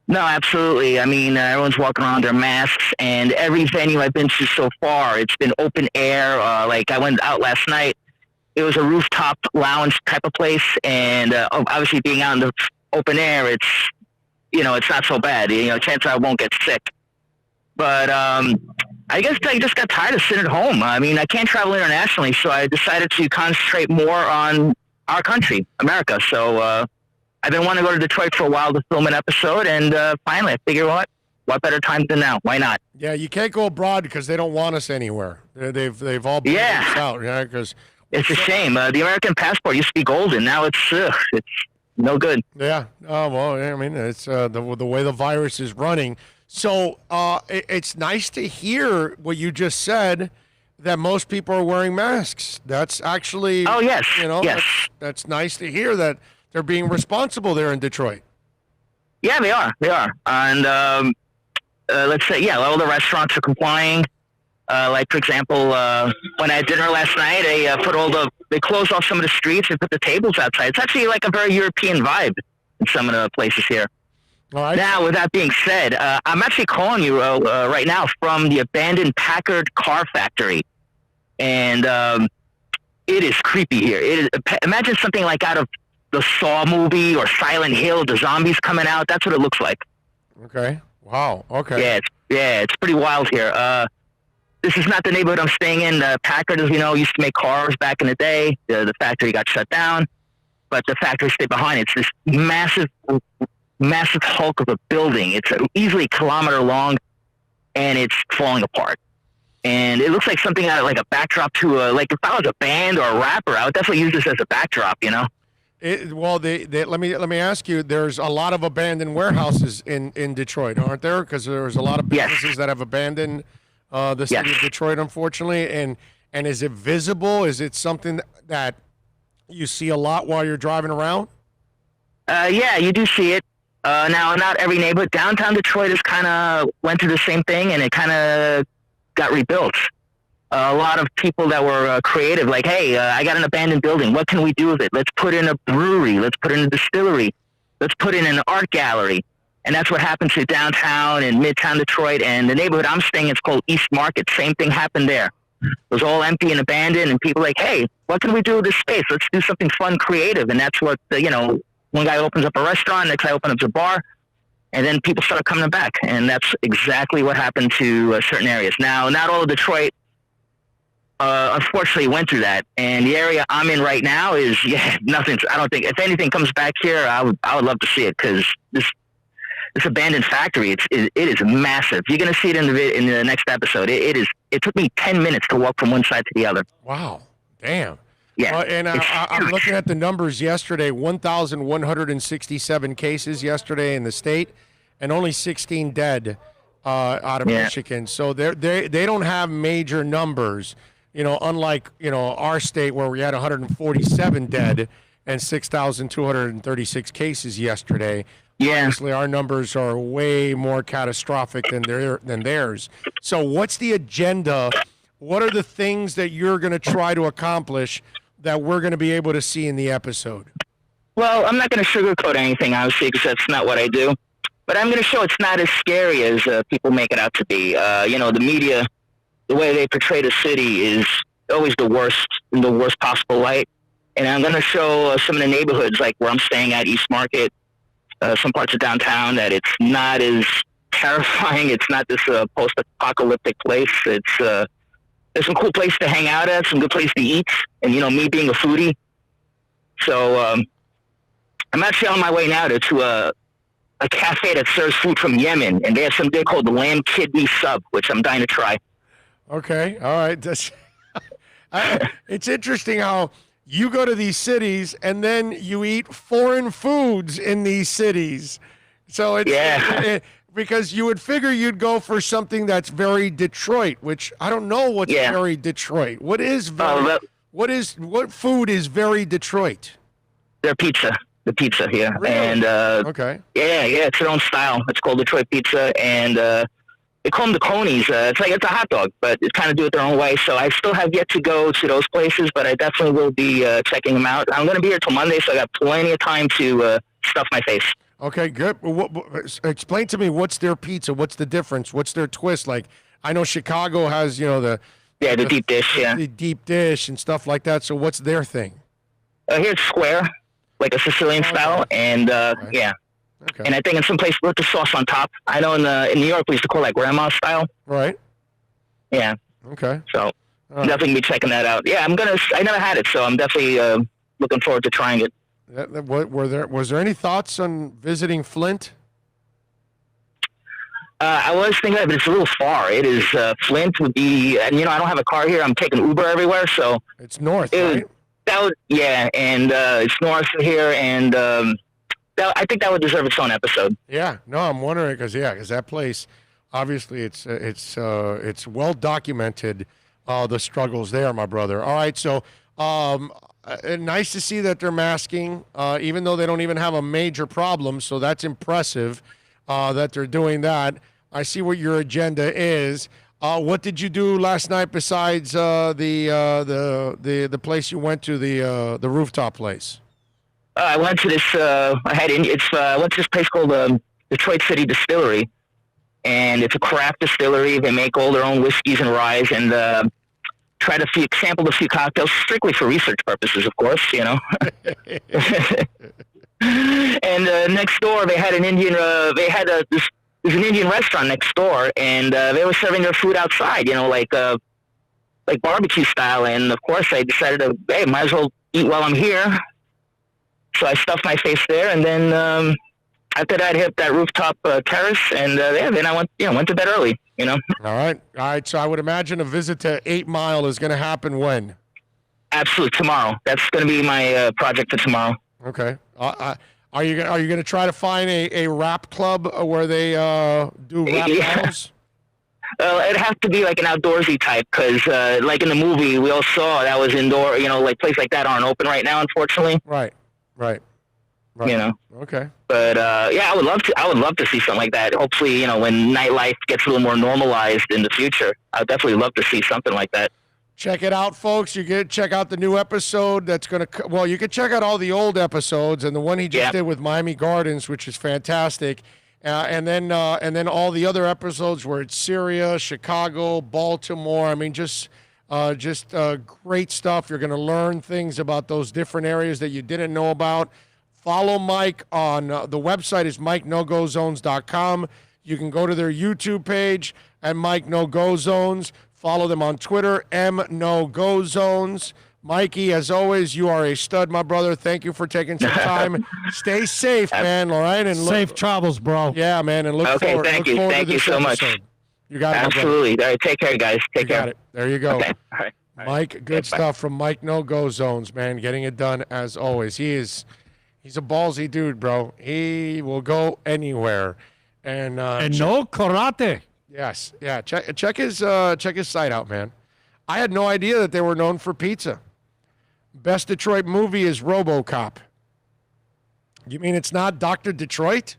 No, absolutely. I mean, everyone's walking around their masks, and every venue I've been to so far, it's been open air. Like I went out last night, it was a rooftop lounge type of place, and obviously being out in the open air, it's not so bad. Chances are I won't get sick. But I guess I just got tired of sitting at home. I mean, I can't travel internationally, so I decided to concentrate more on our country, America. So I've been wanting to go to Detroit for a while to film an episode, and finally I figured, what better time than now? Why not? Yeah, you can't go abroad because they don't want us anywhere. They've all been out, because it's a shame. The American passport used to be golden. Now it's no good. Yeah. Oh well, I mean, it's the way the virus is running. So it's nice to hear what you just said, that most people are wearing masks. That's actually yes. That's nice to hear that they're being responsible there in Detroit. Yeah, they are. And let's say, all the restaurants are complying. Like, for example, when I had dinner last night, they closed off some of the streets and put the tables outside. It's actually like a very European vibe in some of the places here. All right. Now, with that being said, I'm actually calling you right now from the abandoned Packard car factory. And it is creepy here. Imagine something like out of the Saw movie or Silent Hill, the zombies coming out. That's what it looks like. Okay. Wow. Okay. It's pretty wild here. This is not the neighborhood I'm staying in. Packard, as you know, used to make cars back in the day. The factory got shut down, but the factory stayed behind. It's this massive hulk of a building. It's easily a kilometer long, and it's falling apart. And it looks like something out of like a backdrop to if I was a band or a rapper, I would definitely use this as a backdrop, let me ask you. There's a lot of abandoned warehouses in Detroit, aren't there? Because there's a lot of businesses that have abandoned the city of Detroit, unfortunately. And is it visible? Is it something that you see a lot while you're driving around? Yeah, you do see it. Now, not every neighborhood. Downtown Detroit has kind of went through the same thing, and it kind of got rebuilt. A lot of people that were creative, like, hey, I got an abandoned building. What can we do with it? Let's put in a brewery. Let's put in a distillery. Let's put in an art gallery. And that's what happened to downtown and midtown Detroit. And the neighborhood I'm staying in is called East Market. Same thing happened there. It was all empty and abandoned, and people like, hey, what can we do with this space? Let's do something fun, creative. And that's what, one guy opens up a restaurant, next guy opens up a bar, and then people started coming back. And that's exactly what happened to certain areas. Now, not all of Detroit, unfortunately, went through that. And the area I'm in right now is, nothing. I don't think, if anything comes back here, I would love to see it, because this abandoned factory, it is massive. You're going to see it in the next episode. It took me 10 minutes to walk from one side to the other. Wow. Damn. Yeah. And I'm looking at the numbers yesterday, 1,167 cases yesterday in the state, and only 16 dead out of Michigan. So they don't have major numbers, unlike, our state where we had 147 dead and 6,236 cases yesterday. Yeah. Obviously, our numbers are way more catastrophic than theirs. So what's the agenda? What are the things that you're going to try to accomplish that we're going to be able to see in the episode? Well, I'm not going to sugarcoat anything, obviously, because that's not what I do. But I'm going to show it's not as scary as people make it out to be. The media, the way they portray the city is always the worst in the worst possible light. And I'm going to show some of the neighborhoods, like where I'm staying at, East Market, some parts of downtown, that it's not as terrifying. It's not this post-apocalyptic place. It's some cool place to hang out at, some good place to eat. And, me being a foodie. So I'm actually on my way now to a cafe that serves food from Yemen. And they have something called the lamb kidney sub, which I'm dying to try. Okay. All right. It's interesting how you go to these cities and then you eat foreign foods in these cities. So it's because you would figure you'd go for something that's very Detroit, which I don't know what's very Detroit. What food is very Detroit? Their pizza. The pizza here. Really? And okay. Yeah, it's their own style. It's called Detroit pizza, and they call them the conies. It's a hot dog, but it's kind of do it their own way. So I still have yet to go to those places, but I definitely will be checking them out. I'm going to be here till Monday, so I got plenty of time to stuff my face. Okay, good. Explain to me, what's their pizza? What's the difference? What's their twist? Like, I know Chicago has, the deep dish, the deep dish and stuff like that. So what's their thing? Here it's square, like a Sicilian style, and Okay. And I think in some place with the sauce on top. I know in New York we used to call that grandma style. Right. Yeah. Okay. So definitely be checking that out. Yeah, I never had it, so I'm definitely looking forward to trying it. Was there any thoughts on visiting Flint? I was thinking of it, but it's a little far. It is Flint would be, and I don't have a car here. I'm taking Uber everywhere, so it's north, right? And it's north of here, and I think that would deserve its own episode. Yeah, no, I'm wondering because that place, obviously, it's well documented, the struggles there, my brother. All right, so nice to see that they're masking, even though they don't even have a major problem. So that's impressive that they're doing that. I see what your agenda is. What did you do last night besides the place you went to, the rooftop place? I went to this. I went to this place called Detroit City Distillery, and it's a craft distillery. They make all their own whiskeys and ryes, and sampled a few cocktails strictly for research purposes, of course. And next door, they had an Indian. There's an Indian restaurant next door, and they were serving their food outside. like barbecue style. And of course, I decided might as well eat while I'm here. So I stuffed my face there, and then after that, I hit that rooftop terrace, and then I went to bed early. All right. So I would imagine a visit to 8 Mile is going to happen when? Absolutely, tomorrow. That's going to be my project for tomorrow. Okay. Are you going to try to find a rap club where they do rap battles? It'd have to be like an outdoorsy type, because like in the movie we all saw, that was indoor. Like places like that aren't open right now, unfortunately. Right. Okay. But I would love to see something like that. Hopefully, when nightlife gets a little more normalized in the future, I'd definitely love to see something like that. Check it out, folks. You can check out the new episode that's going to... Well, you can check out all the old episodes and the one he just did with Miami Gardens, which is fantastic. And then all the other episodes where it's Syria, Chicago, Baltimore. I mean, just great stuff. You're going to learn things about those different areas that you didn't know about. Follow Mike on the website is MikeNoGoZones.com. You can go to their YouTube page at Mike No Go Zones. Follow them on Twitter, MNoGoZones. Mikey, as always, you are a stud, my brother. Thank you for taking some time. Stay safe, man. All right, and safe travels, bro. Yeah, man, and look forward. Thank you. Thank you so much. You got it. Absolutely. All right, take care, guys. Take care. Got it. There you go. Okay. All right. Mike, good stuff from Mike No Go Zones, man. Getting it done as always. He's a ballsy dude, bro. He will go anywhere. And no karate. Yes, yeah. Check his site out, man. I had no idea that they were known for pizza. Best Detroit movie is RoboCop. You mean it's not Dr. Detroit?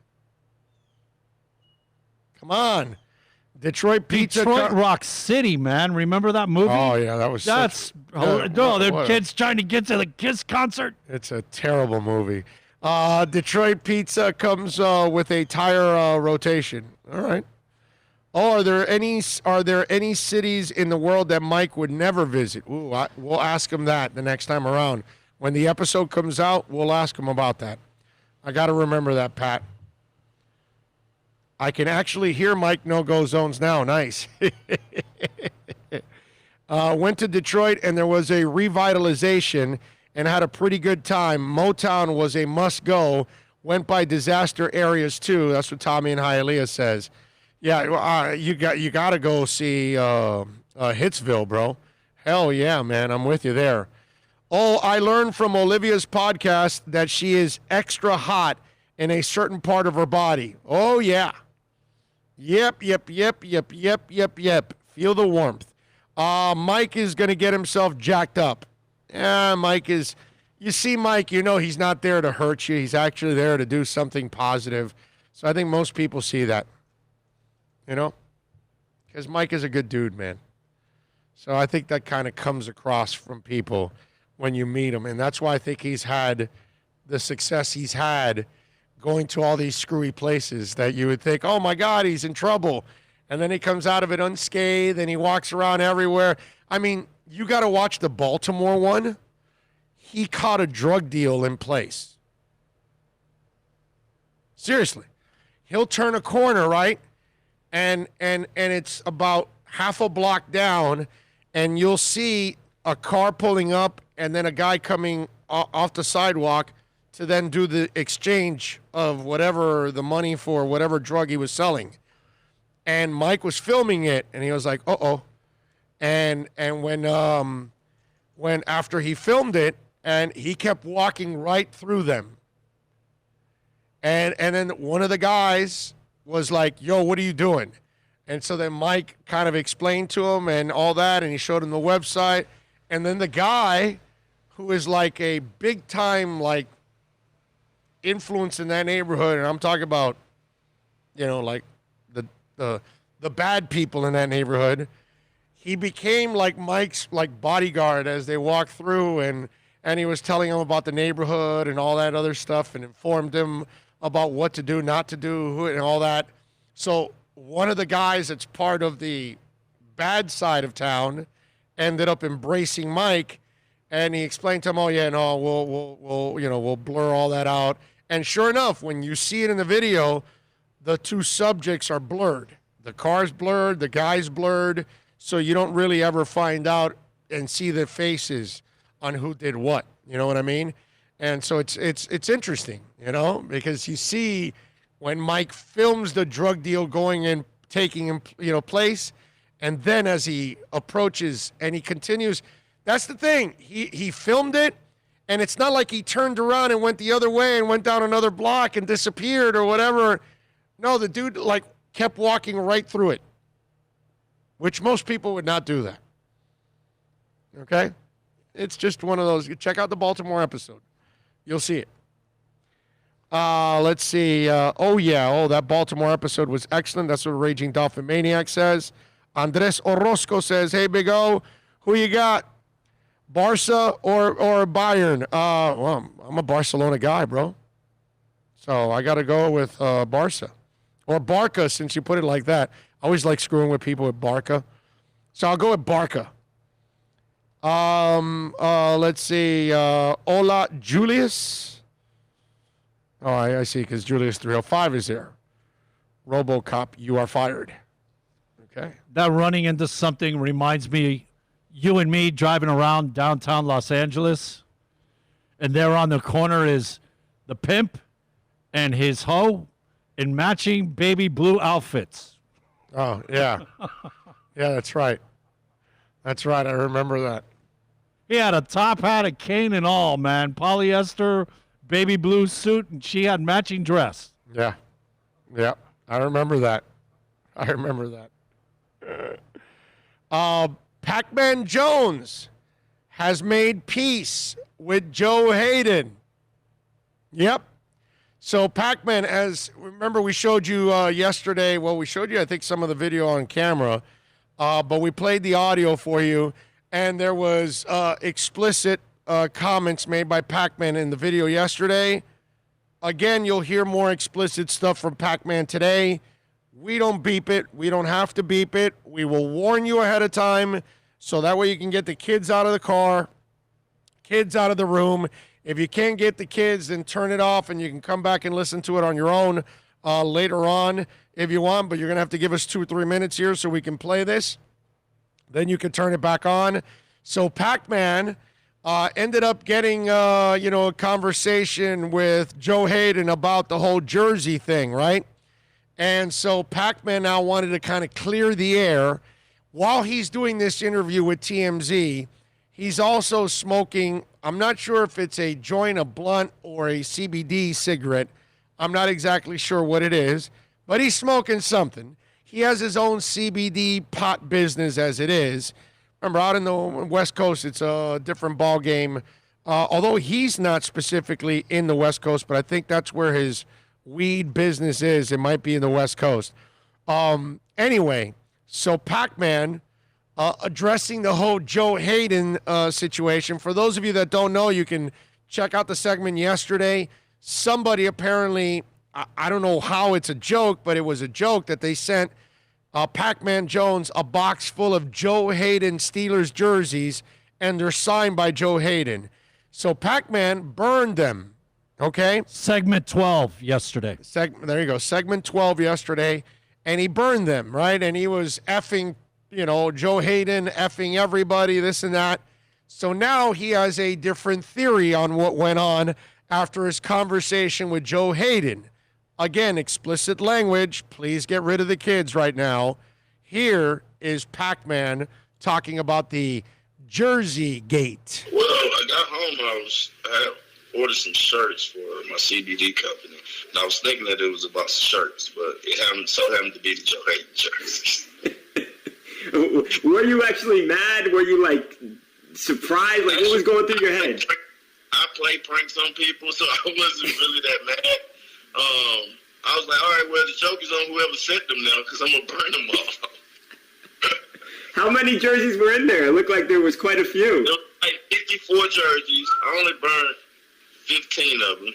Come on. Detroit Pizza. Detroit Rock City, man. Remember that movie? Oh, yeah, that was the kids trying to get to the Kiss concert. It's a terrible movie. Detroit pizza comes with a tire rotation. All right. Oh, are there any cities in the world that Mike would never visit? Ooh, we'll ask him that the next time around. When the episode comes out, we'll ask him about that. I got to remember that, Pat. I can actually hear Mike No-Go Zones now. Nice. Went to Detroit, and there was a revitalization and had a pretty good time. Motown was a must-go. Went by disaster areas, too. That's what Tommy and Hialeah says. Yeah, you got to go see Hitsville, bro. Hell yeah, man. I'm with you there. Oh, I learned from Olivia's podcast that she is extra hot in a certain part of her body. Oh, yeah. Yep. Feel the warmth. Mike is going to get himself jacked up. You see Mike, you know he's not there to hurt you. He's actually there to do something positive. So I think most people see that. You know? Because Mike is a good dude, man. So I think that kind of comes across from people when you meet him. And that's why I think he's had the success he's had going to all these screwy places that you would think, oh, my God, he's in trouble. And then he comes out of it unscathed and he walks around everywhere. I mean, you got to watch the Baltimore one. He caught a drug deal in place. Seriously. He'll turn a corner, right? And it's about half a block down, and you'll see a car pulling up and then a guy coming off the sidewalk to then do the exchange of whatever the money for whatever drug he was selling. And Mike was filming it, and he was like, uh-oh. And when after he filmed it, and he kept walking right through them. And then one of the guys was like, yo, what are you doing? And so then Mike kind of explained to him and all that, and he showed him the website. And then the guy, who is like a big-time, like, influence in that neighborhood, and I'm talking about, you know, like the bad people in that neighborhood, he became like Mike's like bodyguard as they walked through, and he was telling him about the neighborhood and all that other stuff, and informed him about what to do, not to do, and all that. So one of the guys that's part of the bad side of town ended up embracing Mike, and he explained to him, oh yeah, no, we'll blur all that out. And sure enough, when you see it in the video, the two subjects are blurred. The car's blurred, the guy's blurred, so you don't really ever find out and see the faces on who did what. You know what I mean? And so it's interesting, you know, because you see when Mike films the drug deal going and taking place, and then as he approaches and he continues, that's the thing. He filmed it, and it's not like he turned around and went the other way and went down another block and disappeared or whatever. No, the dude like kept walking right through it, which most people would not do that. Okay? It's just one of those. Check out the Baltimore episode. You'll see it. Let's see. That Baltimore episode was excellent. That's what Raging Dolphin Maniac says. Andres Orozco says, hey, Big O, who you got? Barca or Bayern? Well, I'm a Barcelona guy, bro. So I got to go with Barca. Or Barca, since you put it like that. I always like screwing with people with Barca. So I'll go with Barca. Let's see. Ola Julius. Oh, I see, because Julius 305 is there. RoboCop, you are fired. Okay. That running into something reminds me, you and me driving around downtown Los Angeles, and there on the corner is the pimp and his hoe in matching baby blue outfits. Oh, yeah. Yeah, that's right. That's right. I remember that. He had a top hat, a cane, and all, man. Polyester, baby blue suit, and she had matching dress. Yeah. Yeah. I remember that. Pac-Man Jones has made peace with Joe Hayden. Yep. So Pac-Man, remember we showed you yesterday, we showed you, I think, some of the video on camera, but we played the audio for you, and there was explicit comments made by Pac-Man in the video yesterday. Again, you'll hear more explicit stuff from Pac-Man today. We don't beep it. We don't have to beep it. We will warn you ahead of time so that way you can get the kids out of the car, kids out of the room. If you can't get the kids, then turn it off and you can come back and listen to it on your own later on if you want, but you're going to have to give us 2 or 3 minutes here so we can play this. Then you can turn it back on. So Pac-Man ended up getting, a conversation with Joe Hayden about the whole jersey thing, right? And so Pac-Man now wanted to kind of clear the air. While he's doing this interview with TMZ, he's also smoking, I'm not sure if it's a joint, a blunt, or a CBD cigarette. I'm not exactly sure what it is, but he's smoking something. He has his own CBD pot business as it is. Remember, out in the West Coast, it's a different ball game. Although he's not specifically in the West Coast, but I think that's where his weed business is. It might be in the West Coast. Anyway, so Pac-Man addressing the whole Joe Hayden situation. For those of you that don't know, you can check out the segment yesterday. Somebody apparently, I don't know how it's a joke, but it was a joke that they sent Pac-Man Jones a box full of Joe Hayden Steelers jerseys, and they're signed by Joe Hayden. So Pac-Man burned them, okay? Segment 12 yesterday. There you go, segment 12 yesterday, and he burned them, right? And he was effing, Joe Hayden, effing everybody, this and that. So now he has a different theory on what went on after his conversation with Joe Hayden. Again, explicit language. Please get rid of the kids right now. Here is Pac-Man talking about the Jersey Gate. Well, I got home and I ordered some shirts for my CBD company. And I was thinking that it was about shirts, but it happened to be the Joe Hayden jerseys. Were you actually mad? Were you surprised? What was going through your head? I play pranks on people, so I wasn't really that mad. I was like, all right, well, the joke is on whoever sent them now, because I'm going to burn them all. How many jerseys were in there? It looked like there was quite a few. There were 54 jerseys. I only burned 15 of them.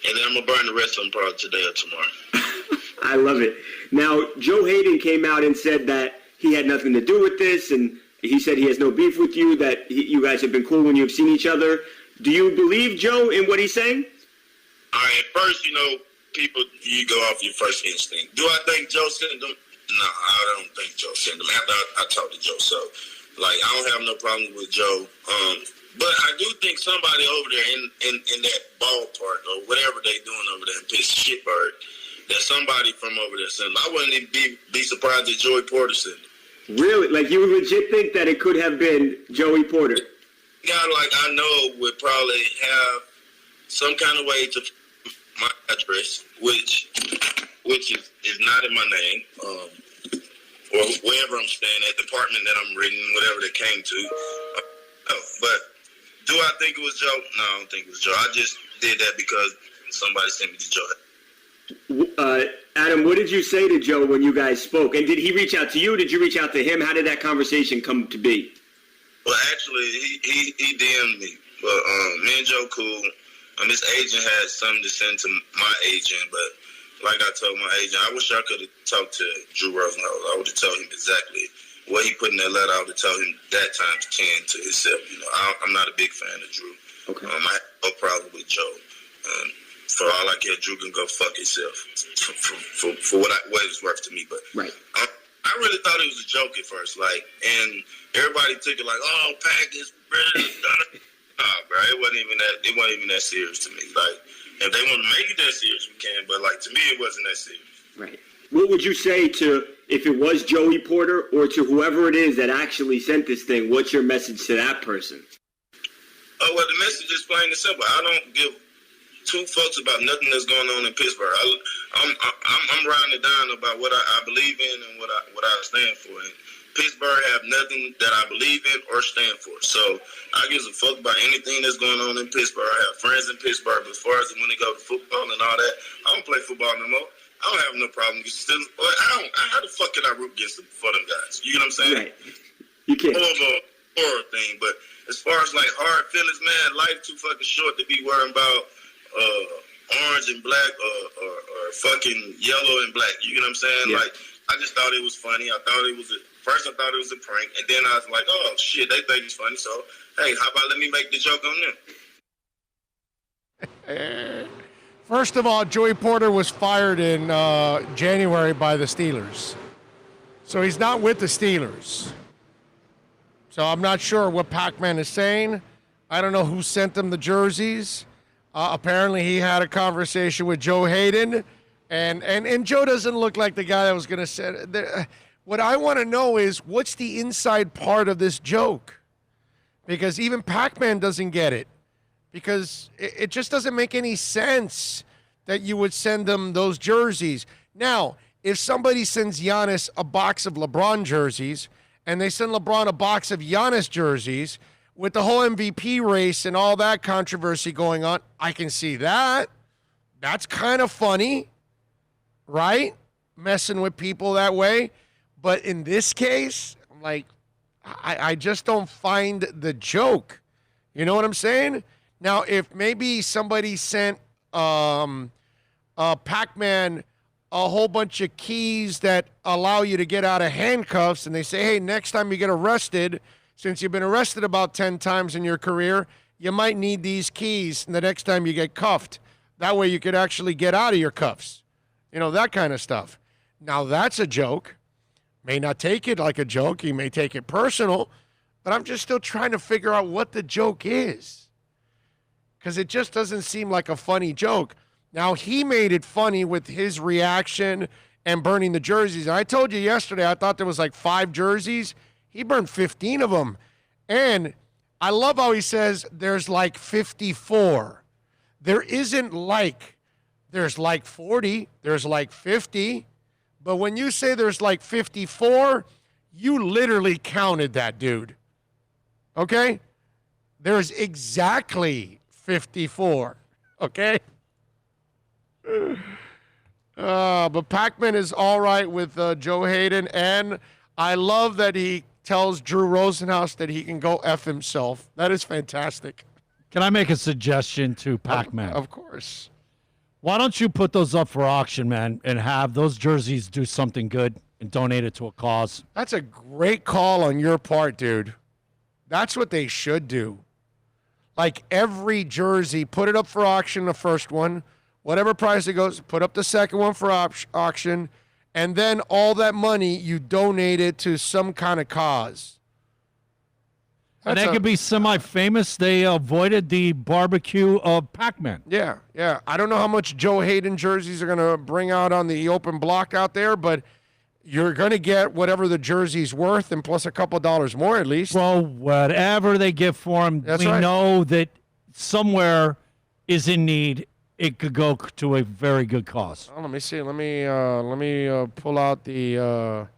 And then I'm going to burn the rest of them probably today or tomorrow. I love it. Now, Joe Hayden came out and said that he had nothing to do with this, and he said he has no beef with you, that you guys have been cool when you've seen each other. Do you believe Joe in what he's saying? All right, first, people, you go off your first instinct. Do I think Joe sent them? No, I don't think Joe sent them. After I talked to Joe, so, I don't have no problem with Joe. But I do think somebody over there in that ballpark or whatever they doing over there in Pittsburgh, that somebody from over there sent them. I wouldn't even be surprised if Joey Porter sent them. Really? You legit think that it could have been Joey Porter? Guy I know would probably have some kind of way to my address, which is not in my name, or wherever I'm staying at, the apartment that I'm renting, whatever they came to. But do I think it was Joe? No, I don't think it was Joe. I just did that because somebody sent me to Joe. Adam, what did you say to Joe when you guys spoke? And did he reach out to you? Did you reach out to him? How did that conversation come to be? Well, actually, he DM'd me. But me and Joe cool. His agent had something to send to my agent, but like I told my agent, I wish I could have talked to Drew Rosenhaus. I would have told him exactly what he put in that letter. I would have told him that times 10 to himself. I'm not a big fan of Drew. Okay. I have no problem with Joe. For all I care, Drew can go fuck himself for what it's worth to me. But right. I really thought it was a joke at first, and everybody took it oh, Pac is ready to done. Nah, bro, it wasn't even that serious to me. If they want to make it that serious, we can. But to me, it wasn't that serious. Right. What would you say to if it was Joey Porter or to whoever it is that actually sent this thing? What's your message to that person? Oh well, the message is plain and simple. I don't give two fucks about nothing that's going on in Pittsburgh. I'm riding it down about what I believe in and what I stand for. And Pittsburgh have nothing that I believe in or stand for. So I give a fuck about anything that's going on in Pittsburgh. I have friends in Pittsburgh, but as far as when they go to football and all that, I don't play football no more. I don't have no problem. How the fuck can I root against them for them guys? You know what I'm saying? Right. You can't. More of a horror thing, but as far as hard feelings, man, life too fucking short to be worrying about orange and black or fucking yellow and black. You know what I'm saying? Yeah. Like, I just thought it was funny. I thought it was first I thought it was a prank, and then I was like, oh shit, they think it's funny. So hey, how about let me make the joke on them? First of all, Joey Porter was fired in January by the Steelers. So he's not with the Steelers. So I'm not sure what Pac-Man is saying. I don't know who sent him the jerseys. Apparently he had a conversation with Joe Hayden. And Joe doesn't look like the guy that was going to say it. What I want to know is, what's the inside part of this joke? Because even Pac-Man doesn't get it. Because it just doesn't make any sense that you would send them those jerseys. Now, if somebody sends Giannis a box of LeBron jerseys, and they send LeBron a box of Giannis jerseys, with the whole MVP race and all that controversy going on, I can see that. That's kind of funny, right? Messing with people that way. But in this case, I'm like, I just don't find the joke. You know what I'm saying? Now, if maybe somebody sent Pac-Man a whole bunch of keys that allow you to get out of handcuffs, and they say, hey, next time you get arrested, since you've been arrested about 10 times in your career, you might need these keys the next time you get cuffed. That way you could actually get out of your cuffs. You know, that kind of stuff. Now, that's a joke. May not take it like a joke. He may take it personal. But I'm just still trying to figure out what the joke is. Because it just doesn't seem like a funny joke. Now, he made it funny with his reaction and burning the jerseys. And I told you yesterday, I thought there was like 5 jerseys. He burned 15 of them. And I love how he says there's like 54. There isn't like, there's like 40, there's like 50. But when you say there's like 54, you literally counted that, dude. Okay? There's exactly 54. Okay? But Pac-Man is all right with Joe Hayden, and I love that he tells Drew Rosenhaus that he can go F himself. That is fantastic. Can I make a suggestion to Pac-Man? Of course. Why don't you put those up for auction, man, and have those jerseys do something good and donate it to a cause? That's a great call on your part, dude. That's what they should do. Like every jersey, put it up for auction, the first one. Whatever price it goes, put up the second one for auction. And then all that money, you donate it to some kind of cause. And they could be semi-famous. They avoided the barbecue of Pac-Man. Yeah, yeah. I don't know how much Joe Hayden jerseys are going to bring out on the open block out there, but you're going to get whatever the jersey's worth and plus a couple dollars more at least. Well, whatever they get for him, we know that somewhere is in need. It could go to a very good cause. Oh, let me see. Let me pull out the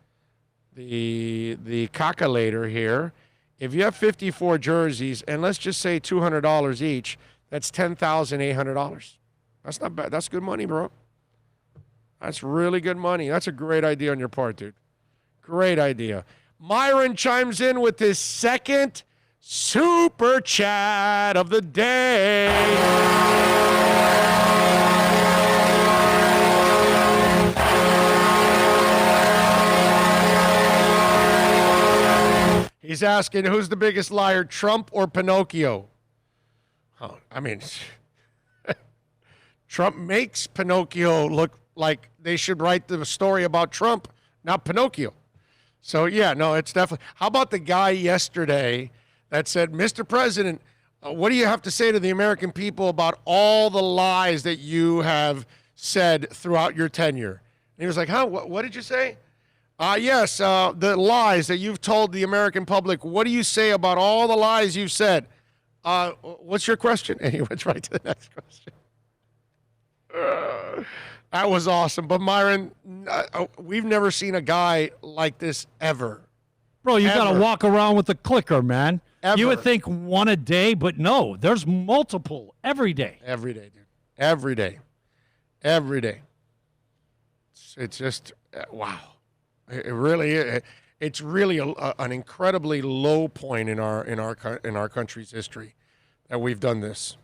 calculator here. If you have 54 jerseys, and let's just say $200 each, that's $10,800. That's not bad. That's good money, bro. That's really good money. That's a great idea on your part, dude. Great idea. Myron chimes in with his second super chat of the day. He's asking, who's the biggest liar, Trump or Pinocchio? Oh, I mean, Trump makes Pinocchio look like they should write the story about Trump, not Pinocchio. So, yeah, no, it's definitely. How about the guy yesterday that said, Mr. President, what do you have to say to the American people about all the lies that you have said throughout your tenure? And he was like, huh, what did you say? Yes, the lies that you've told the American public. What do you say about all the lies you've said? What's your question? And he went right to the next question. That was awesome. But Myron, we've never seen a guy like this ever. Bro, you got to walk around with a clicker, man. Ever. You would think one a day, but no, there's multiple every day. Every day, dude. Every day. Every day. It's just, wow. It really is. It's really an incredibly low point in our country's history that we've done this.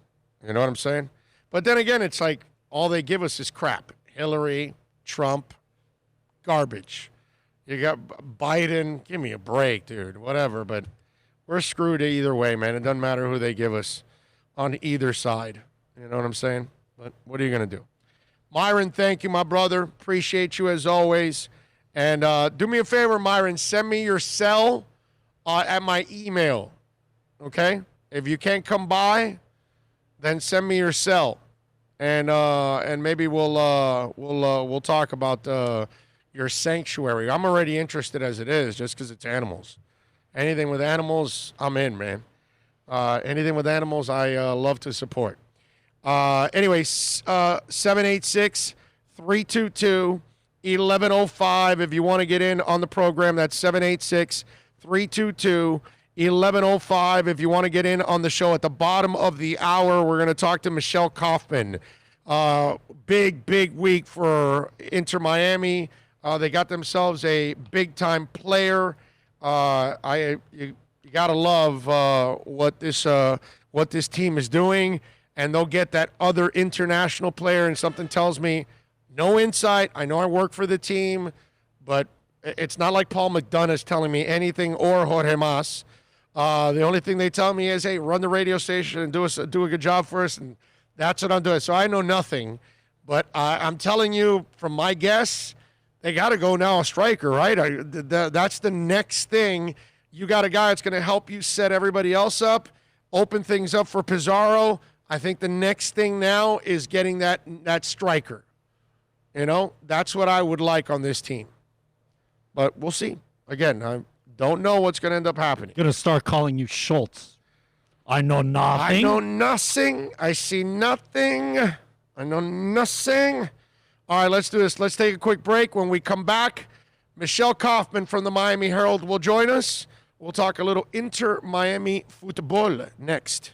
You know what I'm saying? But then again, it's like all they give us is crap. Hillary, Trump, garbage. You got Biden. Give me a break, dude. Whatever, but we're screwed either way, man. It doesn't matter who they give us on either side. You know what I'm saying? But what are you going to do? Myron, thank you, my brother. Appreciate you as always. And do me a favor, Myron. Send me your cell at my email, okay? If you can't come by, then send me your cell, and maybe we'll talk about your sanctuary. I'm already interested as it is, just because it's animals. Anything with animals, I'm in, man. Anything with animals, I love to support. Anyway, 786-322-1105. If you want to get in on the program, that's 786-322-1105. If you want to get in on the show at the bottom of the hour, we're going to talk to Michelle Kaufman. Big week for Inter Miami. They got themselves a big-time player. You got to love what this team is doing. And they'll get that other international player, and something tells me no insight. I know I work for the team, but it's not like Paul McDonough is telling me anything, or Jorge Mas. The only thing they tell me is, hey, run the radio station and do a good job for us, and that's what I'm doing. So I know nothing, but I'm telling you from my guess, they got to go now a striker, right? That's the next thing. You got a guy that's going to help you set everybody else up, open things up for Pizarro. I think the next thing now is getting that striker. You know, that's what I would like on this team. But we'll see. Again, I don't know what's going to end up happening. Going to start calling you Schultz. I know nothing. I know nothing. I see nothing. I know nothing. All right, let's do this. Let's take a quick break. When we come back, Michelle Kaufman from the Miami Herald will join us. We'll talk a little Inter Miami football next.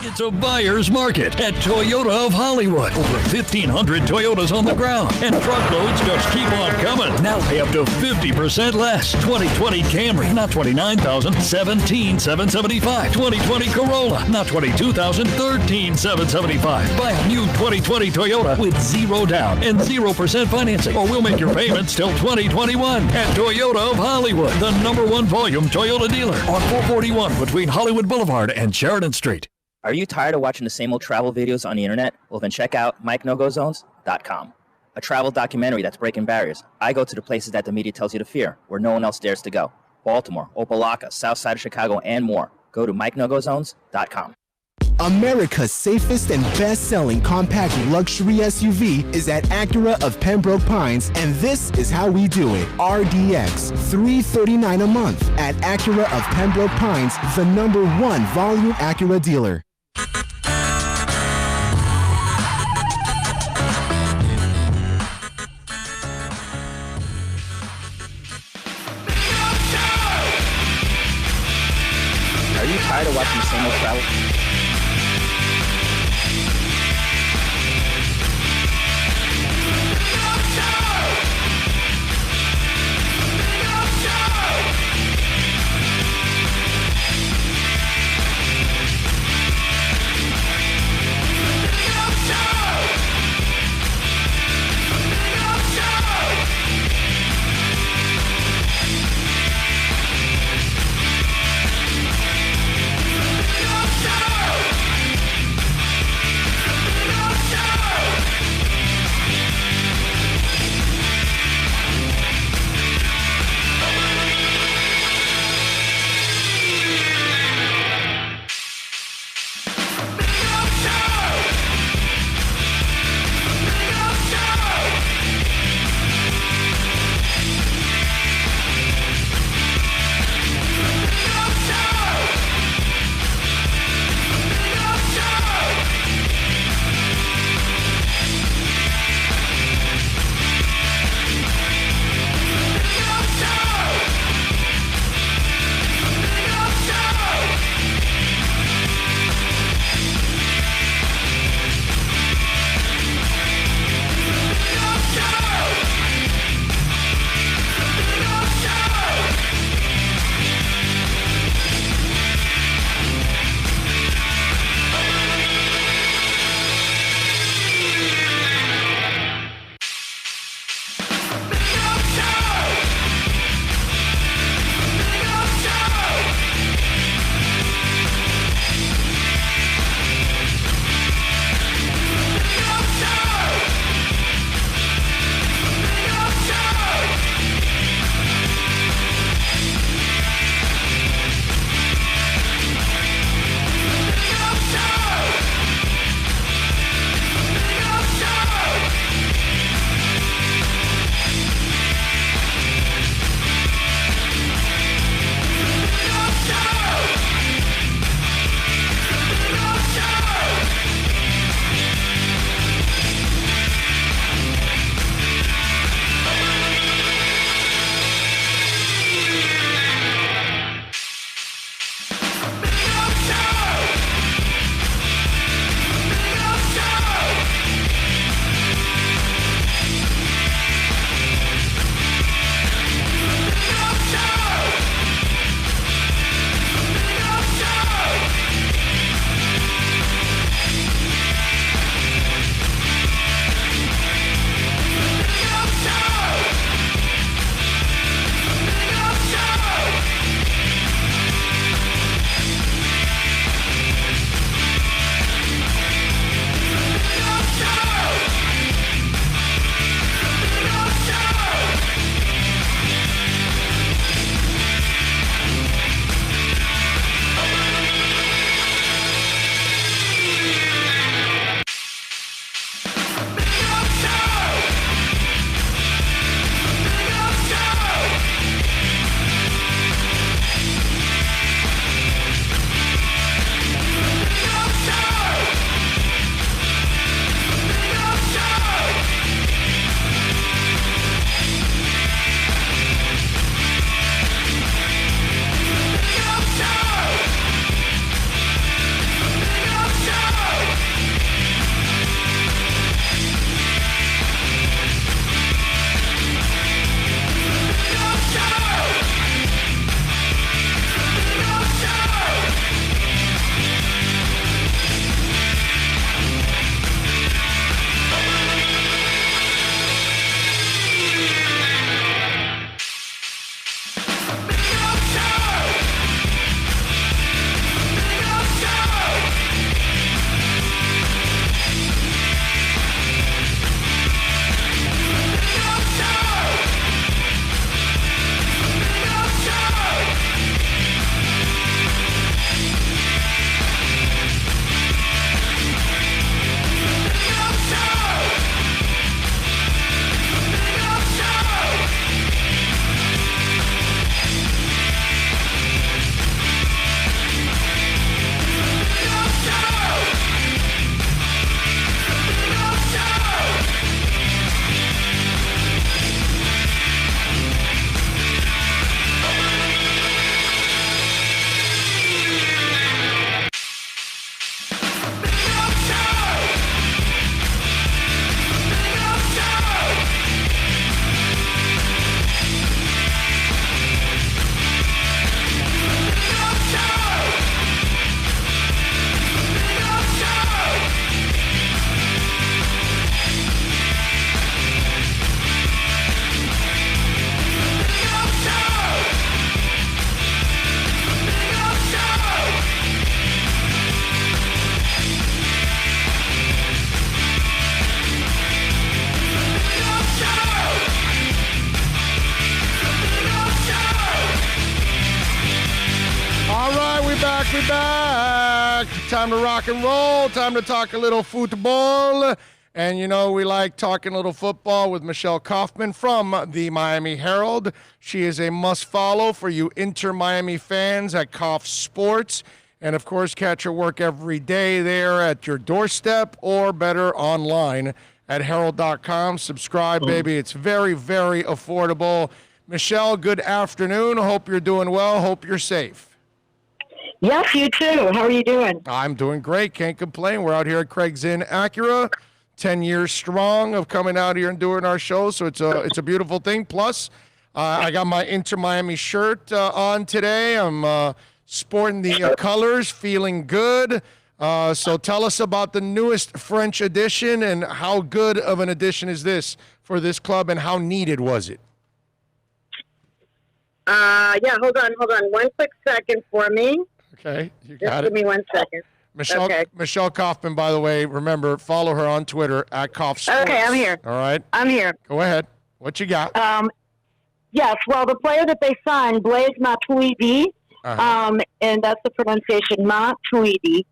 It's a buyer's market at Toyota of Hollywood. Over 1,500 Toyotas on the ground, and truckloads just keep on coming. Now pay up to 50% less. 2020 Camry, not $29,000, $17,775. 2020 Corolla, not $22,000, $13,775. Buy a new 2020 Toyota with 0 down and 0% financing, or we'll make your payments till 2021. At Toyota of Hollywood, the #1 volume Toyota dealer on 441 between Hollywood Boulevard and Sheridan Street. Are you tired of watching the same old travel videos on the internet? Well, then check out MikeNoGoZones.com, a travel documentary that's breaking barriers. I go to the places that the media tells you to fear, where no one else dares to go. Baltimore, Opelika, South Side of Chicago, and more. Go to MikeNoGoZones.com. America's safest and best-selling compact luxury SUV is at Acura of Pembroke Pines, and this is how we do it. RDX, $339 a month at Acura of Pembroke Pines, the #1 volume Acura dealer. Are you tired of watching the same old travel? Show! we're back. Time to rock and roll. Time to talk a little football. And, you know, we like talking a little football with Michelle Kaufman from the Miami Herald. She is a must-follow for you Inter-Miami fans at Kauf Sports. And, of course, catch her work every day there at your doorstep or better online at herald.com. Subscribe, baby. It's very, very affordable. Michelle, good afternoon. Hope you're doing well. Hope you're safe. Yes, you too. How are you doing? I'm doing great. Can't complain. We're out here at Craig's Inn Acura. 10 years strong of coming out here and doing our show, so it's a beautiful thing. Plus, I got my Inter Miami shirt on today. I'm sporting the colors, feeling good. So tell us about the newest French edition and how good of an edition is this for this club and how needed was it? Yeah, hold on. 1 quick second for me. Okay, you Just got give it. me 1 second. Michelle Kaufman, by the way, remember, follow her on Twitter at Kauf Sports. Okay, I'm here. All right. I'm here. Go ahead. What you got? Yes, well, the player that they signed, Blaise Matuidi, and that's the pronunciation, Matuidi.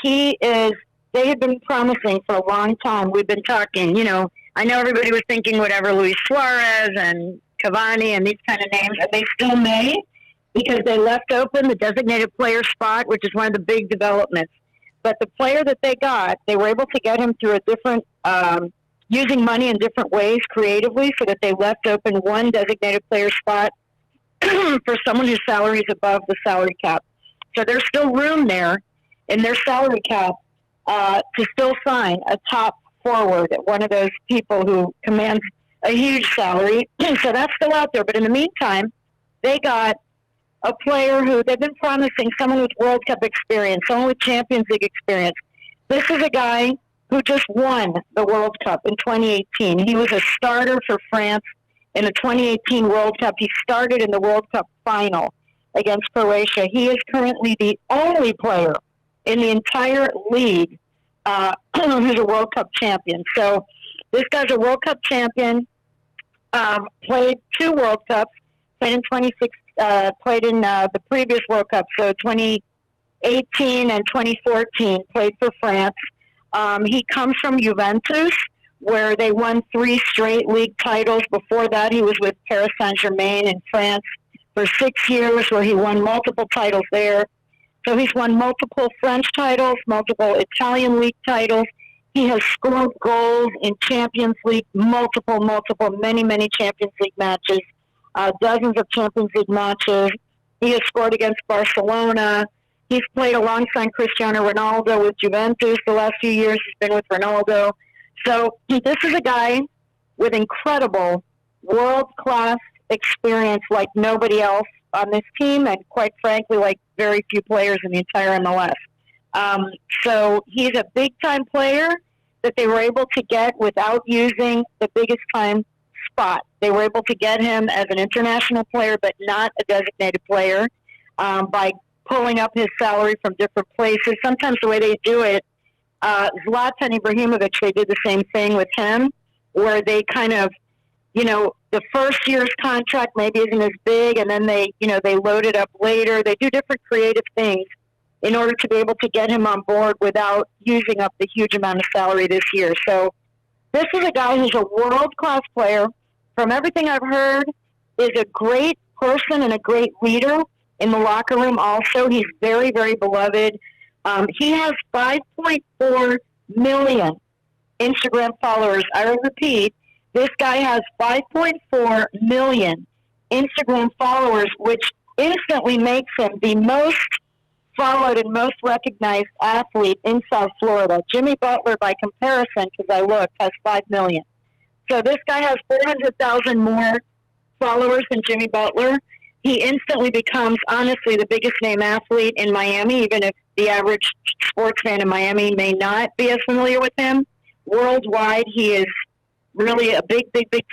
They had been promising for a long time. We've been talking, you know, I know everybody was thinking whatever, Luis Suarez and Cavani and these kind of names, and they still may, because they left open the designated player spot, which is one of the big developments. But the player that they got, they were able to get him through a different, using money in different ways creatively, so that they left open one designated player spot for someone whose salary is above the salary cap. So there's still room there in their salary cap to still sign a top forward, one of those people who commands a huge salary. So that's still out there. But in the meantime, they got a player who they've been promising, someone with World Cup experience, someone with Champions League experience. This is a guy who just won the World Cup in 2018. He was a starter for France in the 2018 World Cup. He started in the World Cup final against Croatia. He is currently the only player in the entire league who's a World Cup champion. So this guy's a World Cup champion, played 2 World Cups, played in 2016. Played in the previous World Cup, so 2018 and 2014, played for France. He comes from Juventus, where they won 3 straight league titles. Before that, he was with Paris Saint-Germain in France for 6 years, where he won multiple titles there. So he's won multiple French titles, multiple Italian league titles. He has scored goals in Champions League, many Champions League matches. Dozens of Champions League matches. He has scored against Barcelona. He's played alongside Cristiano Ronaldo with Juventus the last few years. He's been with Ronaldo. So this is a guy with incredible world-class experience like nobody else on this team, and quite frankly, like very few players in the entire MLS. So he's a big-time player that they were able to get without using the biggest-time spot. They were able to get him as an international player, but not a designated player, by pulling up his salary from different places. Sometimes the way they do it, Zlatan Ibrahimovic, they did the same thing with him, where they kind of, you know, the first year's contract maybe isn't as big, and then they load it up later. They do different creative things in order to be able to get him on board without using up the huge amount of salary this year. So this is a guy who's a world-class player. From everything I've heard, is a great person and a great leader in the locker room also. He's very, very beloved. He has 5.4 million Instagram followers. I repeat, this guy has 5.4 million Instagram followers, which instantly makes him the most followed and most recognized athlete in South Florida. Jimmy Butler, by comparison, because I looked, has 5 million. So this guy has 400,000 more followers than Jimmy Butler. He instantly becomes, honestly, the biggest name athlete in Miami, even if the average sports fan in Miami may not be as familiar with him. Worldwide, he is really a big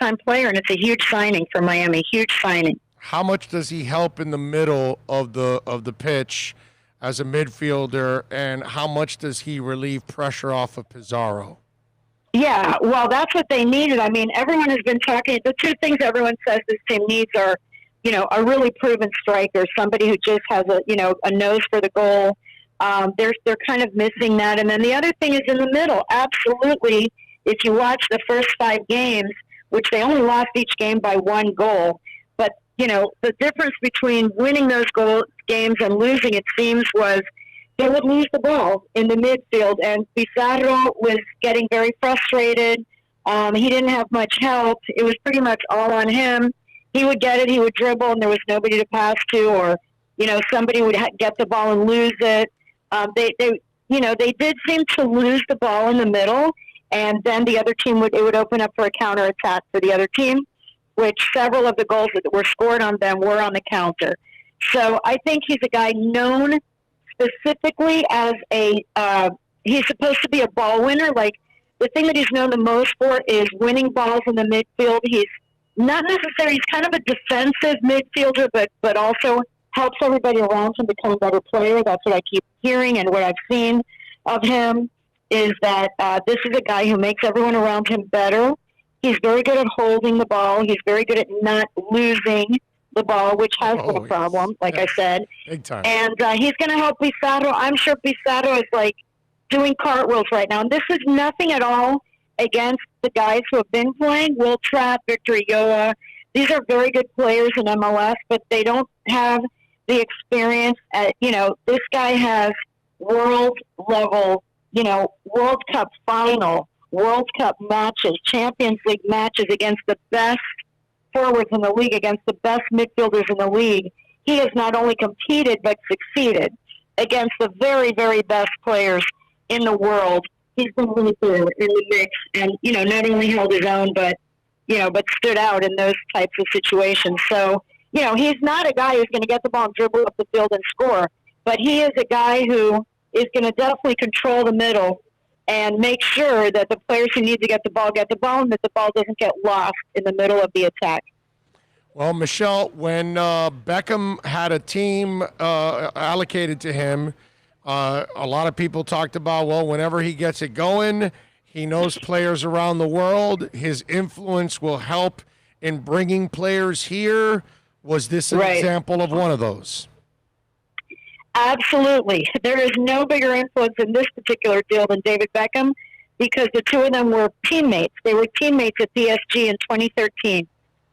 time player, and it's a huge signing for Miami, huge signing. How much does he help in the middle of the pitch as a midfielder, and how much does he relieve pressure off of Pizarro? Yeah, well, that's what they needed. I mean, everyone has been talking. The two things everyone says this team needs are a really proven striker, somebody who just has a nose for the goal. They're kind of missing that. And then the other thing is in the middle. Absolutely, if you watch the first 5 games, which they only lost each game by 1 goal, but the difference between winning those games and losing, it seems, was they would lose the ball in the midfield, and Pizarro was getting very frustrated. He didn't have much help. It was pretty much all on him. He would get it, he would dribble, and there was nobody to pass to, or somebody would get the ball and lose it. They did seem to lose the ball in the middle, and then the other team would open up for a counterattack for the other team, which several of the goals that were scored on them were on the counter. So I think he's a guy known specifically as he's supposed to be a ball winner. Like, the thing that he's known the most for is winning balls in the midfield. He's not necessarily, he's kind of a defensive midfielder, but also helps everybody around him become a better player. That's what I keep hearing, and what I've seen of him is that this is a guy who makes everyone around him better. He's very good at holding the ball. He's very good at not losing the ball, which has been a problem, like I said. Big time. And he's going to help Pizarro. I'm sure Pizarro is like doing cartwheels right now. And this is nothing at all against the guys who have been playing. Will Trapp, Victor Ulloa. These are very good players in MLS, but they don't have the experience. This guy has world level, World Cup final, World Cup matches, Champions League matches against the best forwards in the league, against the best midfielders in the league. He has not only competed but succeeded against the very, very best players in the world. He's been really good in the mix, and not only held his own, but stood out in those types of situations. So he's not a guy who's going to get the ball and dribble up the field and score, but he is a guy who is going to definitely control the middle and make sure that the players who need to get the ball, and that the ball doesn't get lost in the middle of the attack. Well, Michelle, when Beckham had a team allocated to him, a lot of people talked about, whenever he gets it going, he knows players around the world. His influence will help in bringing players here. Was this an example of one of those? Absolutely. There is no bigger influence in this particular deal than David Beckham, because the two of them were teammates. They were teammates at PSG in 2013.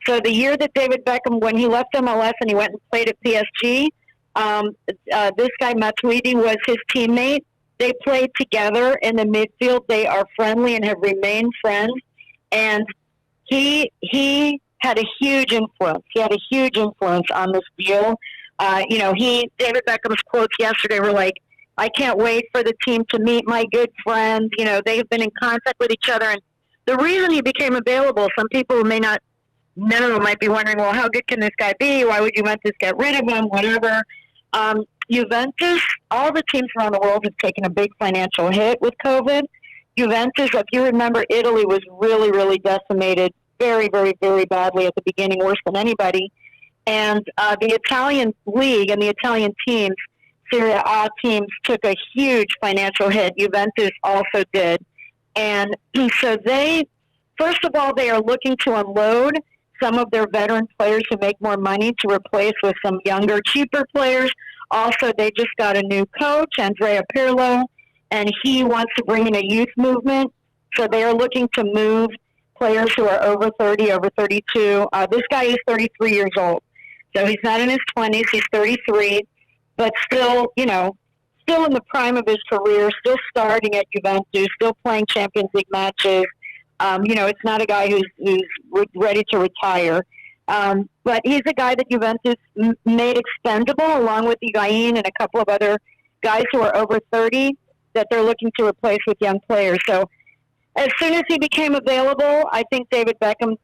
So the year that David Beckham, when he left MLS and he went and played at PSG, this guy Matuidi was his teammate. They played together in the midfield. They are friendly and have remained friends. And he had a huge influence. He had a huge influence on this deal. David Beckham's quotes yesterday were like, "I can't wait for the team to meet my good friends." They've been in contact with each other. And the reason he became available, some people who may not know might be wondering, well, how good can this guy be? Why would Juventus get rid of him? Whatever. Juventus, all the teams around the world have taken a big financial hit with COVID. Juventus, if you remember, Italy was really, really decimated very, very, very badly at the beginning, worse than anybody. And the Italian league and the Italian teams, Serie A teams, took a huge financial hit. Juventus also did. And so first of all, they are looking to unload some of their veteran players who make more money to replace with some younger, cheaper players. Also, they just got a new coach, Andrea Pirlo, and he wants to bring in a youth movement. So they are looking to move players who are over 30, over 32. This guy is 33 years old. So he's not in his 20s, he's 33, but still in the prime of his career, still starting at Juventus, still playing Champions League matches. It's not a guy who's ready to retire. But he's a guy that Juventus made expendable, along with Higuain and a couple of other guys who are over 30 that they're looking to replace with young players. So as soon as he became available, I think David Beckham,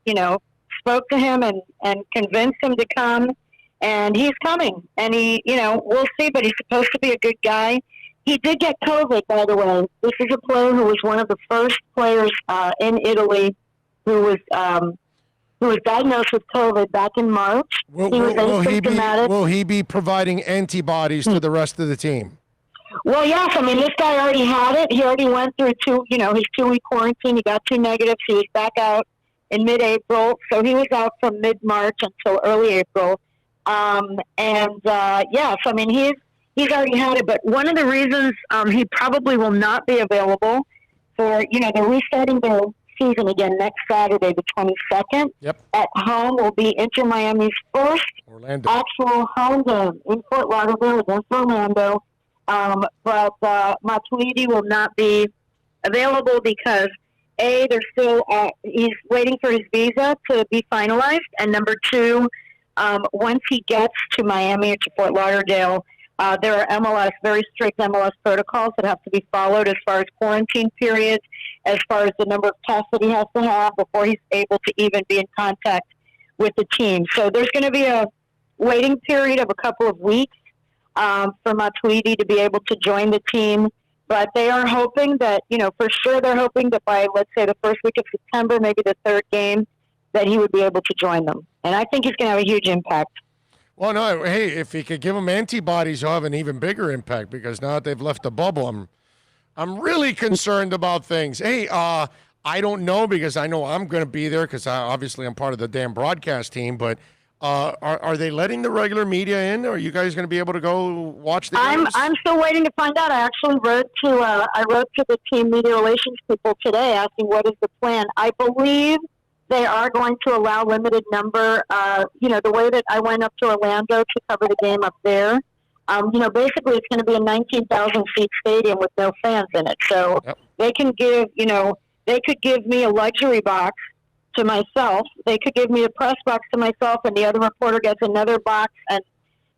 spoke to him and convinced him to come, and he's coming. And we'll see, but he's supposed to be a good guy. He did get COVID, by the way. This is a player who was one of the first players in Italy who was diagnosed with COVID back in March. He was asymptomatic. Will he be providing antibodies to the rest of the team? Well, yes. I mean, this guy already had it. He already went through his 2-week quarantine. He got 2 negatives. He was back out in mid-April. So he was out from mid-March until early April. So I mean, he's already had it. But one of the reasons he probably will not be available for, they're restarting their season again next Saturday, the 22nd. Yep. At home will be Inter Miami's first actual home game in Fort Lauderdale against Orlando. But Matuidi will not be available because they're still he's waiting for his visa to be finalized, and number two, once he gets to Miami or to Fort Lauderdale, there are very strict MLS protocols that have to be followed as far as quarantine periods, as far as the number of tests that he has to have before he's able to even be in contact with the team. So there's going to be a waiting period of a couple of weeks for Matuidi to be able to join the team. But they are hoping that, for sure they're hoping that by, let's say, the first week of September, maybe the third game, that he would be able to join them. And I think he's going to have a huge impact. Well, no, hey, if he could give them antibodies, he'll have an even bigger impact because now that they've left the bubble, I'm really concerned about things. Hey, I don't know because I know I'm going to be there because obviously I'm part of the damn broadcast team, but are they letting the regular media in? Are you guys going to be able to go watch the games? I'm still waiting to find out. I actually wrote to the team media relations people today asking what is the plan. I believe they are going to allow limited number. The way that I went up to Orlando to cover the game up there, basically it's going to be a 19,000 seat stadium with no fans in it. So they can give, they could give me a luxury box to myself. They could give me a press box to myself, and the other reporter gets another box. And,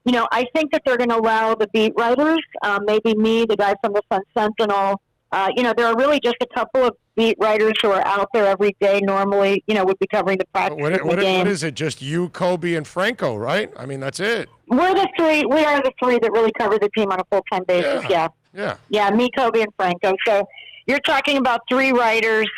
I think that they're going to allow the beat writers, maybe me, the guy from the Sun Sentinel. There are really just a couple of beat writers who are out there every day normally, would be covering the practice. What is it? Just you, Kobe, and Franco, right? I mean, that's it. We're the three. We are the three that really cover the team on a full-time basis, Yeah, me, Kobe, and Franco. So you're talking about three writers.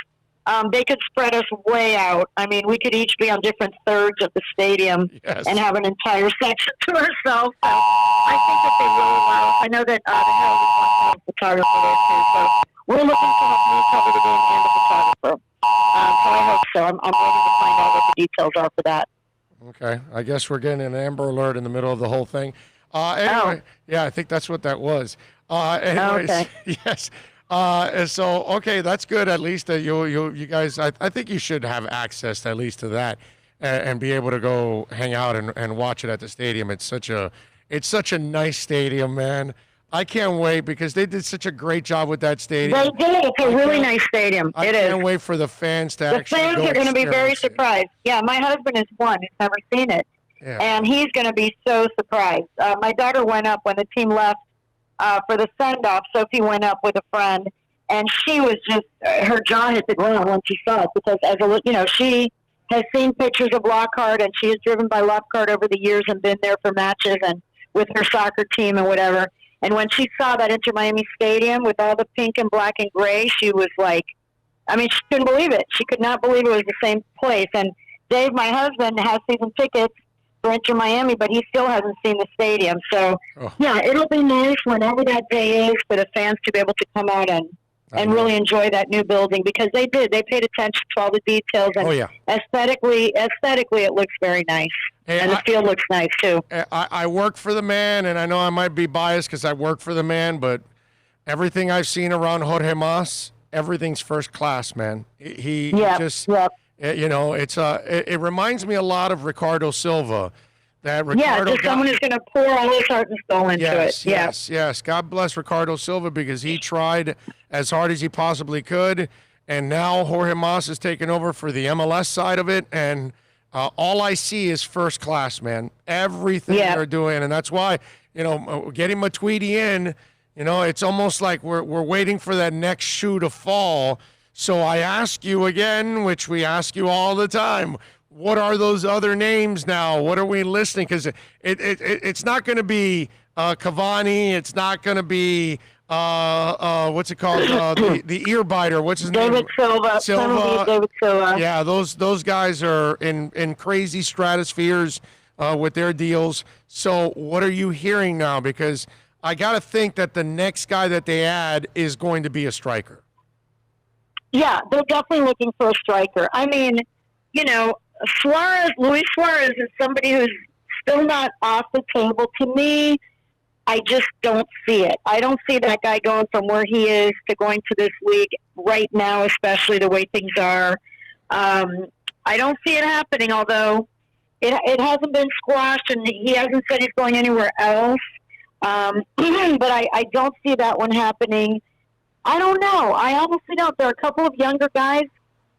They could spread us way out. I mean, we could each be on different thirds of the stadium and have an entire section to ourselves. So I think that they will allow. I know that the Herald is one kind of photographer there too. So we're looking to have me cover the game and the photographer. So I hope so. I'm waiting to find out what the details are for that. Okay, I guess we're getting an Amber Alert in the middle of the whole thing. Anyway, yeah, I think that's what that was. Anyways, okay. Yes. So okay, that's good. At least that you guys, I think you should have access at least to that, and be able to go hang out and watch it at the stadium. It's such a nice stadium, man. I can't wait because they did such a great job with that stadium. They did. It's a really nice stadium. I can't wait for the fans to actually go. The fans are going to be very surprised. Yeah, my husband is one who's never seen it, and he's going to be so surprised. My daughter went up when the team left for the send-off. Sophie went up with a friend, and she was just her jaw hit the ground when she saw it because she has seen pictures of Lockhart, and she has driven by Lockhart over the years and been there for matches and with her soccer team and whatever. And when she saw that Inter Miami Stadium with all the pink and black and gray, she was like, she couldn't believe it. She could not believe it was the same place. And Dave, my husband, has season tickets for Inter Miami, but he still hasn't seen the stadium. So, it'll be nice whenever that day is for the fans to be able to come out and really enjoy that new building because they did. They paid attention to all the details. And aesthetically, it looks very nice. Hey, and the field looks nice, too. I work for the man, and I know I might be biased because I work for the man, but everything I've seen around Jorge Mas, everything's first class, man. It reminds me a lot of Ricardo Silva. Someone who's going to pour all his heart and soul into it. Yes. God bless Ricardo Silva because he tried as hard as he possibly could, and now Jorge Mas has taken over for the MLS side of it, and all I see is first class, man. Everything they're doing, and that's why, getting Matuidi in, it's almost like we're waiting for that next shoe to fall. So I ask you again, which we ask you all the time, what are those other names now? What are we listening? Because it's not going to be Cavani. It's not going to be what's it called? The ear biter. What's his name? David Silva. Yeah, those guys are in crazy stratospheres with their deals. So what are you hearing now? Because I got to think that the next guy that they add is going to be a striker. Yeah, they're definitely looking for a striker. I mean, Luis Suarez is somebody who's still not off the table. To me, I just don't see it. I don't see that guy going from where he is to going to this league right now, especially the way things are. I don't see it happening, although it hasn't been squashed and he hasn't said he's going anywhere else. But I don't see that one happening. I don't know. I honestly don't. There are a couple of younger guys,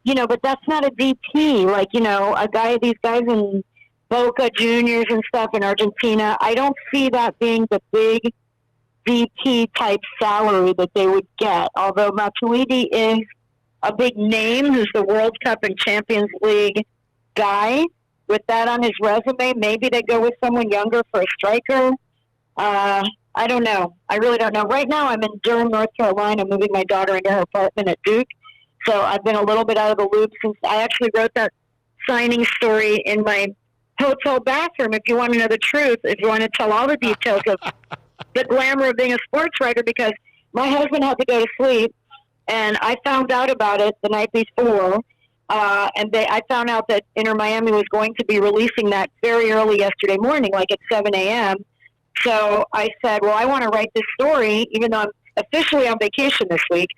but that's not a DP. Like, these guys in Boca Juniors and stuff in Argentina, I don't see that being the big DP type salary that they would get. Although Matuidi is a big name who's the World Cup and Champions League guy. With that on his resume, maybe they go with someone younger for a striker. I don't know. I really don't know. Right now I'm in Durham, North Carolina, moving my daughter into her apartment at Duke. So I've been a little bit out of the loop since I actually wrote that signing story in my hotel bathroom, if you want to know the truth, if you want to tell all the details of the glamour of being a sports writer, because my husband had to go to sleep, and I found out about it the night before, I found out that Inter Miami was going to be releasing that very early yesterday morning, like at 7 a.m., so I said, well, I want to write this story, even though I'm officially on vacation this week.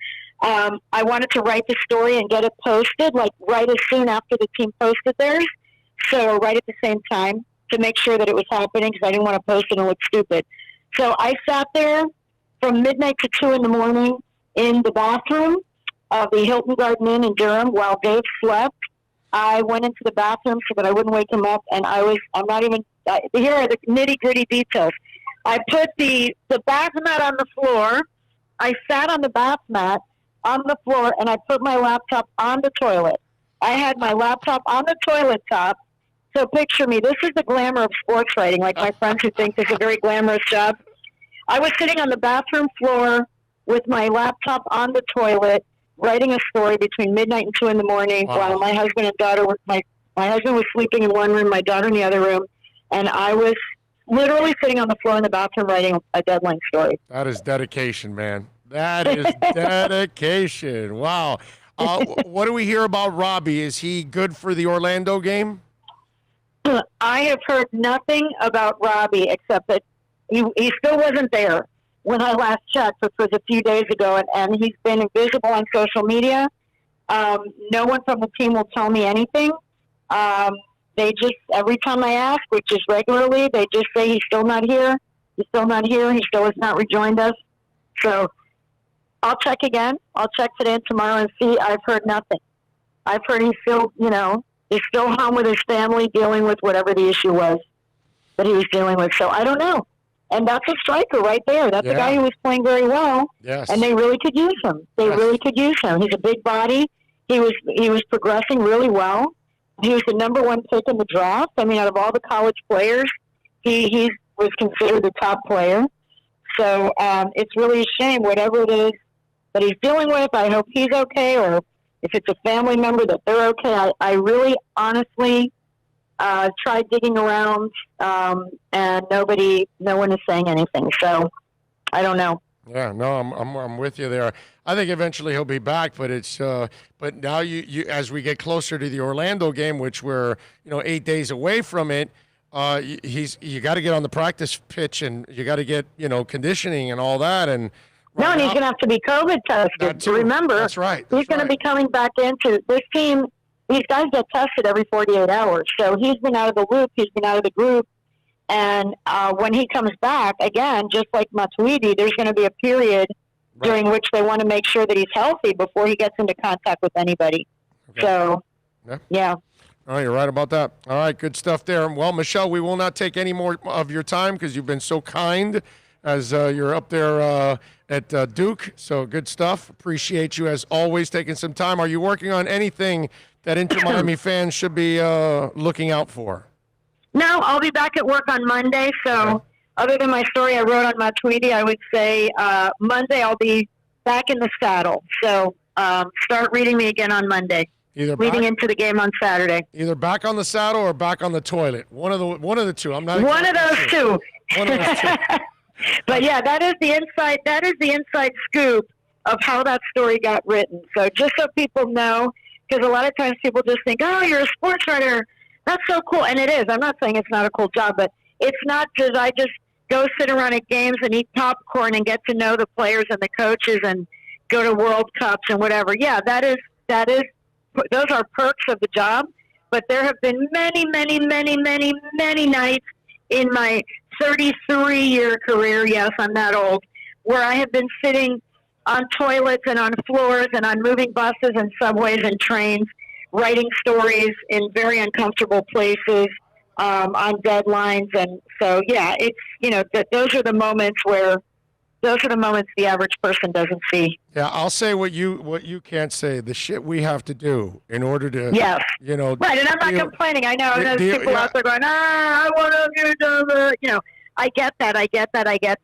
I wanted to write the story and get it posted, like right as soon after the team posted theirs. So right at the same time to make sure that it was happening because I didn't want to post it and look stupid. So I sat there from midnight to 2 in the morning in the bathroom of the Hilton Garden Inn in Durham while Dave slept. I went into the bathroom so that I wouldn't wake him up, and here are the nitty-gritty details. I put the bath mat on the floor. I sat on the bath mat on the floor, and I put my laptop on the toilet. I had my laptop on the toilet top. So picture me. This is the glamour of sports writing, like my friends who think this is a very glamorous job. I was sitting on the bathroom floor with my laptop on the toilet, writing a story between midnight and 2 in the morning while my husband and daughter were, my husband was sleeping in one room, my daughter in the other room, and I was literally sitting on the floor in the bathroom writing a deadline story. That is dedication, man. That is dedication. Wow. What do we hear about Robbie? Is he good for the Orlando game? I have heard nothing about Robbie except that he still wasn't there when I last checked, which was a few days ago, and he's been invisible on social media. No one from the team will tell me anything. They just, every time I ask, which is regularly, they just say he's still not here. He's still not here. He still has not rejoined us. So I'll check again. I'll check today and tomorrow and see. I've heard nothing. I've heard he's still, he's still home with his family dealing with whatever the issue was that he was dealing with. So I don't know. And that's a striker right there. That's a guy who was playing very well. Yes. And they really could use him. Really could use him. He's a big body. He was progressing really well. He was the number 1 pick in the draft. I mean, out of all the college players, he was considered the top player. So it's really a shame, whatever it is that he's dealing with. I hope he's okay, or if it's a family member, that they're okay. I really, honestly tried digging around, and no one is saying anything. So I don't know. Yeah, no, I'm with you there. I think eventually he'll be back, but but now you as we get closer to the Orlando game, which we're 8 days away from it, you got to get on the practice pitch and you got to get conditioning and all that. And and he's going to have to be COVID tested. Remember, that's right. He's going to be coming back into this team. These guys get tested every 48 hours, so he's been out of the loop. He's been out of the group. And when he comes back, again, just like Matuidi, there's going to be a period during which they want to make sure that he's healthy before he gets into contact with anybody. Okay. So, yeah. Oh, you're right about that. All right, good stuff there. Well, Michelle, we will not take any more of your time because you've been so kind as you're up there at Duke. So good stuff. Appreciate you, as always, taking some time. Are you working on anything that Inter Miami fans should be looking out for? No, I'll be back at work on Monday. So other than my story I wrote on Matuidi, I would say Monday I'll be back in the saddle. So start reading me again on Monday. Leading into the game on Saturday. Either back on the saddle or back on the toilet. One of the two. I'm not. One of those two. One of those two. But yeah, that is the inside. That is the inside scoop of how that story got written. So just so people know, because a lot of times people just think, "Oh, you're a sports writer. That's so cool, and it is. I'm not saying it's not a cool job, but it's not just I just go sit around at games and eat popcorn and get to know the players and the coaches and go to World Cups and whatever. Yeah, that is. Those are perks of the job. But there have been many, many, many, many, many nights in my 33-year career. Yes, I'm that old, where I have been sitting on toilets and on floors and on moving buses and subways and trains, writing stories in very uncomfortable places, on deadlines. And so, yeah, it's, those are the moments the average person doesn't see. Yeah, I'll say what you can't say. The shit we have to do in order to, yes, right. And I'm not complaining. I know there's people out there going, I want to get I get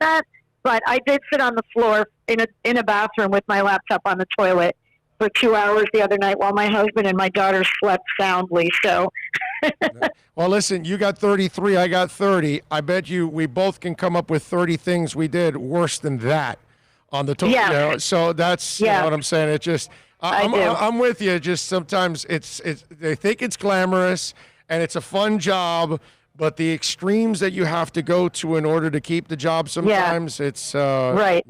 that. But I did sit on the floor in a bathroom with my laptop on the toilet for 2 hours the other night while my husband and my daughter slept soundly. So. Well, listen, you got 33, I got 30. I bet you we both can come up with 30 things we did worse than that on the toilet. Yeah. So that's you know what I'm saying. It just I'm with you. Just sometimes it's they think it's glamorous and it's a fun job, but the extremes that you have to go to in order to keep the job sometimes it's right.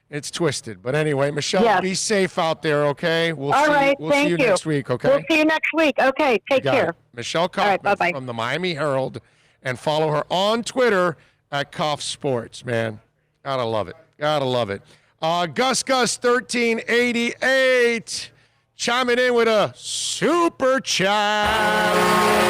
It's twisted. But anyway, Michelle, be safe out there, okay? We'll see you next week, okay? We'll see you next week. Okay, take care. Michelle Kaufman from the Miami Herald, and follow her on Twitter at Kauf Sports, man. Gotta love it. Gus 1388 chiming in with a super chat.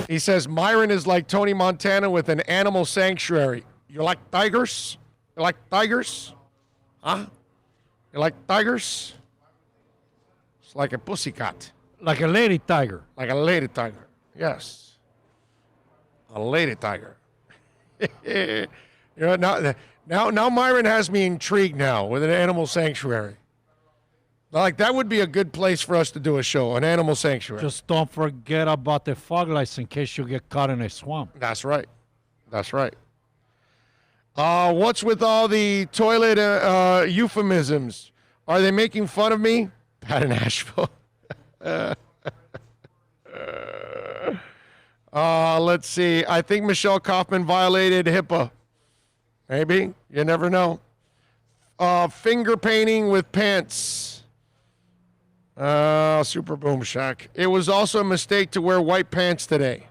He says, Myron is like Tony Montana with an animal sanctuary. You like tigers? Huh? You like tigers? It's like a pussycat. Like a lady tiger. Like a lady tiger. Yes. A lady tiger. Now Myron has me intrigued now with an animal sanctuary. Like, that would be a good place for us to do a show, an animal sanctuary. Just don't forget about the fog lights in case you get caught in a swamp. That's right. What's with all the toilet euphemisms? Are they making fun of me? Pat in Asheville. Let's see. I think Michelle Kaufman violated HIPAA. Maybe. You never know. Finger painting with pants. Super Boom Shack. It was also a mistake to wear white pants today.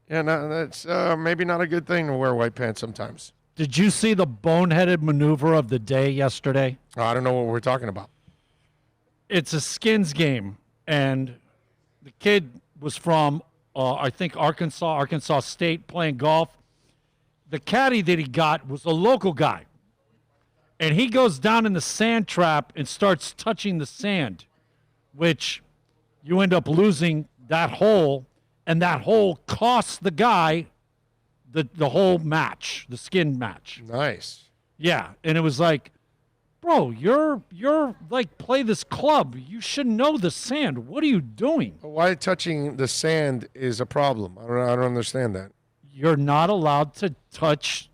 Yeah, that's maybe not a good thing to wear white pants sometimes. Did you see the boneheaded maneuver of the day yesterday? I don't know what we're talking about. It's a skins game, and the kid was from, I think, Arkansas State, playing golf. The caddy that he got was a local guy, and he goes down in the sand trap and starts touching the sand, which you end up losing that hole, and that hole costs the guy the whole match, the skin match. Nice. Yeah, and it was like, bro, you're like, play this club. You should know the sand. What are you doing? Why touching the sand is a problem? I don't understand that. You're not allowed to touch.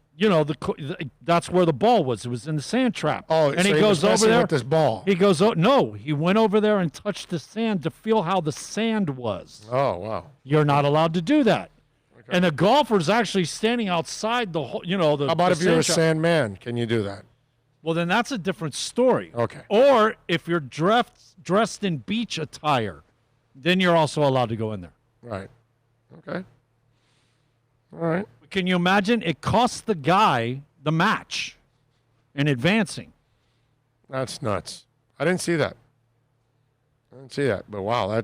That's where the ball was. It was in the sand trap. Oh, and so he goes over there with this ball. He goes, no, he went over there and touched the sand to feel how the sand was. Oh, wow. You're not allowed to do that. Okay. And the golfer's actually standing outside the whole, How about if you're a sand man? Can you do that? Well, then that's a different story. Okay. Or if you're dressed in beach attire, then you're also allowed to go in there. Right. Okay. All right. Can you imagine? It costs the guy the match in advancing. That's nuts. I didn't see that. But wow,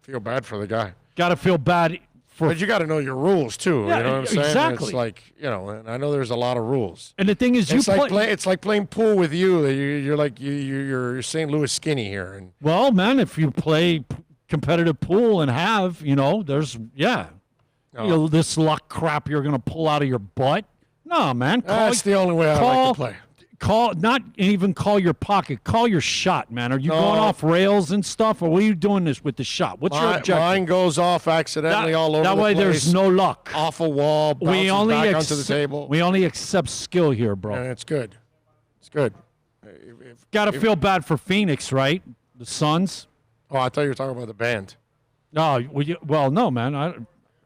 feel bad for the guy. Got to feel bad. But you got to know your rules too. Yeah, you know what I'm saying? exactly. It's like, and I know there's a lot of rules. And the thing is, it's like playing pool with you. You're like you're St. Louis skinny here. And well, man, if you play competitive pool and there's this luck crap you're gonna pull out of your butt. No, man. That's the only way I like to play. not even call your pocket. Call your shot, man. Are you going off rails and stuff, or are you doing this with the shot? What's your objective? Mine goes off accidentally all over the place. That way there's no luck. Off a wall, bounces back onto the table. We only accept skill here, bro. And it's good. It's good. Got to feel bad for Phoenix, right? The Suns. Oh, I thought you were talking about the band. No, well, no, man.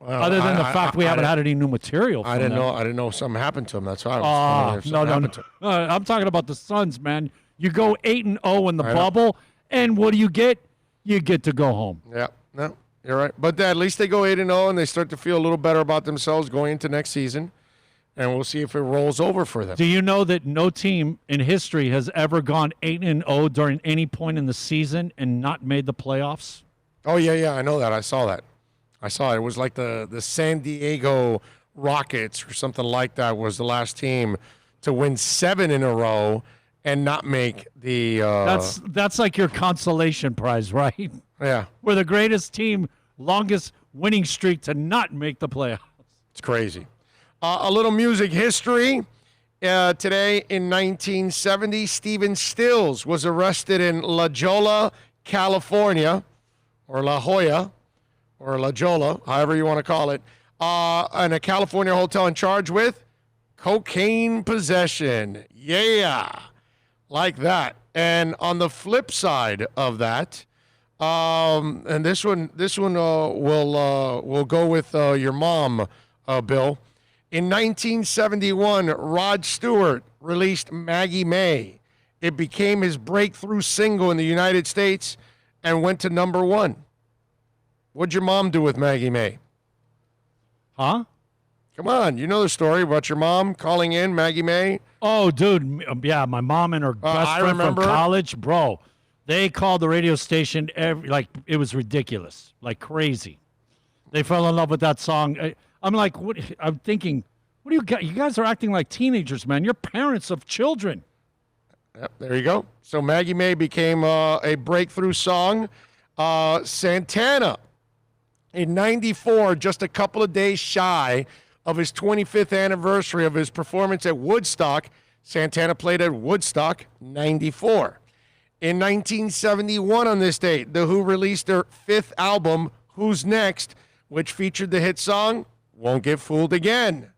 Other than the fact we haven't had any new material. I didn't know something happened to him. That's why I was wondering if something happened to him. I'm talking about the Suns, man. You go 8-0 in the bubble, and what do you get? You get to go home. Yeah, no, you're right. But at least they go 8-0, and they start to feel a little better about themselves going into next season, and we'll see if it rolls over for them. Do you know that no team in history has ever gone 8-0 during any point in the season and not made the playoffs? Oh, yeah, I know that. I saw that. It. It was like the San Diego Rockets or something like that was the last team to win 7 in a row and not make the That's like your consolation prize, right? Yeah. We're the greatest team, longest winning streak to not make the playoffs. It's crazy. A little music history. Today in 1970, Stephen Stills was arrested in La Jolla, California, or La Jolla, or La Jolla, however you want to call it, in a California hotel and charged with cocaine possession. Yeah, like that. And on the flip side of that, and this one will go with your mom, Bill. In 1971, Rod Stewart released Maggie May. It became his breakthrough single in the United States and went to number 1. What'd your mom do with Maggie May? Huh? Come on, you know the story about your mom calling in Maggie May? Oh, dude, yeah, my mom and her best friend from college, bro. They called the radio station it was ridiculous, like crazy. They fell in love with that song. I'm like, what? I'm thinking, what do you got? You guys are acting like teenagers, man. You're parents of children. Yep, there you go. So Maggie May became a breakthrough song. Santana. In 94, just a couple of days shy of his 25th anniversary of his performance at Woodstock, Santana played at Woodstock 94. In 1971 on this date, The Who released their 5th album, Who's Next, which featured the hit song, Won't Get Fooled Again.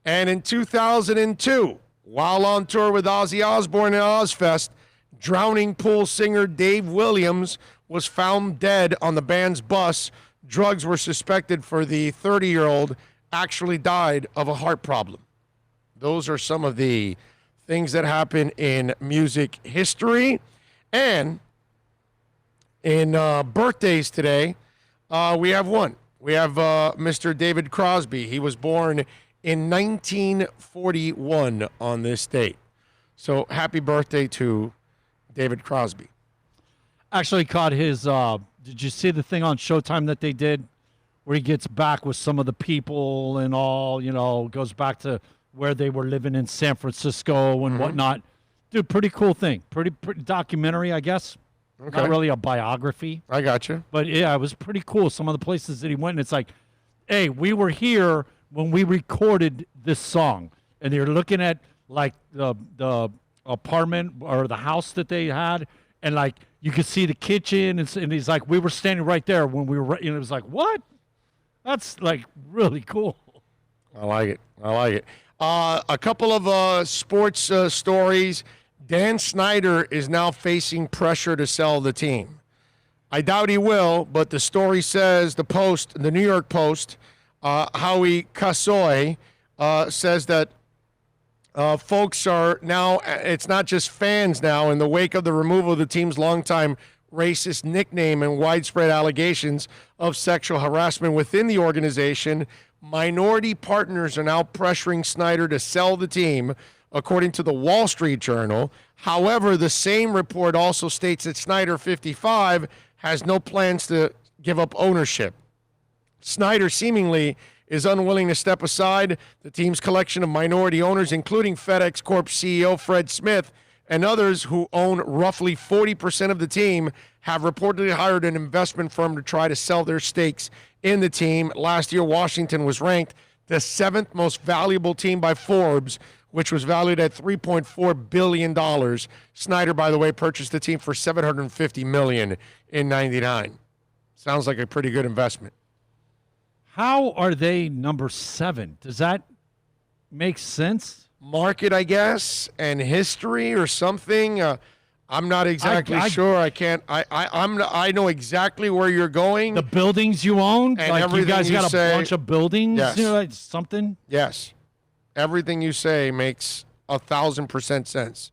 And in 2002, while on tour with Ozzy Osbourne and Ozfest, drowning pool singer Dave Williams was found dead on the band's bus. Drugs were suspected for the 30-year-old, actually died of a heart problem. Those are some of the things that happen in music history. And in birthdays today, we have one. We have Mr. David Crosby. He was born in 1941 on this date. So happy birthday to David Crosby. Actually caught his... Did you see the thing on Showtime that they did where he gets back with some of the people and all, goes back to where they were living in San Francisco and whatnot? Dude, pretty cool thing. Pretty documentary, I guess. Okay. Not really a biography. I got you. But yeah, it was pretty cool. Some of the places that he went, and it's like, hey, we were here when we recorded this song. And they're looking at like the apartment or the house that they had, and like you could see the kitchen, and he's like, we were standing right there when we were, it was like, what? That's like really cool. I like it. A couple of sports stories. Dan Snyder is now facing pressure to sell the team. I doubt he will, but the story says the New York Post, Howie Kasoy says that folks are now, it's not just fans now, in the wake of the removal of the team's longtime racist nickname and widespread allegations of sexual harassment within the organization, minority partners are now pressuring Snyder to sell the team, according to the Wall Street Journal. However, the same report also states that Snyder, 55, has no plans to give up ownership. Snyder seemingly is unwilling to step aside. The team's collection of minority owners, including FedEx Corp CEO Fred Smith and others who own roughly 40% of the team, have reportedly hired an investment firm to try to sell their stakes in the team. Last year, Washington was ranked the 7th most valuable team by Forbes, which was valued at $3.4 billion. Snyder, by the way, purchased the team for $750 million in '99. Sounds like a pretty good investment. How are they number 7? Does that make sense? Market, I guess, and history or something. I'm not exactly sure. I can't. I know exactly where you're going. The buildings you own, and like you guys got a bunch of buildings. Yes. You know, like something. Yes, everything you say makes 1,000% sense.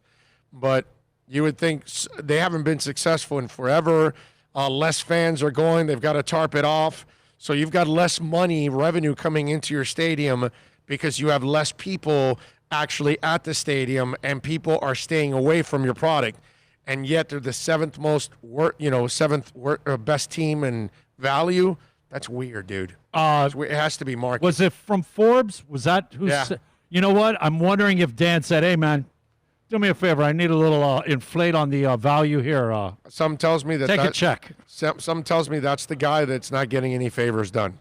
But you would think they haven't been successful in forever. Less fans are going. They've got to tarp it off. So you've got less revenue coming into your stadium because you have less people actually at the stadium, and people are staying away from your product. And yet they're the seventh best team in value. That's weird, dude. It has to be market. Was it from Forbes? Was that who? Yeah. You know what? I'm wondering if Dan said, "Hey, man, do me a favor. I need a little inflate on the value here." Some tells me that take a check. Some tells me that's the guy that's not getting any favors done.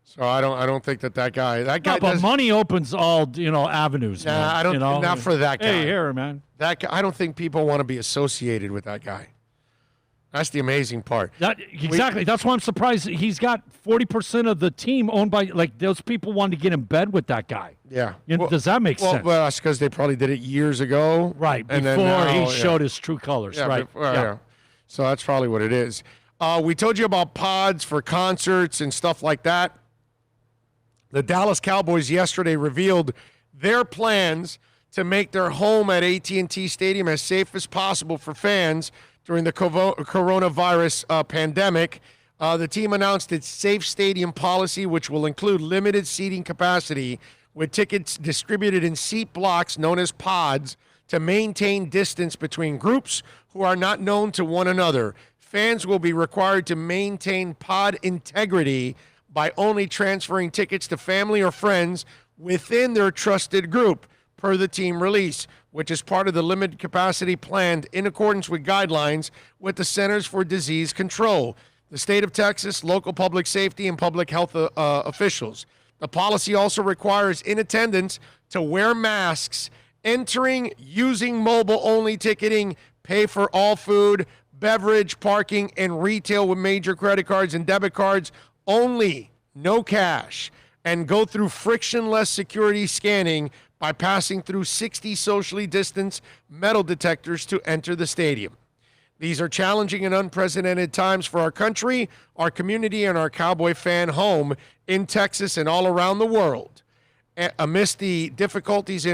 So I don't think that guy. That guy. No, but money opens all avenues. Nah, man, I don't. Not for that guy. Hey, here, man. That guy. I don't think people want to be associated with that guy. That's the amazing part. Exactly. That's why I'm surprised. He's got 40% of the team owned by those people wanted to get in bed with that guy. Yeah. Does that make sense? Well, that's because they probably did it years ago. Right. And before then he showed his true colors. Yeah, right. Yeah. So that's probably what it is. We told you about pods for concerts and stuff like that. The Dallas Cowboys yesterday revealed their plans to make their home at AT&T Stadium as safe as possible for fans during the coronavirus pandemic. The team announced its safe stadium policy, which will include limited seating capacity with tickets distributed in seat blocks known as pods to maintain distance between groups who are not known to one another. Fans will be required to maintain pod integrity by only transferring tickets to family or friends within their trusted group, per the team release, which is part of the limited capacity planned in accordance with guidelines with the Centers for Disease Control, the state of Texas, local public safety, and public health officials. The policy also requires in attendance to wear masks, entering, using mobile-only ticketing, pay for all food, beverage, parking, and retail with major credit cards and debit cards only, no cash, and go through frictionless security scanning by passing through 60 socially distanced metal detectors to enter the stadium. These are challenging and unprecedented times for our country, our community, and our Cowboy fan home in Texas and all around the world. Amidst the difficulties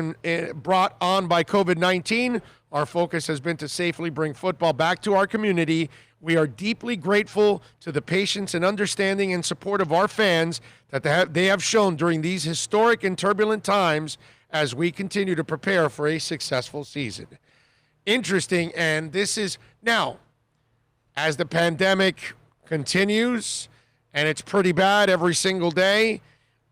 brought on by COVID-19, our focus has been to safely bring football back to our community. We are deeply grateful to the patience and understanding and support of our fans that they have shown during these historic and turbulent times as we continue to prepare for a successful season. Interesting, and this is now, as the pandemic continues, and it's pretty bad every single day,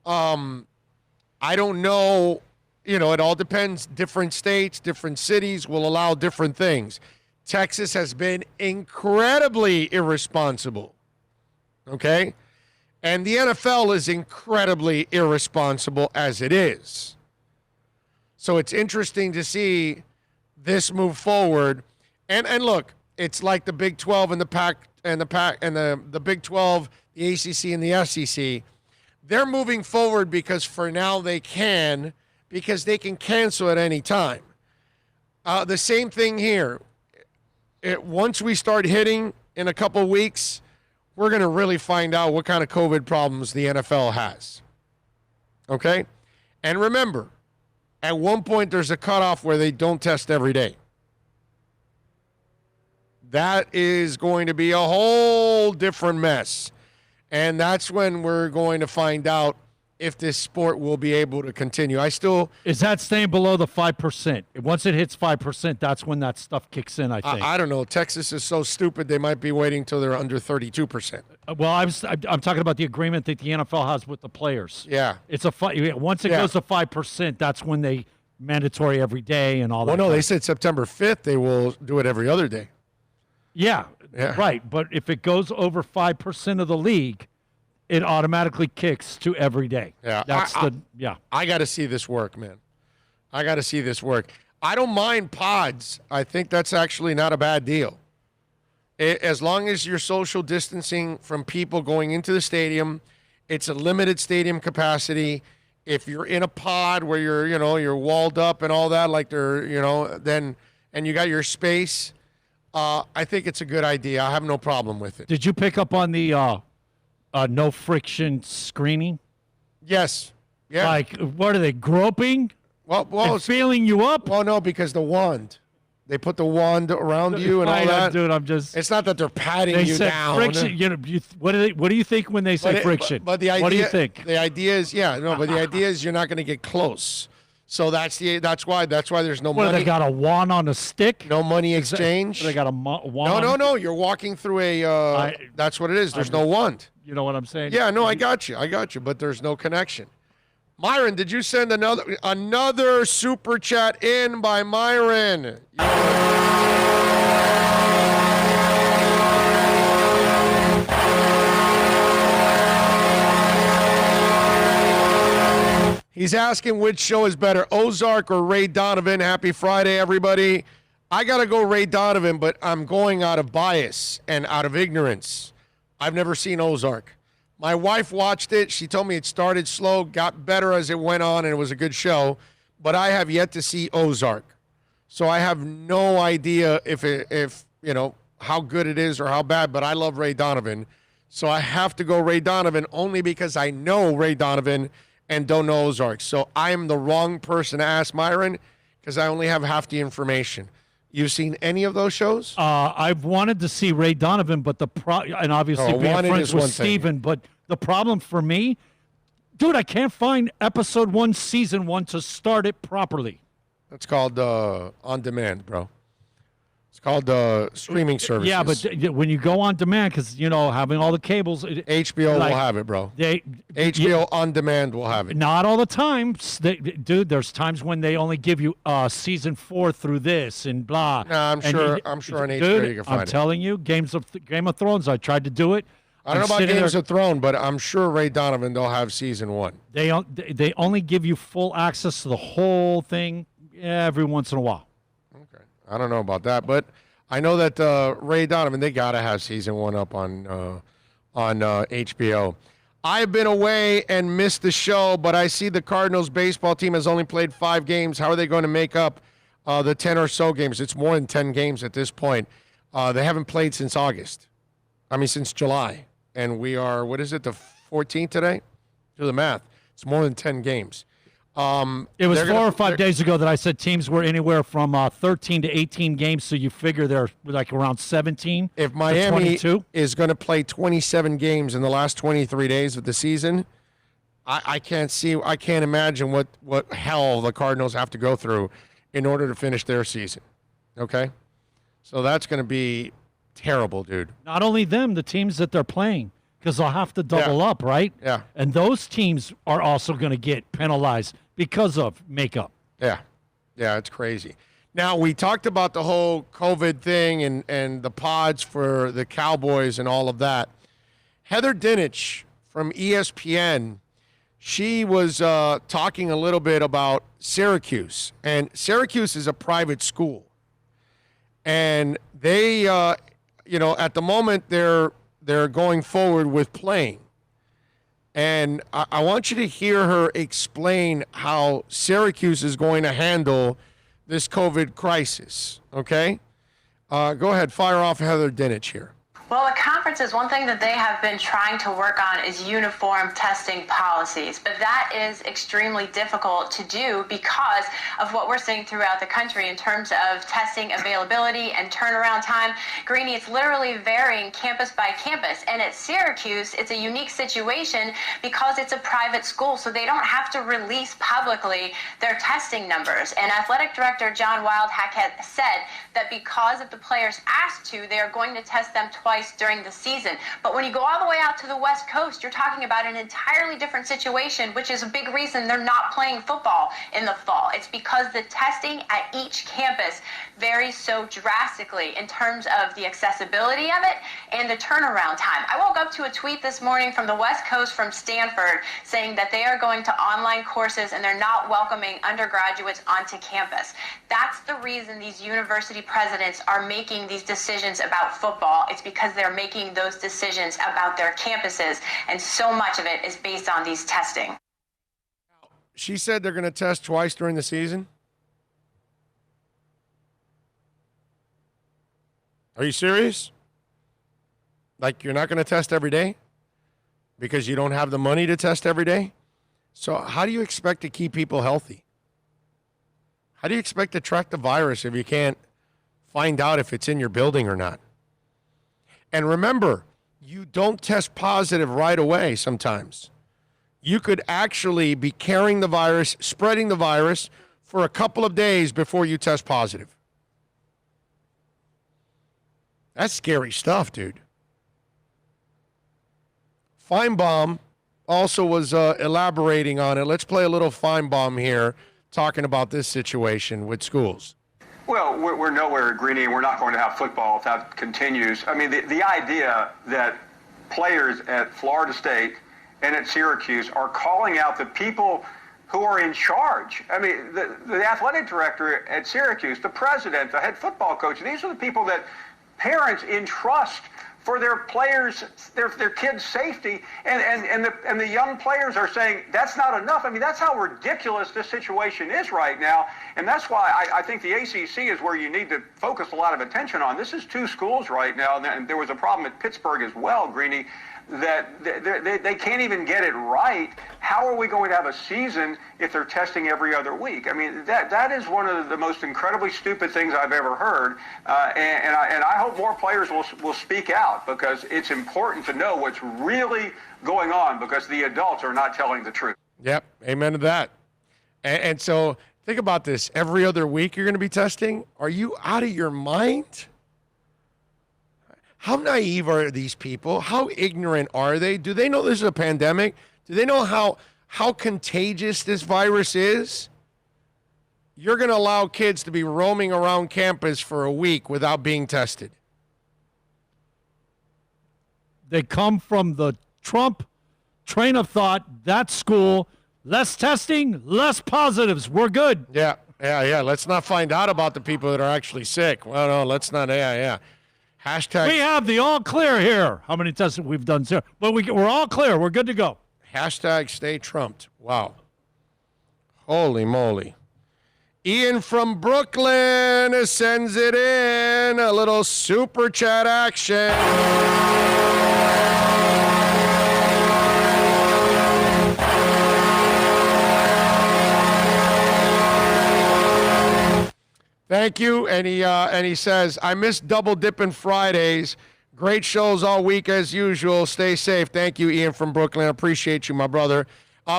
I don't know, it all depends. Different states, different cities will allow different things. Texas has been incredibly irresponsible, okay? And the NFL is incredibly irresponsible as it is. So it's interesting to see this move forward. And look, it's like the Big 12 and the Big 12, the ACC and the SEC. They're moving forward because for now they can, because they can cancel at any time. The same thing here. Once we start hitting in a couple weeks, we're going to really find out what kind of COVID problems the NFL has. Okay? And remember, at one point there's a cutoff where they don't test every day. That is going to be a whole different mess. And that's when we're going to find out if this sport will be able to continue. Is that staying below the 5%? Once it hits 5%, that's when that stuff kicks in, I think. I don't know. Texas is so stupid, they might be waiting till they're under 32%. Well, I'm talking about the agreement that the NFL has with the players. Yeah. It's once it goes to 5%, that's when they mandatory every day and all that. Well, no, they said September 5th they will do it every other day. Yeah, right. But if it goes over 5% of the league, it automatically kicks to every day. Yeah, That's I got to see this work, man. I got to see this work. I don't mind pods. I think that's actually not a bad deal. As long as you're social distancing from people going into the stadium, it's a limited stadium capacity. If you're in a pod where you're walled up and all that, like then and you got your space, I think it's a good idea. I have no problem with it. Did you pick up on the no friction screening? Yes. Yeah. Like, what are they, groping? Well, feeling you up? Well, no, because the wand. They put the wand around you and all that. Dude, I'm just. It's not that they're patting They you said down. friction. What do you think when they say friction? But the idea, what do you think? The idea is, but the idea is you're not going to get close. So that's why there's no money. They got a wand on a stick? No money exchange. They got a wand. No. You're walking through a. That's what it is. There's no wand. You know what I'm saying? Yeah, no, I got you. But there's no connection. Myron, did you send another super chat in by Myron? He's asking which show is better, Ozark or Ray Donovan. Happy Friday, everybody. I got to go Ray Donovan, but I'm going out of bias and out of ignorance. I've never seen Ozark. My wife watched it. She told me it started slow, got better as it went on, and it was a good show. But I have yet to see Ozark. So I have no idea if how good it is or how bad, but I love Ray Donovan. So I have to go Ray Donovan only because I know Ray Donovan and don't know Ozark. So I am the wrong person to ask Myron because I only have half the information. You've seen any of those shows? I've wanted to see Ray Donovan, but and obviously being friends with Steven, but the problem for me, dude, I can't find episode 1, season 1 to start it properly. That's called on demand, bro. It's called streaming services. Yeah, but when you go on demand, because, having all the cables. HBO will have it, bro. HBO on demand will have it. Not all the time. Dude, there's times when they only give you season 4 through this and blah. Nah, I'm sure on HBO you can find it. I'm telling you, Game of Thrones, I tried to do it. I don't know about Games of Thrones, but I'm sure Ray Donovan, they'll have season 1. They only give you full access to the whole thing every once in a while. I don't know about that, but I know that Ray Donovan, they got to have season 1 up on HBO. I've been away and missed the show, but I see the Cardinals baseball team has only played 5 games. How are they going to make up the 10 or so games? It's more than 10 games at this point. They haven't played since since July. And we are, the 14th today? Do the math. It's more than 10 games. It was 4 or 5 days ago that I said teams were anywhere from 13 to 18 games, so you figure they're like around 17. If Miami is going to play 27 games in the last 23 days of the season, I can't imagine what hell the Cardinals have to go through in order to finish their season. Okay? So that's going to be terrible, dude. Not only them, the teams that they're playing, because they'll have to double up, right? Yeah. And those teams are also going to get penalized because of makeup. Yeah. Yeah, it's crazy. Now, we talked about the whole COVID thing and the pods for the Cowboys and all of that. Heather Dinich from ESPN, she was talking a little bit about Syracuse. And Syracuse is a private school. And they, at the moment, they're going forward with playing. And I want you to hear her explain how Syracuse is going to handle this COVID crisis, okay? Go ahead, fire off Heather Dinich here. Well, the conferences, one thing that they have been trying to work on is uniform testing policies, but that is extremely difficult to do because of what we're seeing throughout the country in terms of testing availability and turnaround time. Greeny, it's literally varying campus by campus, and at Syracuse, it's a unique situation because it's a private school, so they don't have to release publicly their testing numbers. And Athletic Director John Wildhack had said that because if the players asked to, they are going to test them twice twice during the season. But when you go all the way out to the West Coast, you're talking about an entirely different situation, which is a big reason they're not playing football in the fall. It's because the testing at each campus varies so drastically in terms of the accessibility of it and the turnaround time. I woke up to a tweet this morning from the West Coast from Stanford saying that they are going to online courses and they're not welcoming undergraduates onto campus. That's the reason these university presidents are making these decisions about football. It's because they're making those decisions about their campuses, and so much of it is based on these testing. She said they're going to test twice during the season. Are you serious? Like, you're not going to test every day because you don't have the money to test every day? So how do you expect to keep people healthy? How do you expect to track the virus if you can't find out if it's in your building or not? And remember, you don't test positive right away sometimes. You could actually be carrying the virus, spreading the virus for a couple of days before you test positive. That's scary stuff, dude. Feinbaum also was elaborating on it. Let's play a little Feinbaum here, talking about this situation with schools. Well, we're nowhere, Greeny, and we're not going to have football if that continues. I mean, the idea that players at Florida State and at Syracuse are calling out the people who are in charge. I mean, the athletic director at Syracuse, the president, the head football coach, these are the people that parents entrust for their players, their kids' safety, and the young players are saying that's not enough. I mean, that's how ridiculous this situation is right now, and that's why I think the ACC is where you need to focus a lot of attention on. This is two schools right now, and there was a problem at Pittsburgh as well, Greeny, that they can't even get it right. How are we going to have a season if they're testing every other week? I mean, that is one of the most incredibly stupid things I've ever heard. And I hope more players will speak out, because it's important to know what's really going on, because the adults are not telling the truth. Yep, amen to that. And so think about this. Every other week you're going to be testing? Are you out of your mind? How naive are these people? How ignorant are they? Do they know this is a pandemic? Do they know how contagious this virus is? You're going to allow kids to be roaming around campus for a week without being tested. They come from the Trump train of thought, that school, less testing, less positives. We're good. Yeah. Let's not find out about the people that are actually sick. Well, no, let's not. Yeah. Hashtag. We have the all clear here. How many tests we've done, sir? But we're all clear. We're good to go. Hashtag stay Trumped. Wow. Holy moly. Ian from Brooklyn sends it in. A little super chat action. Thank you. And he says, I miss Double Dippin' Fridays. Great shows all week as usual. Stay safe. Thank you, Ian from Brooklyn. I appreciate you, my brother.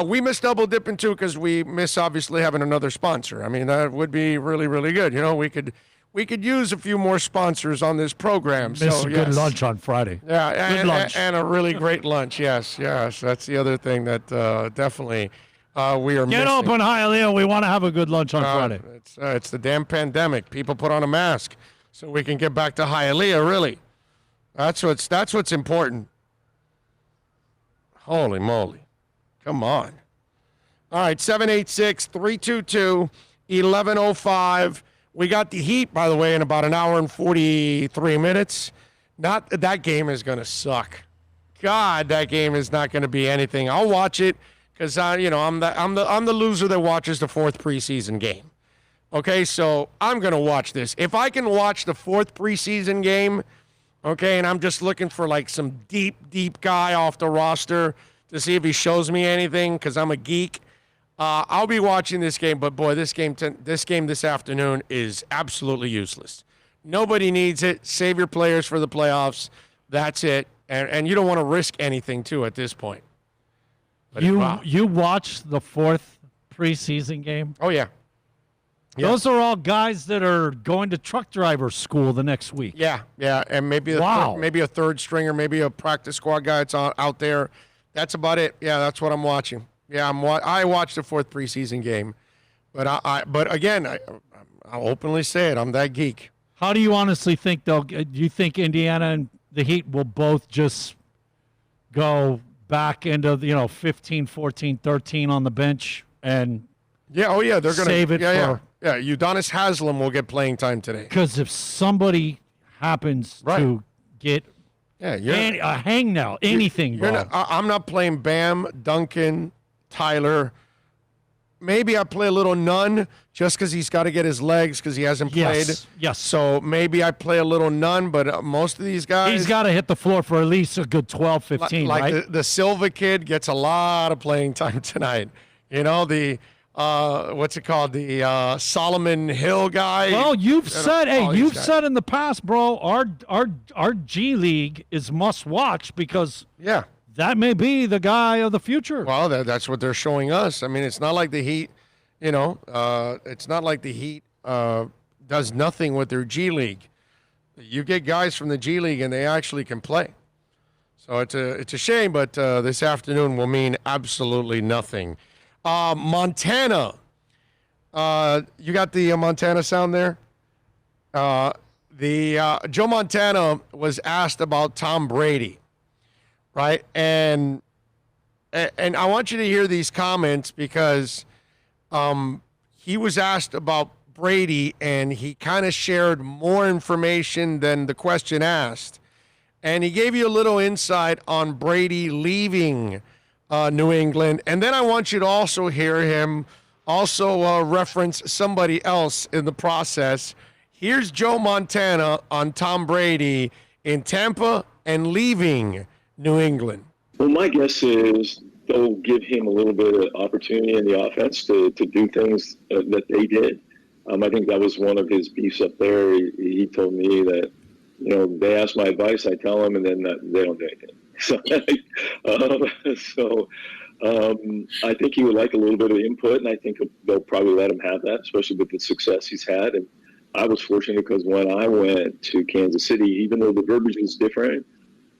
We miss Double Dippin' too, because we miss obviously having another sponsor. I mean, that would be really, really good. You know, we could use a few more sponsors on this program. Miss a good lunch on Friday. Yeah, good lunch. And a really great lunch. Yes. That's the other thing that definitely we are missing. Get open, Hialeah. We want to have a good lunch on Friday. It's the damn pandemic. People put on a mask so we can get back to Hialeah, really. That's what's important. Holy moly. Come on. All right, 786-322-1105. We got the Heat, by the way, in about an hour and 43 minutes. Not that game is going to suck. God, that game is not going to be anything. I'll watch it because I'm the loser that watches the fourth preseason game. Okay, so I'm going to watch this. If I can watch the fourth preseason game, okay, and I'm just looking for like some deep guy off the roster to see if he shows me anything because I'm a geek, I'll be watching this game. But boy, this game this afternoon is absolutely useless. Nobody needs it. Save your players for the playoffs. That's it. And you don't want to risk anything too at this point. But You watched the fourth preseason game? Oh yeah. Those are all guys that are going to truck driver school the next week. Yeah, and maybe maybe a third stringer, maybe a practice squad guy that's out there. That's about it. Yeah, that's what I'm watching. Yeah, I watched the 4th preseason game, but again, I'll openly say it. I'm that geek. How do you honestly think do you think Indiana and the Heat will both just go back into 15, 14, 13 on the bench and they're going to save it for? Yeah, Udonis Haslem will get playing time today. Because if somebody happens to get a hang now, anything, bro. I'm not playing Bam, Duncan, Tyler. Maybe I play a little Nunn just because he's got to get his legs because he hasn't played. Yes. So maybe I play a little Nunn, but most of these guys. He's got to hit the floor for at least a good 12, 15, like right? the Silva kid gets a lot of playing time tonight. What's it called? The Solomon Hill guy. Well, you've said in the past, bro, our G League is must watch because that may be the guy of the future. Well, that's what they're showing us. I mean, it's not like the Heat, it's not like the Heat does nothing with their G League. You get guys from the G League and they actually can play. So it's a shame, but this afternoon will mean absolutely nothing. Montana. You got the Montana sound there? Joe Montana was asked about Tom Brady, right? And I want you to hear these comments because he was asked about Brady and he kind of shared more information than the question asked. And he gave you a little insight on Brady leaving New England. And then I want you to also hear him also reference somebody else in the process. Here's Joe Montana on Tom Brady in Tampa and leaving New England. Well, my guess is they'll give him a little bit of opportunity in the offense to do things that they did. I think that was one of his beefs up there. He told me that, they ask my advice, I tell them, and then they don't do anything. So I think he would like a little bit of input, and I think they'll probably let him have that, especially with the success he's had. And I was fortunate because when I went to Kansas City, even though the verbiage was different,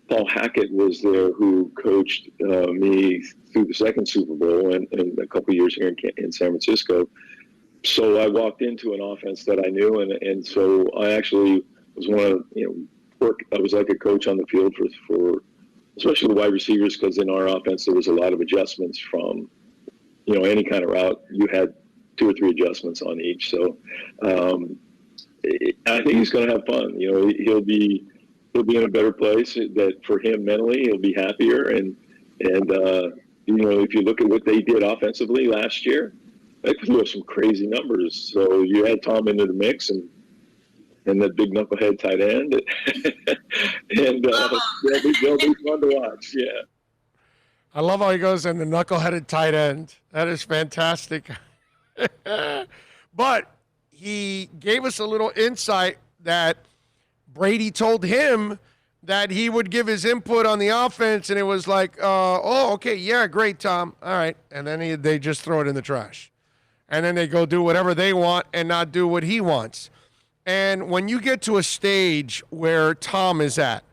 Paul Hackett was there who coached me through the second Super Bowl and a couple of years here in San Francisco. So I walked into an offense that I knew, and so I actually was I was like a coach on the field for especially the wide receivers, because in our offense there was a lot of adjustments from, any kind of route. You had 2 or 3 adjustments on each. So I think he's going to have fun. He'll be in a better place. That for him mentally, he'll be happier. And if you look at what they did offensively last year, they could have some crazy numbers. So you add Tom into the mix and that big knucklehead tight end, and they'll be fun to watch. Yeah, I love how he goes in the knuckleheaded tight end. That is fantastic. But he gave us a little insight that Brady told him that he would give his input on the offense, and it was like, okay, yeah, great, Tom, all right, and then they just throw it in the trash, and then they go do whatever they want and not do what he wants. And when you get to a stage where Tom is at,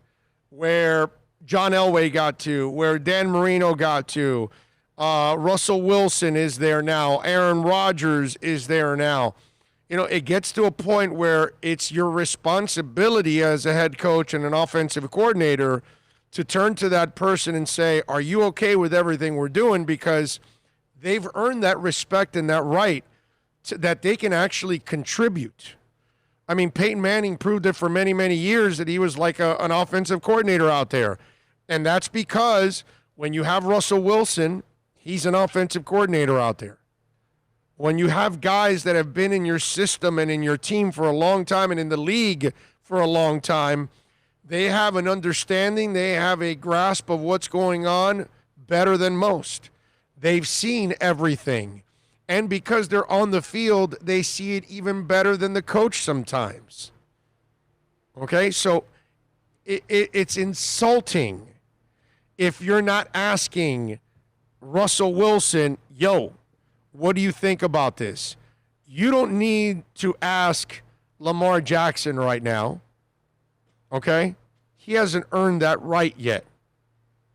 where John Elway got to, where Dan Marino got to, Russell Wilson is there now, Aaron Rodgers is there now, it gets to a point where it's your responsibility as a head coach and an offensive coordinator to turn to that person and say, are you okay with everything we're doing? Because they've earned that respect and that right that they can actually contribute. I mean, Peyton Manning proved it for many, many years that he was like an offensive coordinator out there. And that's because when you have Russell Wilson, he's an offensive coordinator out there. When you have guys that have been in your system and in your team for a long time and in the league for a long time, they have an understanding, they have a grasp of what's going on better than most. They've seen everything. And because they're on the field, they see it even better than the coach sometimes. Okay, so it's insulting if you're not asking Russell Wilson, what do you think about this? you don't need to ask Lamar Jackson right now, okay? He hasn't earned that right yet.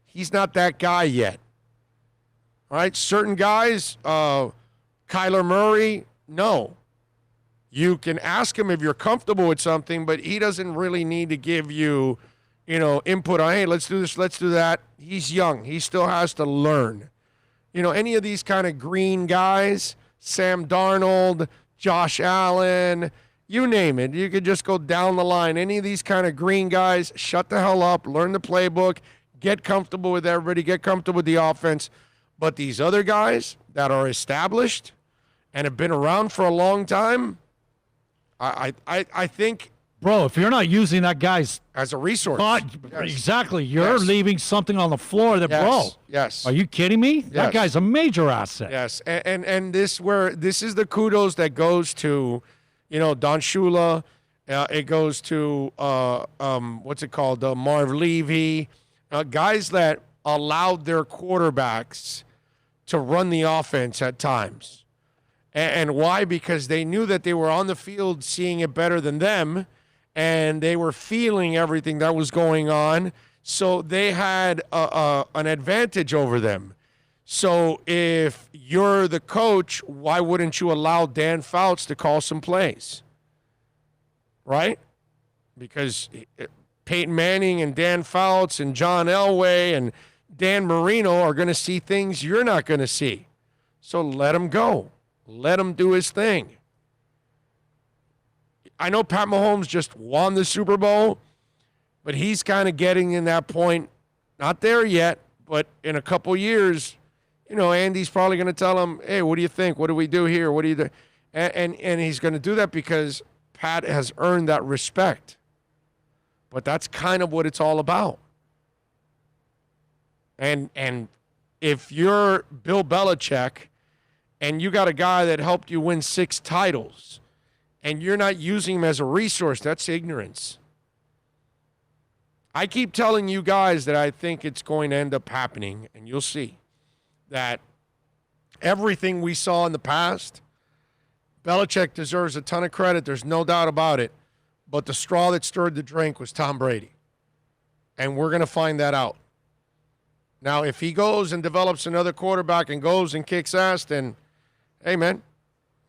He's not that guy yet. All right, certain guys, Kyler Murray, no. You can ask him if you're comfortable with something, but he doesn't really need to give you, input on, hey, let's do this, let's do that. He's young. He still has to learn. Any of these kind of green guys, Sam Darnold, Josh Allen, you name it. You could just go down the line. Any of these kind of green guys, shut the hell up, learn the playbook, get comfortable with everybody, get comfortable with the offense. But these other guys that are established and have been around for a long time, I think, bro, if you're not using that guy's as a resource, exactly, you're leaving something on the floor that, bro. Yes. Are you kidding me? Yes. That guy's a major asset. Yes, and this is the kudos that goes to, Don Shula. It goes to what's it called, Marv Levy, guys that allowed their quarterbacks to run the offense at times. And why? Because they knew that they were on the field seeing it better than them, and they were feeling everything that was going on, so they had an advantage over them. So if you're the coach, why wouldn't you allow Dan Fouts to call some plays? Right? Because Peyton Manning and Dan Fouts and John Elway and Dan Marino are going to see things you're not going to see. So let him go. Let him do his thing. I know Pat Mahomes just won the Super Bowl, but he's kind of getting in that point. Not there yet, but in a couple years, Andy's probably going to tell him, hey, what do you think? What do we do here? What do you do? And he's going to do that because Pat has earned that respect. But that's kind of what it's all about. And if you're Bill Belichick and you got a guy that helped you win 6 titles and you're not using him as a resource, that's ignorance. I keep telling you guys that I think it's going to end up happening, and you'll see that everything we saw in the past, Belichick deserves a ton of credit. There's no doubt about it. But the straw that stirred the drink was Tom Brady. And we're going to find that out. Now, if he goes and develops another quarterback and goes and kicks ass, then, hey, man,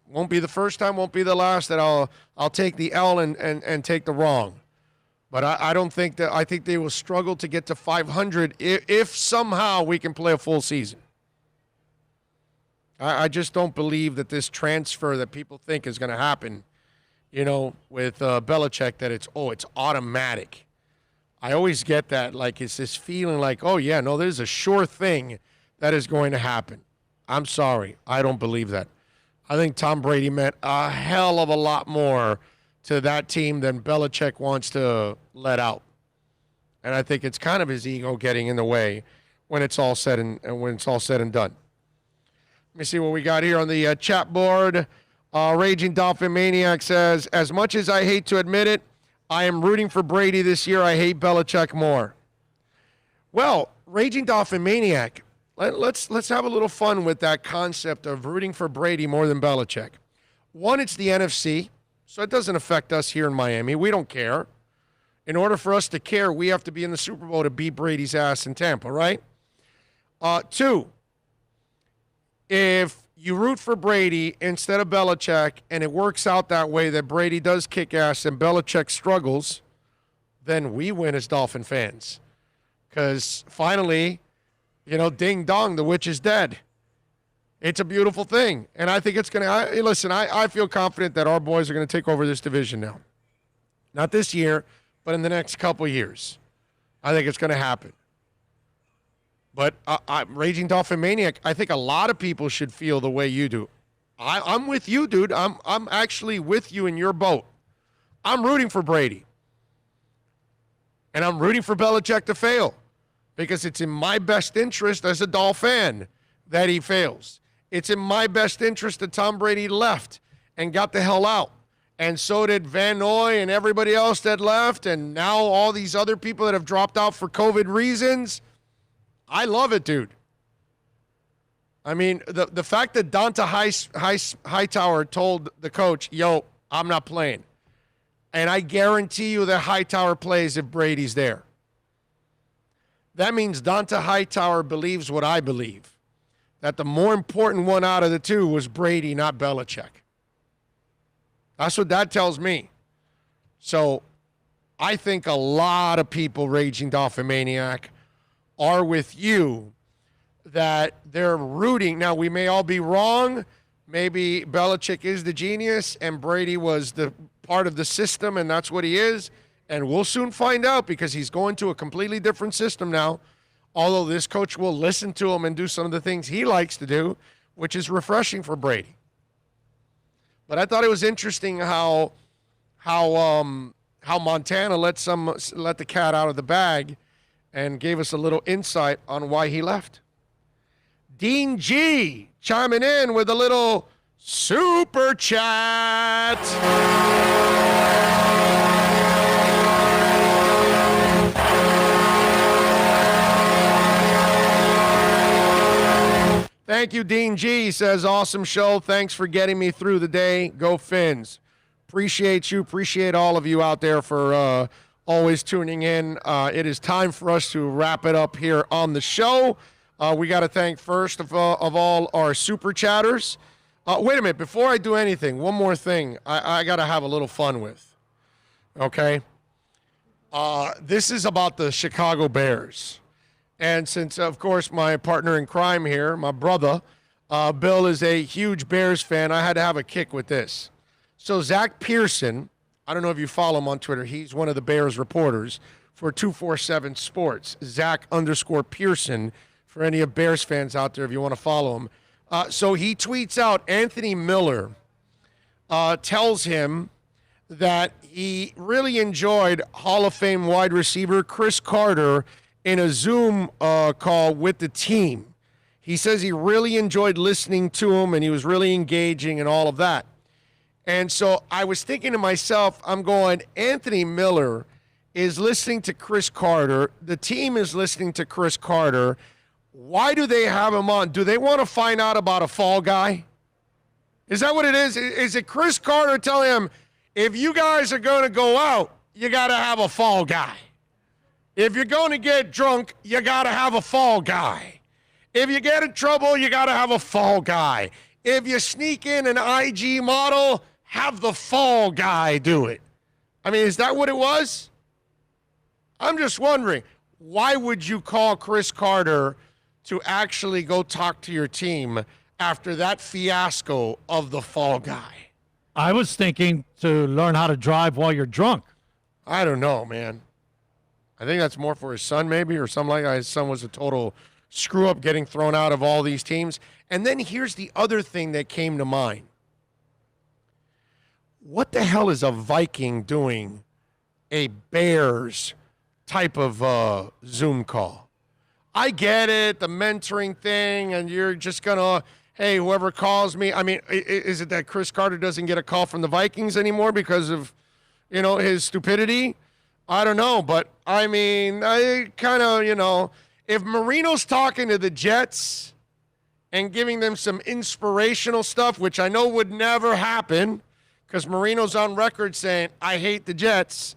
won't be the first time, won't be the last that I'll take the L and take the wrong. But I don't think that – I think they will struggle to get to 500 if somehow we can play a full season. I just don't believe that this transfer that people think is going to happen, with Belichick, that it's automatic. I always get that, like it's this feeling like, oh, yeah, no, there's a sure thing that is going to happen. I'm sorry. I don't believe that. I think Tom Brady meant a hell of a lot more to that team than Belichick wants to let out. And I think it's kind of his ego getting in the way when it's all said and done. Let me see what we got here on the chat board. Raging Dolphin Maniac says, as much as I hate to admit it, I am rooting for Brady this year. I hate Belichick more. Well, Raging Dolphin Maniac, let's have a little fun with that concept of rooting for Brady more than Belichick. One, it's the NFC, so it doesn't affect us here in Miami. We don't care. In order for us to care, we have to be in the Super Bowl to beat Brady's ass in Tampa, right? 2, if you root for Brady instead of Belichick and it works out that way that Brady does kick ass and Belichick struggles, then we win as Dolphin fans. Because finally, ding dong, the witch is dead. It's a beautiful thing. And I think it's going to, listen, I feel confident that our boys are going to take over this division now. Not this year, but in the next couple years. I think it's going to happen. But Raging Dolphin Maniac, I think a lot of people should feel the way you do. I'm with you, dude. I'm actually with you in your boat. I'm rooting for Brady. And I'm rooting for Belichick to fail. Because it's in my best interest as a Dolphin fan that he fails. It's in my best interest that Tom Brady left and got the hell out. And so did Van Noy and everybody else that left. And now all these other people that have dropped out for COVID reasons. I love it, dude. I mean, the fact that Donta Hightower told the coach, yo, I'm not playing. And I guarantee you that Hightower plays if Brady's there. That means Donta Hightower believes what I believe, that the more important one out of the two was Brady, not Belichick. That's what that tells me. So I think a lot of people, Raging Dolphin Maniac, are with you that they're rooting. Now, we may all be wrong. Maybe Belichick is the genius and Brady was the part of the system, and that's what he is. And we'll soon find out because he's going to a completely different system now, although this coach will listen to him and do some of the things he likes to do, which is refreshing for Brady. But I thought it was interesting how Montana let the cat out of the bag and gave us a little insight on why he left. Dean G chiming in with a little super chat. Thank you, Dean G. He says, awesome show. Thanks for getting me through the day. Go Fins. Appreciate you. Appreciate all of you out there for always tuning in. It is time for us to wrap it up here on the show. We got to thank first of all our super chatters. Wait a minute. Before I do anything, one more thing I got to have a little fun with. Okay? This is about the Chicago Bears. And since, of course, my partner in crime here, my brother, Bill, is a huge Bears fan, I had to have a kick with this. So Zach Pearson, I don't know if you follow him on Twitter. He's one of the Bears reporters for 247 Sports. Zach_Pearson, for any of Bears fans out there if you want to follow him. So he tweets out, Anthony Miller tells him that he really enjoyed Hall of Fame wide receiver Chris Carter in a Zoom call with the team. He says he really enjoyed listening to him and he was really engaging and all of that. And so I was thinking to myself, I'm going, Anthony Miller is listening to Chris Carter. The team is listening to Chris Carter. Why do they have him on? Do they want to find out about a fall guy? Is that what it is? Is it Chris Carter telling him, if you guys are going to go out, you got to have a fall guy? If you're going to get drunk, you got to have a fall guy. If you get in trouble, you got to have a fall guy. If you sneak in an IG model, have the fall guy do it. I mean, is that what it was? I'm just wondering, why would you call Chris Carter to actually go talk to your team after that fiasco of the fall guy? I was thinking to learn how to drive while you're drunk. I don't know, man. I think that's more for his son maybe or something like that. His son was a total screw-up getting thrown out of all these teams. And then here's the other thing that came to mind. What the hell is a Viking doing a Bears type of Zoom call? I get it, the mentoring thing, and you're just going to, hey, whoever calls me. I mean, is it that Chris Carter doesn't get a call from the Vikings anymore because of, his stupidity? I don't know, but I mean, I kind of, if Marino's talking to the Jets and giving them some inspirational stuff, which I know would never happen because Marino's on record saying, I hate the Jets,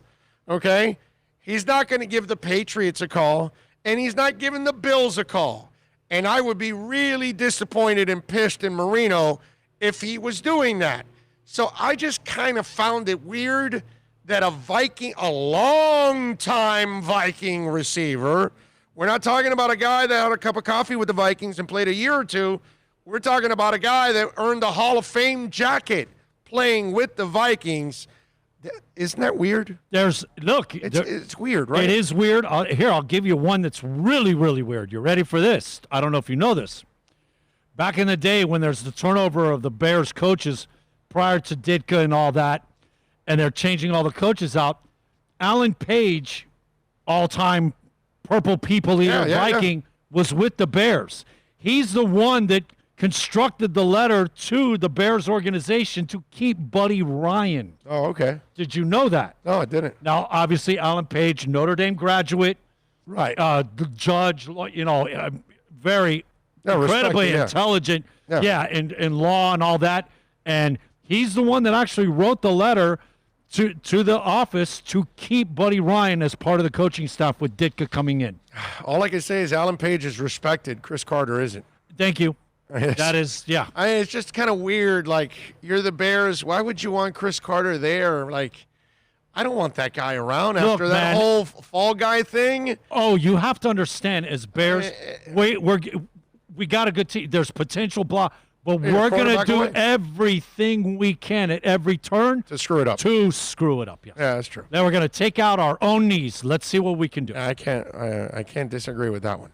okay? He's not going to give the Patriots a call, and he's not giving the Bills a call. And I would be really disappointed and pissed in Marino if he was doing that. So I just kind of found it weird that a long-time Viking receiver, we're not talking about a guy that had a cup of coffee with the Vikings and played a year or two. We're talking about a guy that earned a Hall of Fame jacket playing with the Vikings. Isn't that weird? It's weird, right? It is weird. I'll give you one that's really, really weird. You ready for this? I don't know if you know this. Back in the day when there's the turnover of the Bears coaches prior to Ditka and all that, and they're changing all the coaches out, Alan Page, all-time Purple People Eater Viking, was with the Bears. He's the one that constructed the letter to the Bears organization to keep Buddy Ryan. Oh, okay. Did you know that? No, I didn't. Now, obviously, Alan Page, Notre Dame graduate. Right. The judge, very incredibly intelligent. Yeah, in law and all that. And he's the one that actually wrote the letter to the office to keep Buddy Ryan as part of the coaching staff with Ditka coming in. All I can say is Alan Page is respected. Chris Carter isn't. Thank you. That is, yeah. I mean, it's just kind of weird. Like, you're the Bears. Why would you want Chris Carter there? Like, I don't want that guy around after that whole fall guy thing. Oh, you have to understand, as Bears, we got a good team. There's potential block, but we're going to do everything we can at every turn to screw it up. Yes. Yeah, that's true. Then we're going to take out our own knees. Let's see what we can do. I can't disagree with that one.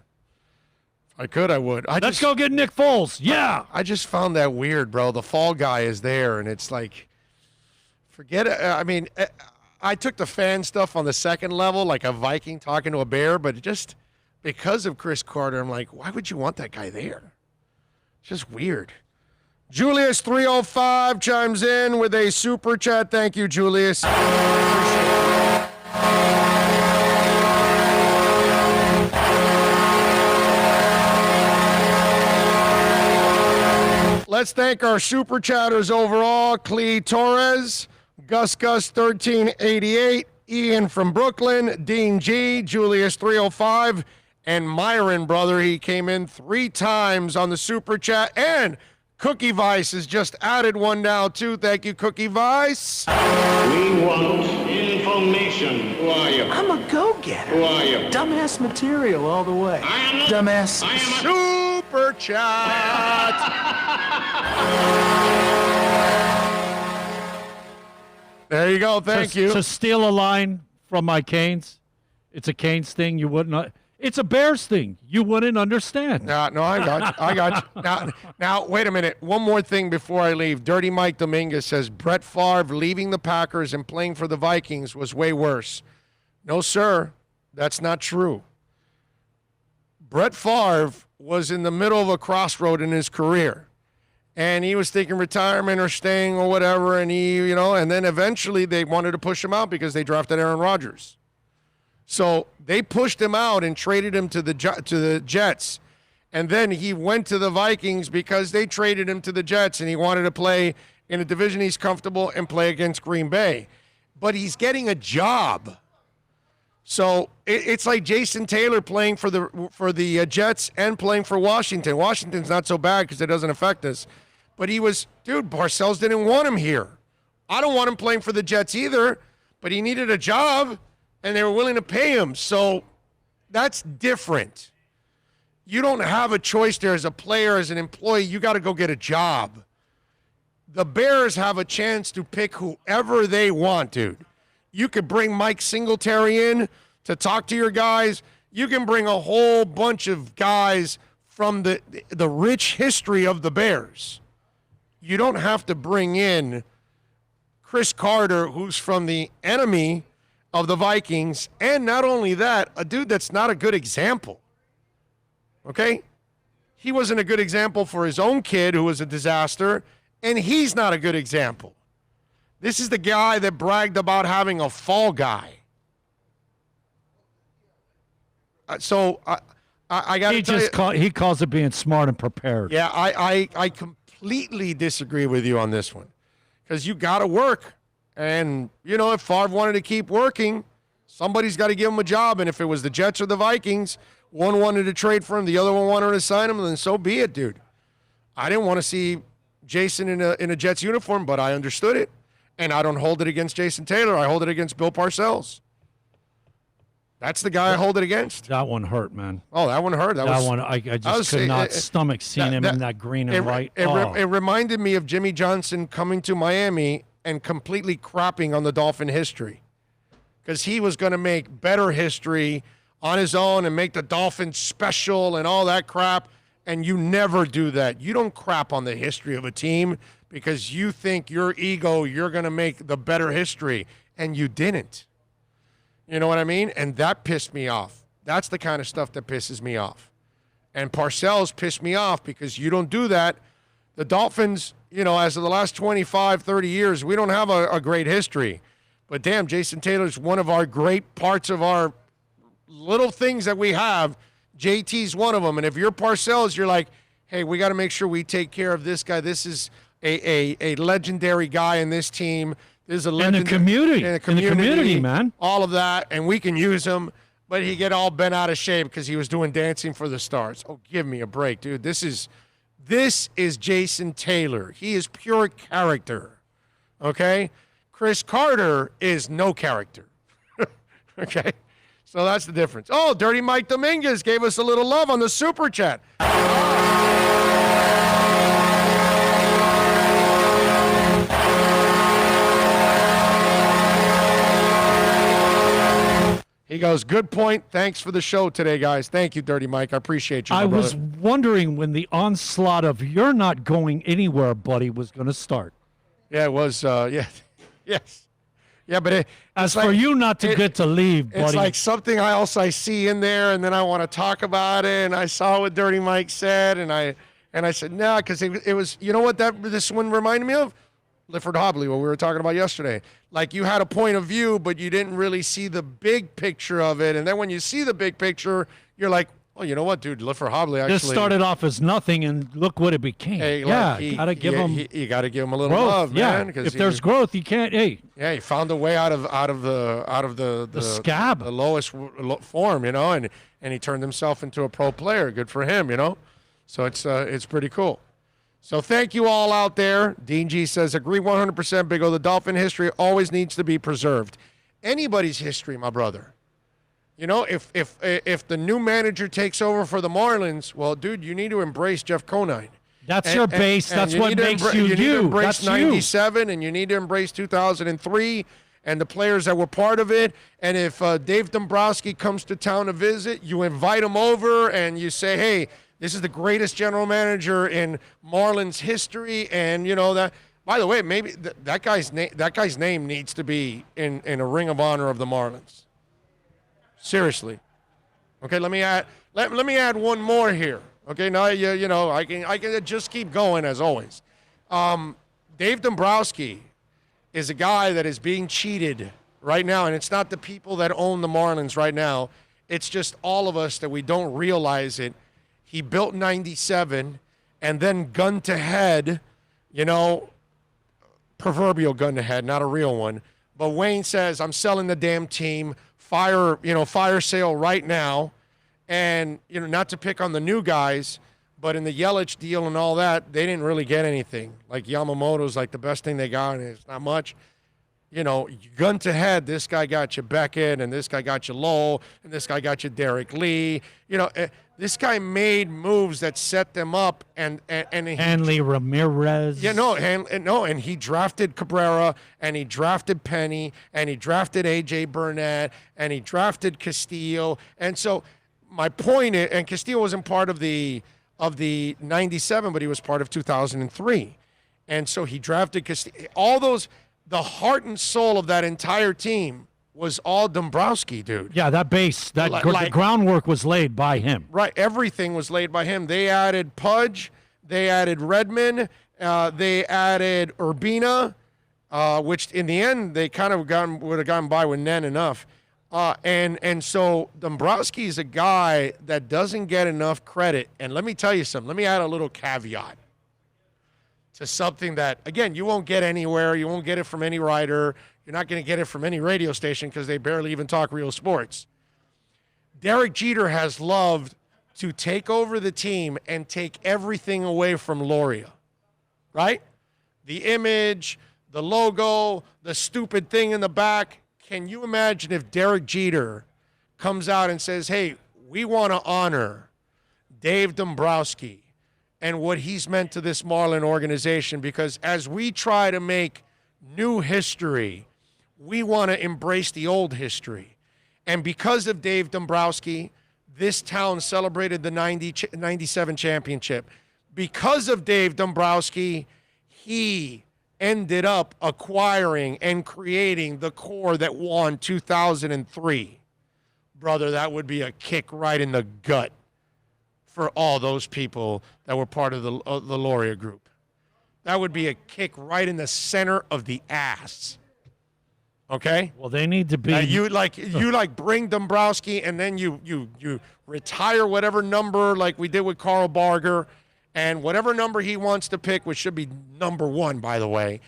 If I could, I would. Let's go get Nick Foles. Yeah. I just found that weird, bro. The fall guy is there, and it's like, forget it. I mean, I took the fan stuff on the second level, like a Viking talking to a Bear, but just because of Chris Carter, I'm like, why would you want that guy there? It's just weird. Julius 305 chimes in with a super chat. Thank you, Julius. Let's thank our super chatters overall. Clee Torres, Gus 1388, Ian from Brooklyn, Dean G, Julius 305, and Myron, brother. He came in 3 times on the super chat. And Cookie Vice has just added one now, too. Thank you, Cookie Vice. We want information. Who are you? I'm a go-getter. Who are you? Dumbass material all the way. I am not. Dumbass. I am super chat. There you go. Thank you. To steal a line from my Canes, it's a Canes thing. You wouldn't. It's a Bears thing. You wouldn't understand. No, I got you. Now, wait a minute. One more thing before I leave. Dirty Mike Dominguez says Brett Favre leaving the Packers and playing for the Vikings was way worse. No, sir. That's not true. Brett Favre was in the middle of a crossroad in his career. And he was thinking retirement or staying or whatever. And and then eventually they wanted to push him out because they drafted Aaron Rodgers. So they pushed him out and traded him to the Jets. And then he went to the Vikings because they traded him to the Jets and he wanted to play in a division he's comfortable and play against Green Bay. But he's getting a job. So it's like Jason Taylor playing for the Jets and playing for Washington. Washington's not so bad because it doesn't affect us. But Parcells didn't want him here. I don't want him playing for the Jets either, but he needed a job, and they were willing to pay him. So that's different. You don't have a choice there as a player, as an employee. You got to go get a job. The Bears have a chance to pick whoever they want, dude. You could bring Mike Singletary in to talk to your guys. You can bring a whole bunch of guys from the rich history of the Bears. You don't have to bring in Chris Carter, who's from the enemy of the Vikings, and not only that, a dude that's not a good example. Okay? He wasn't a good example for his own kid, who was a disaster, and he's not a good example. This is the guy that bragged about having a fall guy. So I got to tell you, he calls it being smart and prepared. Yeah, I completely disagree with you on this one, because you got to work, and if Favre wanted to keep working, somebody's got to give him a job. And if it was the Jets or the Vikings, one wanted to trade for him, the other one wanted to sign him, then so be it, dude. I didn't want to see Jason in a Jets uniform, but I understood it. And I don't hold it against Jason Taylor. I hold it against Bill Parcells. That's the guy I hold it against. That one hurt, man. Oh, that one hurt. I just could not stomach seeing him in that green and white. It reminded me of Jimmy Johnson coming to Miami and completely crapping on the Dolphin history, because he was going to make better history on his own and make the Dolphins special and all that crap. And you never do that. You don't crap on the history of a team because you think your ego, you're going to make the better history, and you didn't. You know what I mean? And that pissed me off. That's the kind of stuff that pisses me off. And Parcells pissed me off because you don't do that. The Dolphins, as of the last 25, 30 years, we don't have a great history. But damn, Jason Taylor's one of our great parts of our little things that we have. JT's one of them. And if you're Parcells, you're like, hey, we got to make sure we take care of this guy. This is a legendary guy in this team. This is a In the community. in the In the community, man. All of that, and we can use him. But he get all bent out of shape because he was doing Dancing for the Stars. Oh, give me a break, dude. This is Jason Taylor. He is pure character. Okay? Chris Carter is no character. Okay? So that's the difference. Oh, Dirty Mike Dominguez gave us a little love on the Super Chat. He goes, good point. Thanks for the show today, guys. Thank you, Dirty Mike. I appreciate you. I was wondering when the onslaught of "you're not going anywhere, buddy" was going to start. Yeah, it was. Yeah, yes, yeah. But as for you not to get to leave, buddy, it's like something else I see in there, and then I want to talk about it. And I saw what Dirty Mike said, and I said no, because it was. You know what this one reminded me of? Lifford Hobley, what we were talking about yesterday. Like you had a point of view, but you didn't really see the big picture of it. And then when you see the big picture, you're like, oh, you know what, dude? Lifford Hobley actually this started off as nothing, and look what it became. Hey, yeah, you gotta give him. You got to give him a little growth, love, man. If there's growth, you can't. Hey, yeah, he found a way out of the scab, the lowest form, you know, and he turned himself into a pro player. Good for him, you know. So it's pretty cool. So thank you all out there. Dean G says, agree 100%, Big O. The Dolphin history always needs to be preserved. Anybody's history, my brother. You know, if the new manager takes over for the Marlins, well, dude, you need to embrace Jeff Conine. That's your base. That's what makes you you. You need to embrace That's 97, and you need to embrace 2003 and the players that were part of it. And if Dave Dombrowski comes to town to visit, you invite him over and you say, hey, this is the greatest general manager in Marlins history, and you know that. By the way, maybe that guy's name needs to be in a Ring of Honor of the Marlins. Seriously. Okay, let me add one more here. Okay, now you know I can just keep going as always. Dave Dombrowski is a guy that is being cheated right now, and it's not the people that own the Marlins right now. It's just all of us that we don't realize it. He built 97 and then gun to head, you know, proverbial gun to head, not a real one. But Wayne says, I'm selling the damn team, fire sale right now. And, you know, not to pick on the new guys, but in the Yelich deal and all that, they didn't really get anything. Like Yamamoto's like the best thing they got, and it's not much. You know, gun to head, this guy got you Beckett, and this guy got you Lowell, and this guy got you Derek Lee. You know, this guy made moves that set them up, and Hanley Ramirez. Yeah, and he drafted Cabrera, and he drafted Penny, and he drafted AJ Burnett, and he drafted Castillo, and so my point is, and Castillo wasn't part of the 97, but he was part of 2003, and so he drafted Castillo. All those. The heart and soul of that entire team was all Dombrowski, dude. Yeah, that base, the groundwork was laid by him. Right, everything was laid by him. They added Pudge, they added Redmond, they added Urbina, which in the end they kind of would have gotten by with Nen enough. And so Dombrowski is a guy that doesn't get enough credit. And let me tell you something. Let me add a little caveat to something that, again, you won't get anywhere. You won't get it from any writer. You're not going to get it from any radio station because they barely even talk real sports. Derek Jeter has loved to take over the team and take everything away from Loria, right? The image, the logo, the stupid thing in the back. Can you imagine if Derek Jeter comes out and says, hey, we want to honor Dave Dombrowski and what he's meant to this Marlin organization, because as we try to make new history, we want to embrace the old history. And because of Dave Dombrowski, this town celebrated the 97 championship. Because of Dave Dombrowski, he ended up acquiring and creating the core that won 2003. Brother, that would be a kick right in the gut for all those people that were part of the Loria group. That would be a kick right in the center of the ass. Okay? Well, they need to be. You bring Dombrowski, and then you retire whatever number like we did with Carl Barger, And whatever number he wants to pick, which should be number 1, by the way,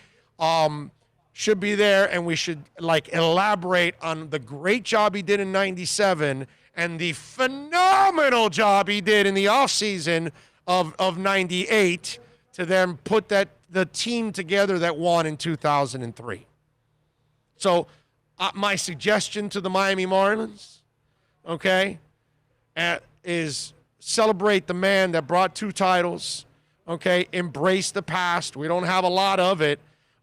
should be there, and we should elaborate on the great job he did in 97 and the phenomenal job he did in the offseason of 98 to then put the team together that won in 2003. So my suggestion to the Miami Marlins, okay, is celebrate the man that brought 2 titles, okay, embrace the past. We don't have a lot of it,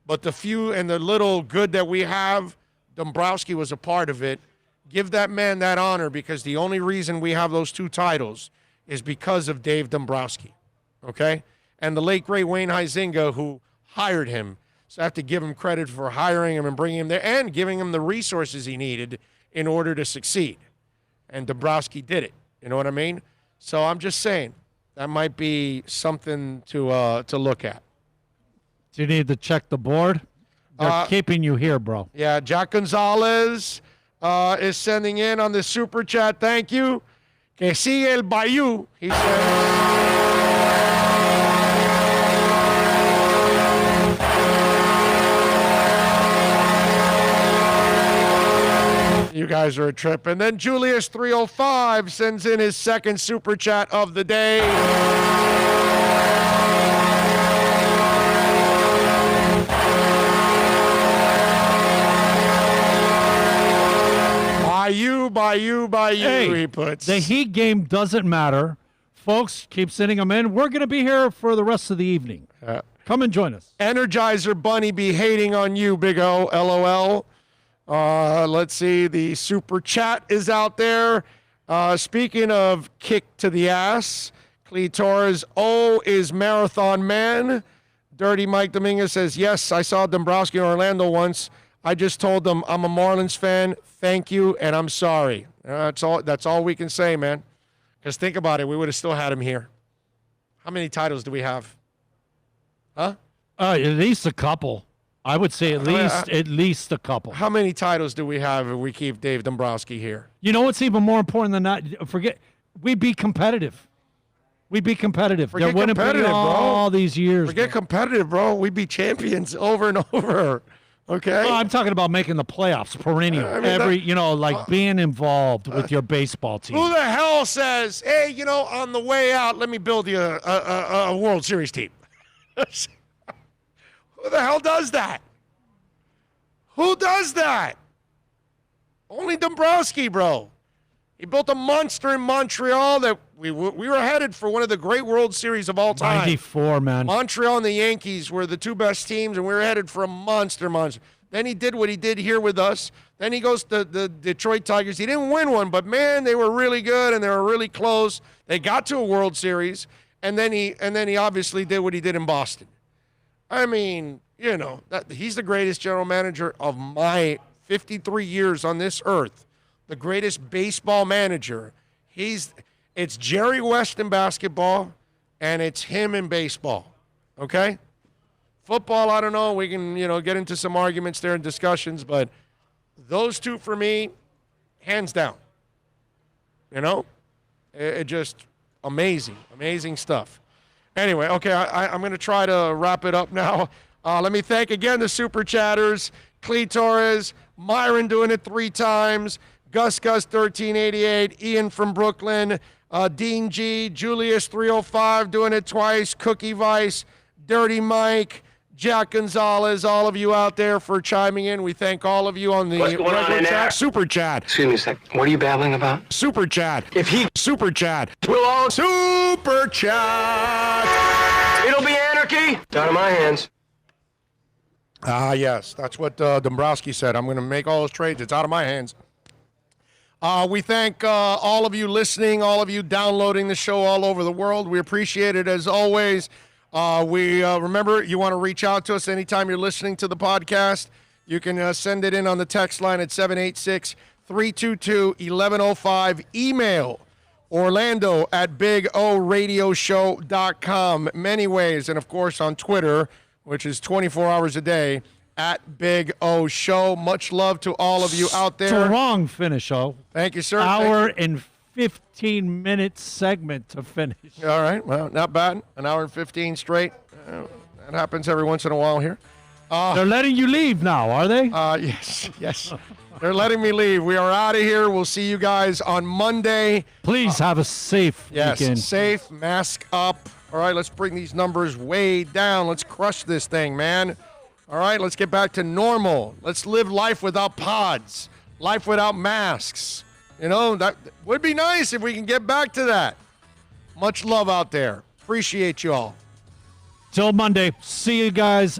but the few and the little good that we have, Dombrowski was a part of it. Give that man that honor, because the only reason we have those 2 titles is because of Dave Dombrowski, okay? And the late, great Wayne Huizenga, who hired him. So I have to give him credit for hiring him and bringing him there and giving him the resources he needed in order to succeed. And Dombrowski did it. You know what I mean? So I'm just saying that might be something to look at. Do you need to check the board? They're keeping you here, bro. Yeah, Jack Gonzalez is sending in on the super chat. Thank you. Que sigue el Bayou, he says. You guys are a trip. And then Julius305 sends in his second super chat of the day. Bayou, hey, he puts. The Heat game doesn't matter. Folks, keep sending them in. We're going to be here for the rest of the evening. Come and join us. Energizer Bunny be hating on you, Big O, LOL. Let's see. The super chat is out there. Speaking of kick to the ass, Cletor's O is Marathon Man. Dirty Mike Dominguez says, yes, I saw Dombrowski in Orlando once. I just told them I'm a Marlins fan. Thank you, and I'm sorry. That's all we can say, man. Because think about it. We would have still had him here. How many titles do we have? Huh? At least a couple. I would say at least a couple. How many titles do we have if we keep Dave Dombrowski here? You know what's even more important than that? We be competitive. We be competitive. Forget competitive, bro. All these years. Forget competitive, bro. We be champions over and over. Okay. Well, I'm talking about making the playoffs perennial. Being involved with your baseball team. Who the hell says, hey, on the way out, let me build you a World Series team? Who the hell does that? Who does that? Only Dombrowski, bro. He built a monster in Montreal that we were headed for one of the great World Series of all time. 94, man. Montreal and the Yankees were the 2 best teams, and we were headed for a monster. Then he did what he did here with us. Then he goes to the Detroit Tigers. He didn't win one, but, man, they were really good, and they were really close. They got to a World Series, and then he obviously did what he did in Boston. I mean, he's the greatest general manager of my 53 years on this earth. The greatest baseball manager. It's Jerry West in basketball, and it's him in baseball. Okay? Football, I don't know. We can, get into some arguments there and discussions, but those 2 for me, hands down. It just amazing stuff. Anyway, okay, I'm going to try to wrap it up now. Let me thank again the super chatters. Clee Torres, Myron doing it 3 times, Gus 1388, Ian from Brooklyn, Dean G, Julius 305 doing it twice, Cookie Vice, Dirty Mike, Jack Gonzalez, all of you out there for chiming in. We thank all of you on the super chat. Excuse me a second. What are you babbling about? Super chat. Super chat. We'll all super chat. It'll be anarchy. It's out of my hands. Yes. That's what Dombrowski said. I'm going to make all those trades. It's out of my hands. We thank all of you listening, all of you downloading the show all over the world. We appreciate it as always. Remember, you want to reach out to us anytime you're listening to the podcast. You can send it in on the text line at 786-322-1105. Email Orlando@BigORadioshow.com. Many ways. And, of course, on Twitter, which is 24 hours a day, @Big O Show. Much love to all of you out there. Strong finish, O. Thank you, sir. Hour and 15-minute segment to finish. All right. Well, not bad. An hour and 15 straight. That happens every once in a while here. They're letting you leave now, are they? Yes. They're letting me leave. We are out of here. We'll see you guys on Monday. Please have a safe weekend. Safe, mask up. All right, let's bring these numbers way down. Let's crush this thing, man. All right, let's get back to normal. Let's live life without pods, life without masks. You know, that would be nice if we can get back to that. Much love out there. Appreciate you all. Till Monday. See you guys